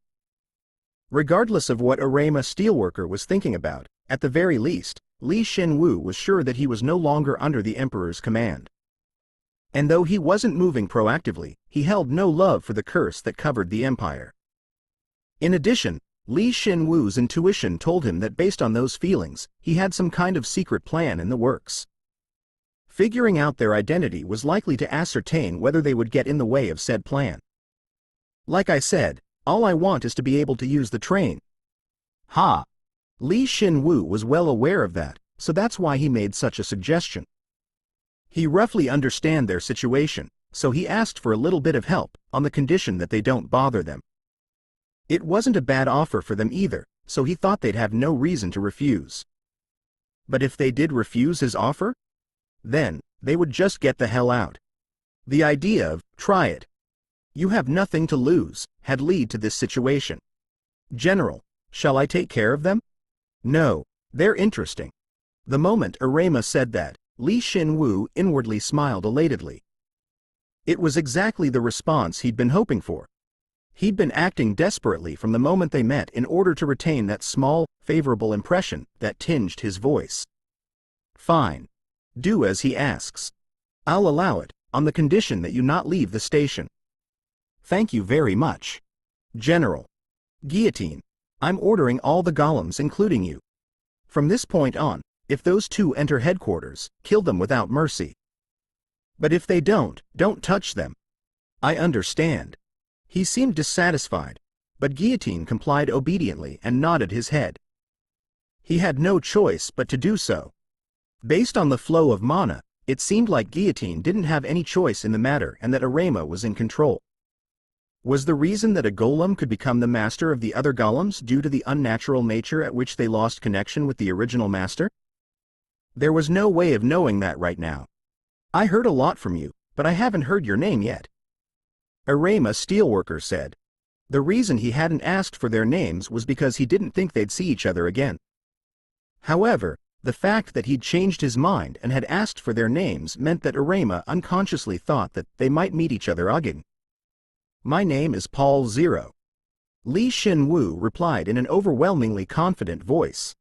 Regardless of what Arema Steelworker was thinking about, at the very least, Shin Woo was sure that he was no longer under the Emperor's command. And though he wasn't moving proactively, he held no love for the curse that covered the Empire. In addition, Shin Woo's intuition told him that based on those feelings, he had some kind of secret plan in the works. Figuring out their identity was likely to ascertain whether they would get in the way of said plan. Like I said, all I want is to be able to use the train. Shin Woo was well aware of that, so that's why he made such a suggestion. He roughly understood their situation, so he asked for a little bit of help, on the condition that they don't bother them. It wasn't a bad offer for them either, so he thought they'd have no reason to refuse. But if they did refuse his offer? Then, they would just get the hell out. The idea of, try it. You have nothing to lose, had led to this situation. General, shall I take care of them? No, they're interesting. The moment Arema said that, Shin Woo inwardly smiled elatedly. It was exactly the response he'd been hoping for. He'd been acting desperately from the moment they met in order to retain that small, favorable impression that tinged his voice. Fine. Do as he asks. I'll allow it, on the condition that you not leave the station. Thank you very much. General. Guillotine. I'm ordering all the golems including you. From this point on, if those two enter headquarters, kill them without mercy. But if they don't touch them. I understand. He seemed dissatisfied, but Guillotine complied obediently and nodded his head. He had no choice but to do so. Based on the flow of mana, it seemed like Guillotine didn't have any choice in the matter and that Arema was in control. Was the reason that a golem could become the master of the other golems due to the unnatural nature at which they lost connection with the original master? There was no way of knowing that right now. I heard a lot from you, but I haven't heard your name yet. Arema Steelworker said. The reason he hadn't asked for their names was because he didn't think they'd see each other again. However, the fact that he'd changed his mind and had asked for their names meant that Arema unconsciously thought that they might meet each other again. My name is Paul Zero. Shin Woo replied in an overwhelmingly confident voice.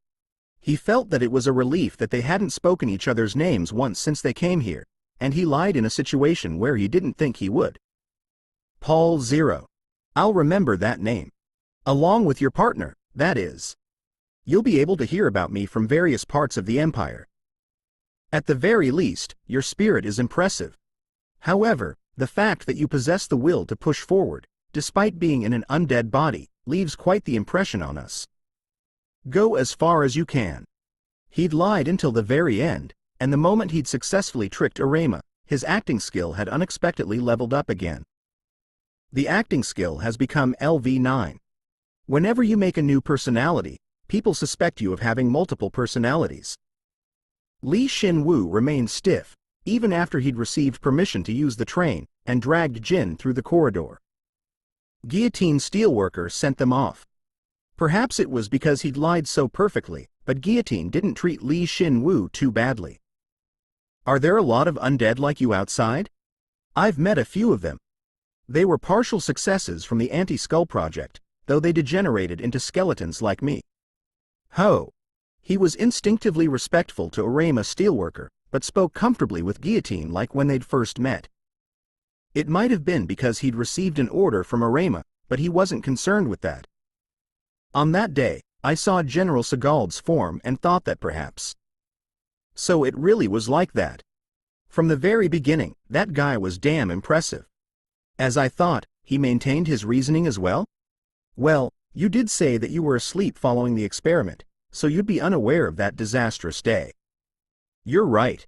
He felt that it was a relief that they hadn't spoken each other's names once since they came here, and he lied in a situation where he didn't think he would. Paul Zero. I'll remember that name. Along with your partner, that is. You'll be able to hear about me from various parts of the Empire. At the very least, your spirit is impressive. However, the fact that you possess the will to push forward, despite being in an undead body, leaves quite the impression on us. Go as far as you can. He'd lied until the very end, and the moment he'd successfully tricked Arema, his acting skill had unexpectedly leveled up again. The acting skill has become LV9. Whenever you make a new personality, people suspect you of having multiple personalities. Shin Woo remained stiff, even after he'd received permission to use the train, and dragged Jin through the corridor. Guillotine Steelworker sent them off. Perhaps it was because he'd lied so perfectly, but Guillotine didn't treat Shin Woo too badly. Are there a lot of undead like you outside? I've met a few of them. They were partial successes from the Anti-Skull Project, though they degenerated into skeletons like me. Ho! He was instinctively respectful to Arema Steelworker, but spoke comfortably with Guillotine like when they'd first met. It might have been because he'd received an order from Arema, but he wasn't concerned with that. On that day, I saw General Seagald's form and thought that perhaps. So it really was like that. From the very beginning, that guy was damn impressive. As I thought, he maintained his reasoning as well? Well, you did say that you were asleep following the experiment, so you'd be unaware of that disastrous day. You're right.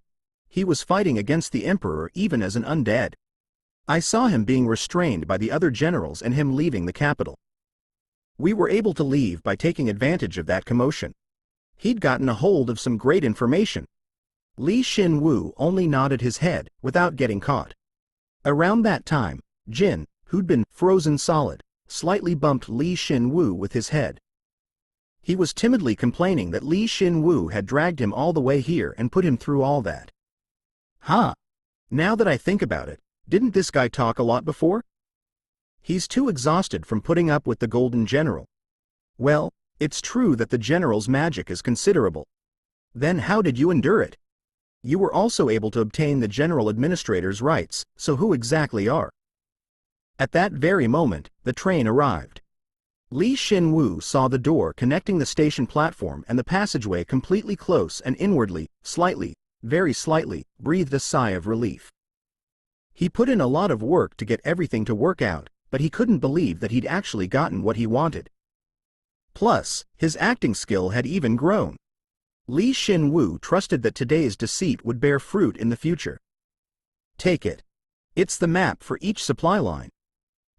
He was fighting against the Emperor even as an undead. I saw him being restrained by the other generals and him leaving the capital. We were able to leave by taking advantage of that commotion. He'd gotten a hold of some great information. Shin Woo only nodded his head without getting caught. Around that time, Jin, who'd been frozen solid, slightly bumped Shin Woo with his head. He was timidly complaining that Shin Woo had dragged him all the way here and put him through all that. Huh. Now that I think about it, didn't this guy talk a lot before? He's too exhausted from putting up with the Golden General. Well, it's true that the General's magic is considerable. Then how did you endure it? You were also able to obtain the General Administrator's rights, so who exactly are? At that very moment, the train arrived. Shin Woo saw the door connecting the station platform and the passageway completely close and inwardly, slightly, very slightly, breathed a sigh of relief. He put in a lot of work to get everything to work out, but he couldn't believe that he'd actually gotten what he wanted. Plus, his acting skill had even grown. Shin Woo trusted that today's deceit would bear fruit in the future. Take it. It's the map for each supply line.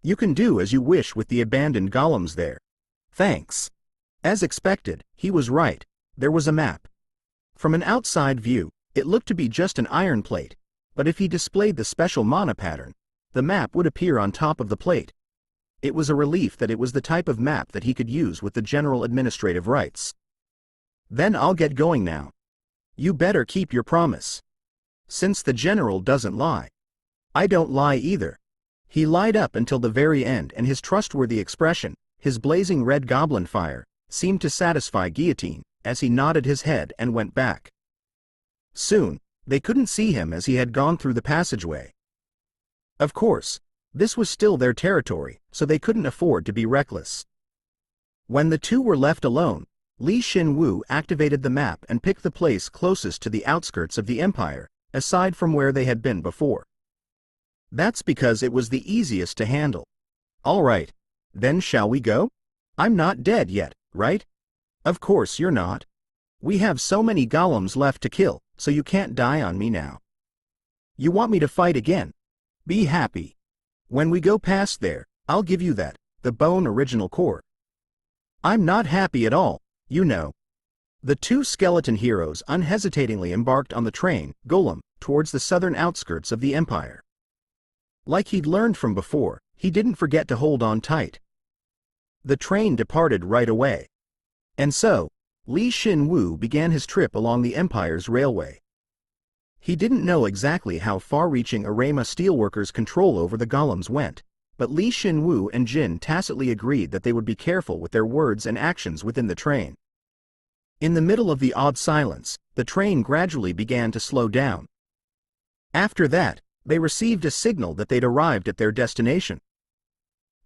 You can do as you wish with the abandoned golems there. Thanks. As expected, he was right. There was a map. From an outside view, it looked to be just an iron plate, but if he displayed the special mana pattern, the map would appear on top of the plate. It was a relief that it was the type of map that he could use with the general administrative rights. Then I'll get going now. You better keep your promise. Since the general doesn't lie. I don't lie either. He lied up until the very end, and his trustworthy expression, his blazing red goblin fire, seemed to satisfy Guillotine, as he nodded his head and went back. Soon, they couldn't see him as he had gone through the passageway. Of course, this was still their territory, so they couldn't afford to be reckless. When the two were left alone, Shin Woo activated the map and picked the place closest to the outskirts of the Empire, aside from where they had been before. That's because it was the easiest to handle. All right, then shall we go? I'm not dead yet, right? Of course you're not. We have so many golems left to kill, so you can't die on me now. You want me to fight again? Be happy. When we go past there, I'll give you that, the bone original core. I'm not happy at all, you know. The two skeleton heroes unhesitatingly embarked on the train, Golem, towards the southern outskirts of the Empire. Like he'd learned from before, he didn't forget to hold on tight. The train departed right away. And so, Shin Woo began his trip along the Empire's railway. He didn't know exactly how far-reaching Arama steelworkers' control over the golems went, but Shin Woo and Jin tacitly agreed that they would be careful with their words and actions within the train. In the middle of the odd silence, the train gradually began to slow down. After that, they received a signal that they'd arrived at their destination.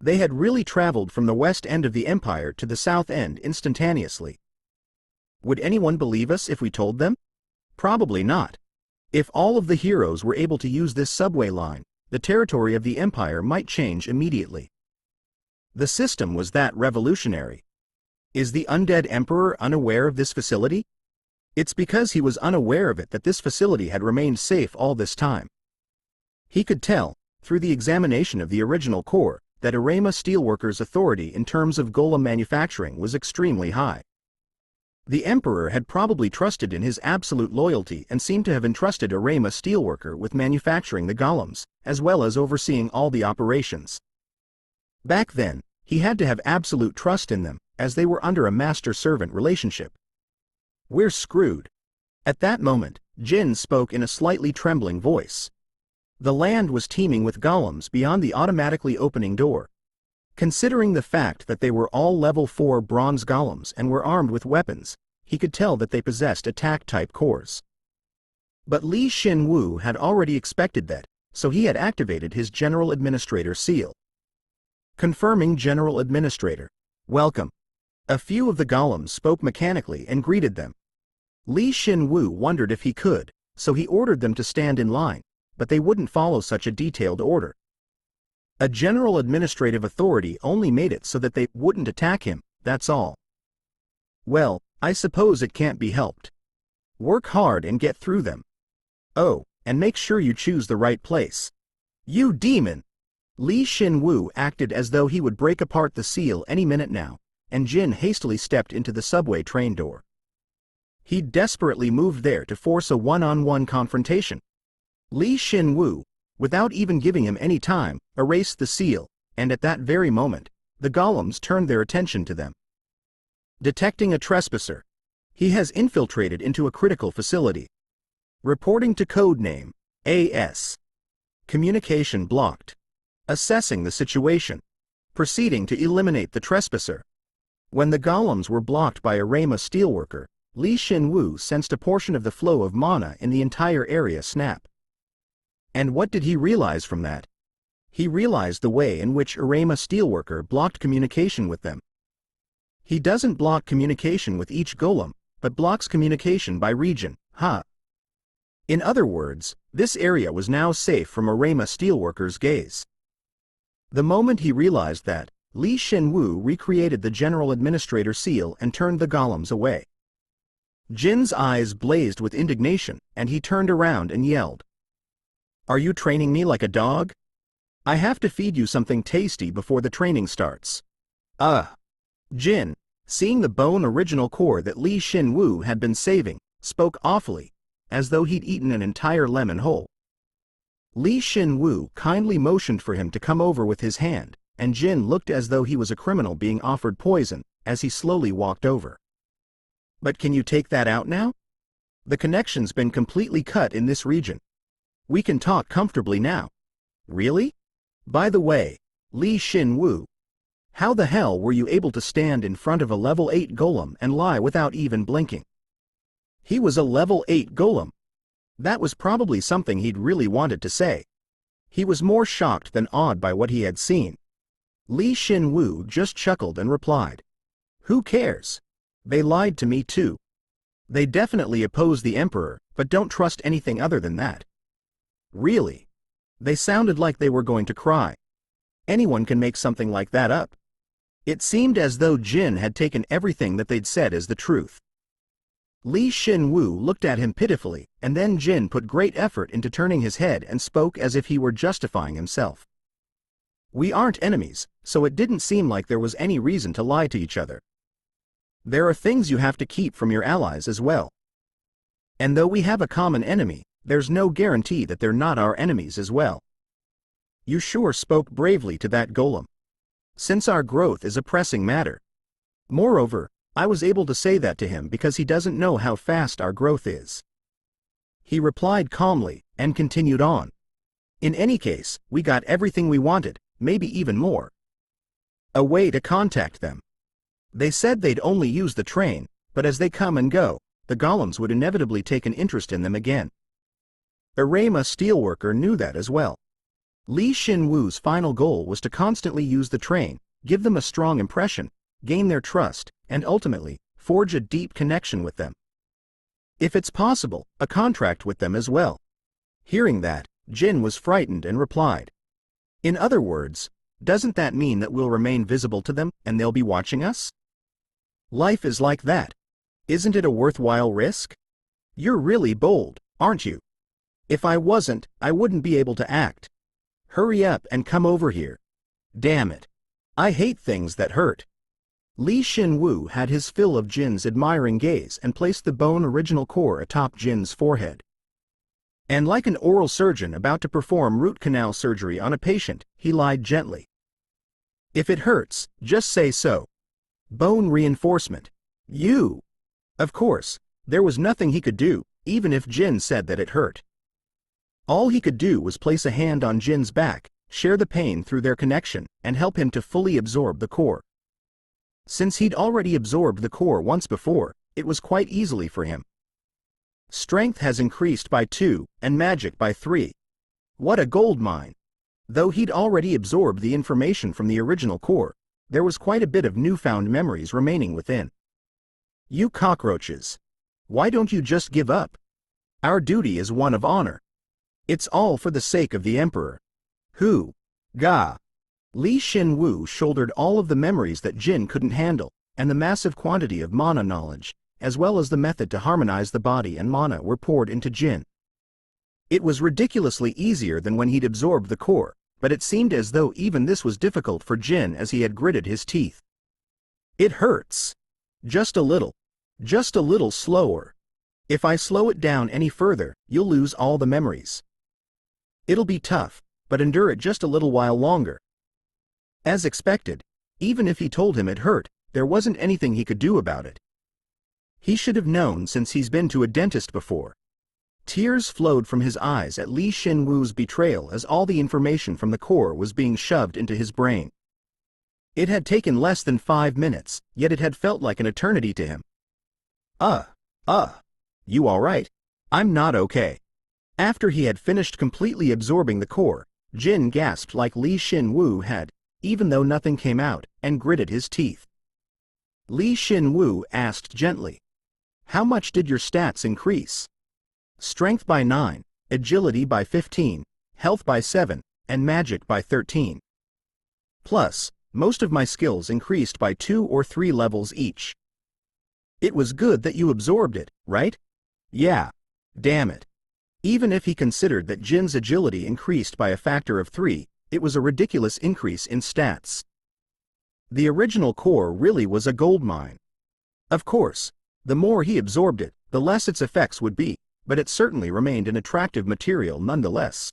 They had really traveled from the west end of the Empire to the south end instantaneously. Would anyone believe us if we told them? Probably not. If all of the heroes were able to use this subway line, the territory of the Empire might change immediately. The system was that revolutionary. Is the undead emperor unaware of this facility? It's because he was unaware of it that this facility had remained safe all this time. He could tell, through the examination of the original core, that Arama steelworkers' authority in terms of golem manufacturing was extremely high. The emperor had probably trusted in his absolute loyalty and seemed to have entrusted Arama steelworker with manufacturing the golems, as well as overseeing all the operations. Back then, he had to have absolute trust in them, as they were under a master-servant relationship. We're screwed. At that moment, Jin spoke in a slightly trembling voice. The land was teeming with golems beyond the automatically opening door. Considering the fact that they were all level 4 bronze golems and were armed with weapons, he could tell that they possessed attack-type cores. But Shin Woo had already expected that, so he had activated his General Administrator seal. Confirming General Administrator. Welcome. A few of the golems spoke mechanically and greeted them. Shin Woo wondered if he could, so he ordered them to stand in line, but they wouldn't follow such a detailed order. A general administrative authority only made it so that they wouldn't attack him, that's all. Well, I suppose it can't be helped. Work hard and get through them. Oh, and make sure you choose the right place. You demon! Shin Woo acted as though he would break apart the seal any minute now, and Jin hastily stepped into the subway train door. He desperately moved there to force a one-on-one confrontation. Shin Woo, without even giving him any time, erased the seal, and at that very moment, the golems turned their attention to them. Detecting a trespasser. He has infiltrated into a critical facility. Reporting to codename AS. Communication blocked. Assessing the situation. Proceeding to eliminate the trespasser. When the golems were blocked by Arama steelworker, Shin Woo sensed a portion of the flow of mana in the entire area snap. And what did he realize from that? He realized the way in which Arama steelworker blocked communication with them. He doesn't block communication with each golem, but blocks communication by region, In other words, this area was now safe from Arama steelworker's gaze. The moment he realized that, Shin Woo recreated the General Administrator seal and turned the golems away. Jin's eyes blazed with indignation, and he turned around and yelled. Are you training me like a dog? I have to feed you something tasty before the training starts. Jin, seeing the bone original core that Shin Woo had been saving, spoke awfully, as though he'd eaten an entire lemon whole. Shin Woo kindly motioned for him to come over with his hand, and Jin looked as though he was a criminal being offered poison, as he slowly walked over. But can you take that out now? The connection's been completely cut in this region. We can talk comfortably now. Really? By the way, Shin Woo, how the hell were you able to stand in front of a level 8 golem and lie without even blinking? He was a level 8 golem. That was probably something he'd really wanted to say. He was more shocked than awed by what he had seen. Shin Woo just chuckled and replied, Who cares? They lied to me too. They definitely oppose the Emperor, but don't trust anything other than that. Really? They sounded like they were going to cry. Anyone can make something like that up. It seemed as though Jin had taken everything that they'd said as the truth. Li Shin Woo looked at him pitifully, and then Jin put great effort into turning his head and spoke as if he were justifying himself. We aren't enemies, so it didn't seem like there was any reason to lie to each other. There are things you have to keep from your allies as well. And though we have a common enemy, there's no guarantee that they're not our enemies as well. You sure spoke bravely to that golem. Since our growth is a pressing matter. Moreover, I was able to say that to him because he doesn't know how fast our growth is. He replied calmly, and continued on. In any case, we got everything we wanted, maybe even more. A way to contact them. They said they'd only use the train, but as they come and go, the golems would inevitably take an interest in them again. Arama Steelworker knew that as well. Li Shin Woo's final goal was to constantly use the train, give them a strong impression, gain their trust, and ultimately, forge a deep connection with them. If it's possible, a contract with them as well. Hearing that, Jin was frightened and replied. In other words, doesn't that mean that we'll remain visible to them and they'll be watching us? Life is like that. Isn't it a worthwhile risk? You're really bold, aren't you? If I wasn't, I wouldn't be able to act. Hurry up and come over here. Damn it. I hate things that hurt. Li Shin Woo had his fill of Jin's admiring gaze and placed the bone original core atop Jin's forehead. And like an oral surgeon about to perform root canal surgery on a patient, he lied gently. If it hurts, just say so. Bone reinforcement. You. Of course, there was nothing he could do, even if Jin said that it hurt. All he could do was place a hand on Jin's back, share the pain through their connection, and help him to fully absorb the core. Since he'd already absorbed the core once before, it was quite easily for him. Strength has increased by 2, and magic by 3. What a gold mine! Though he'd already absorbed the information from the original core, there was quite a bit of newfound memories remaining within. You cockroaches! Why don't you just give up? Our duty is one of honor. It's all for the sake of the Emperor. Who? Ga. Li Shin Woo shouldered all of the memories that Jin couldn't handle, and the massive quantity of mana knowledge, as well as the method to harmonize the body and mana were poured into Jin. It was ridiculously easier than when he'd absorbed the core, but it seemed as though even this was difficult for Jin as he had gritted his teeth. It hurts. Just a little. Just a little slower. If I slow it down any further, you'll lose all the memories. It'll be tough, but endure it just a little while longer. As expected, even if he told him it hurt, there wasn't anything he could do about it. He should have known since he's been to a dentist before. Tears flowed from his eyes at Li Shin Woo's betrayal as all the information from the core was being shoved into his brain. It had taken less than 5 minutes, yet it had felt like an eternity to him. You all right? I'm not okay. After he had finished completely absorbing the core, Jin gasped like Li Shin Woo had, even though nothing came out, and gritted his teeth. Li Shin Woo asked gently, "How much did your stats increase?" Strength by 9, agility by 15, health by 7, and magic by 13. Plus, most of my skills increased by 2 or 3 levels each. It was good that you absorbed it, right? Yeah. Damn it. Even if he considered that Jin's agility increased by a factor of 3, it was a ridiculous increase in stats. The original core really was a gold mine. Of course, the more he absorbed it, the less its effects would be, but it certainly remained an attractive material nonetheless.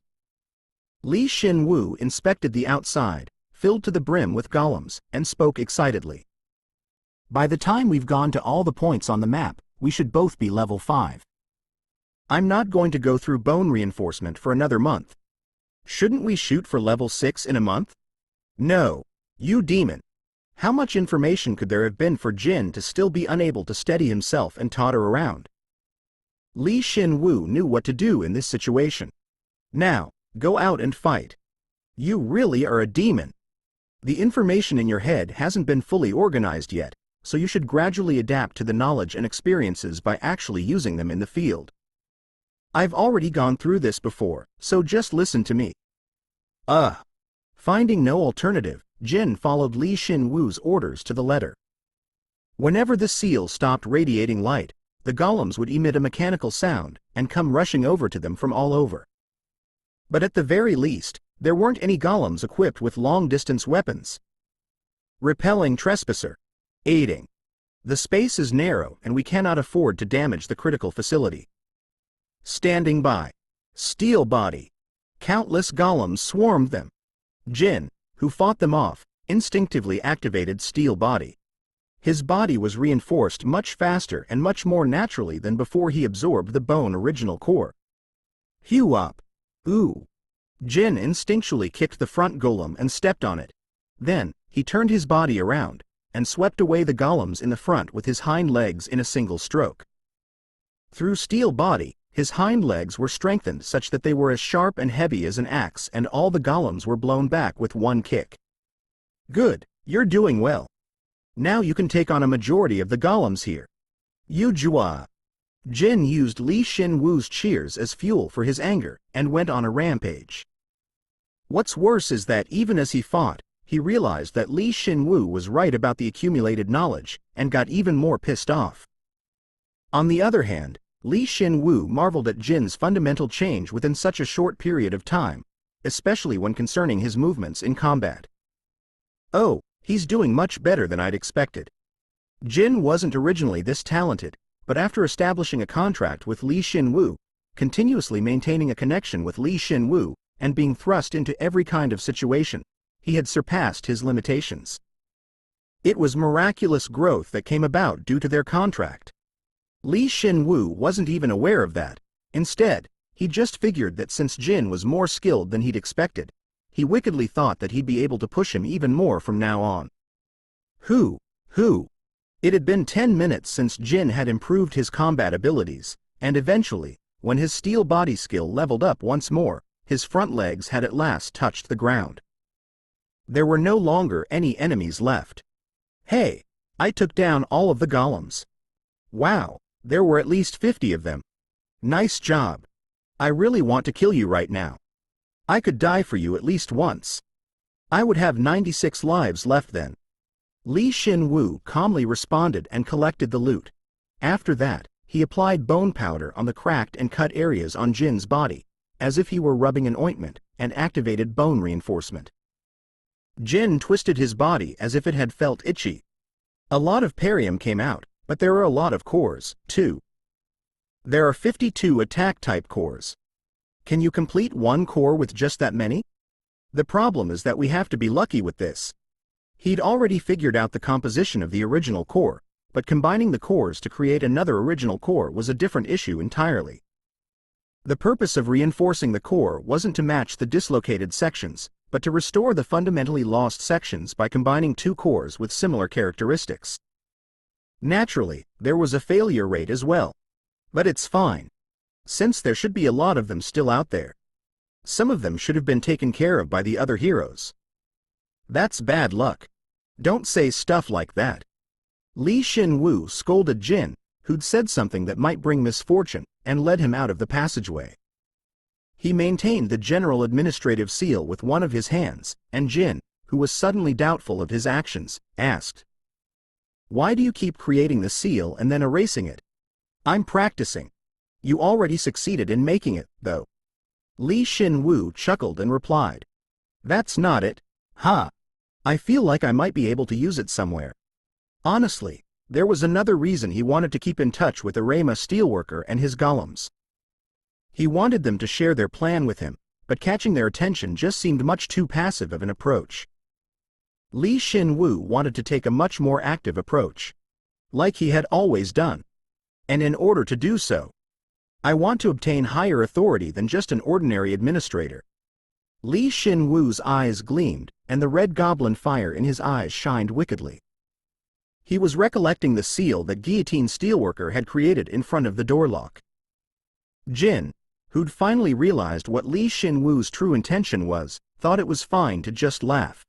Li Shin Woo inspected the outside, filled to the brim with golems, and spoke excitedly. By the time we've gone to all the points on the map, we should both be level 5. I'm not going to go through bone reinforcement for another month. Shouldn't we shoot for level 6 in a month? No, you demon. How much information could there have been for Jin to still be unable to steady himself and totter around? Li Shin Woo knew what to do in this situation. Now, go out and fight. You really are a demon. The information in your head hasn't been fully organized yet, so you should gradually adapt to the knowledge and experiences by actually using them in the field. I've already gone through this before, so just listen to me. Finding no alternative, Jin followed Li Shin Woo's orders to the letter. Whenever the seal stopped radiating light, the golems would emit a mechanical sound and come rushing over to them from all over. But at the very least, there weren't any golems equipped with long-distance weapons. Repelling trespasser. Aiding. The space is narrow and we cannot afford to damage the critical facility. Standing by. Steel body. Countless golems swarmed them. Jin, who fought them off, instinctively activated steel body. His body was reinforced much faster and much more naturally than before he absorbed the bone original core. Hew up. Ooh. Jin instinctually kicked the front golem and stepped on it. Then, he turned his body around and swept away the golems in the front with his hind legs in a single stroke. Through steel body, his hind legs were strengthened such that they were as sharp and heavy as an axe, and all the golems were blown back with one kick. Good, you're doing well. Now you can take on a majority of the golems here. You Jua. Jin used Li Shin Woo's cheers as fuel for his anger and went on a rampage. What's worse is that even as he fought, he realized that Li Shin Woo was right about the accumulated knowledge and got even more pissed off. On the other hand, Li Shin Woo marveled at Jin's fundamental change within such a short period of time, especially when concerning his movements in combat. Oh, he's doing much better than I'd expected. Jin wasn't originally this talented, but after establishing a contract with Li Shin Woo, continuously maintaining a connection with Li Shin Woo, and being thrust into every kind of situation, he had surpassed his limitations. It was miraculous growth that came about due to their contract. Li Shin Woo wasn't even aware of that. Instead, he just figured that since Jin was more skilled than he'd expected, he wickedly thought that he'd be able to push him even more from now on. Who? It had been 10 minutes since Jin had improved his combat abilities, and eventually, when his steel body skill leveled up once more, his front legs had at last touched the ground. There were no longer any enemies left. Hey, I took down all of the golems. Wow, there were at least 50 of them. Nice job. I really want to kill you right now. I could die for you at least once. I would have 96 lives left then. Li Shin Woo calmly responded and collected the loot. After that, he applied bone powder on the cracked and cut areas on Jin's body, as if he were rubbing an ointment, and activated bone reinforcement. Jin twisted his body as if it had felt itchy. A lot of perium came out, but there are a lot of cores, too. There are 52 attack-type cores. Can you complete one core with just that many? The problem is that we have to be lucky with this. He'd already figured out the composition of the original core, but combining the cores to create another original core was a different issue entirely. The purpose of reinforcing the core wasn't to match the dislocated sections, but to restore the fundamentally lost sections by combining two cores with similar characteristics. Naturally, there was a failure rate as well. But it's fine, since there should be a lot of them still out there. Some of them should have been taken care of by the other heroes. That's bad luck. Don't say stuff like that. Li Shin Woo scolded Jin, who'd said something that might bring misfortune, and led him out of the passageway. He maintained the general administrative seal with one of his hands, and Jin, who was suddenly doubtful of his actions, asked, "Why do you keep creating the seal and then erasing it?" "I'm practicing." "You already succeeded in making it, though." Li Shin Woo chuckled and replied, "That's not it. Ha! I feel like I might be able to use it somewhere." Honestly, there was another reason he wanted to keep in touch with Arema Steelworker and his golems. He wanted them to share their plan with him, but catching their attention just seemed much too passive of an approach. Li Shin Woo wanted to take a much more active approach, like he had always done. And in order to do so, I want to obtain higher authority than just an ordinary administrator. Li Shin Woo's eyes gleamed, and the red goblin fire in his eyes shined wickedly. He was recollecting the seal that Guillotine Steelworker had created in front of the door lock. Jin, who'd finally realized what Li Shin Woo's true intention was, thought it was fine to just laugh.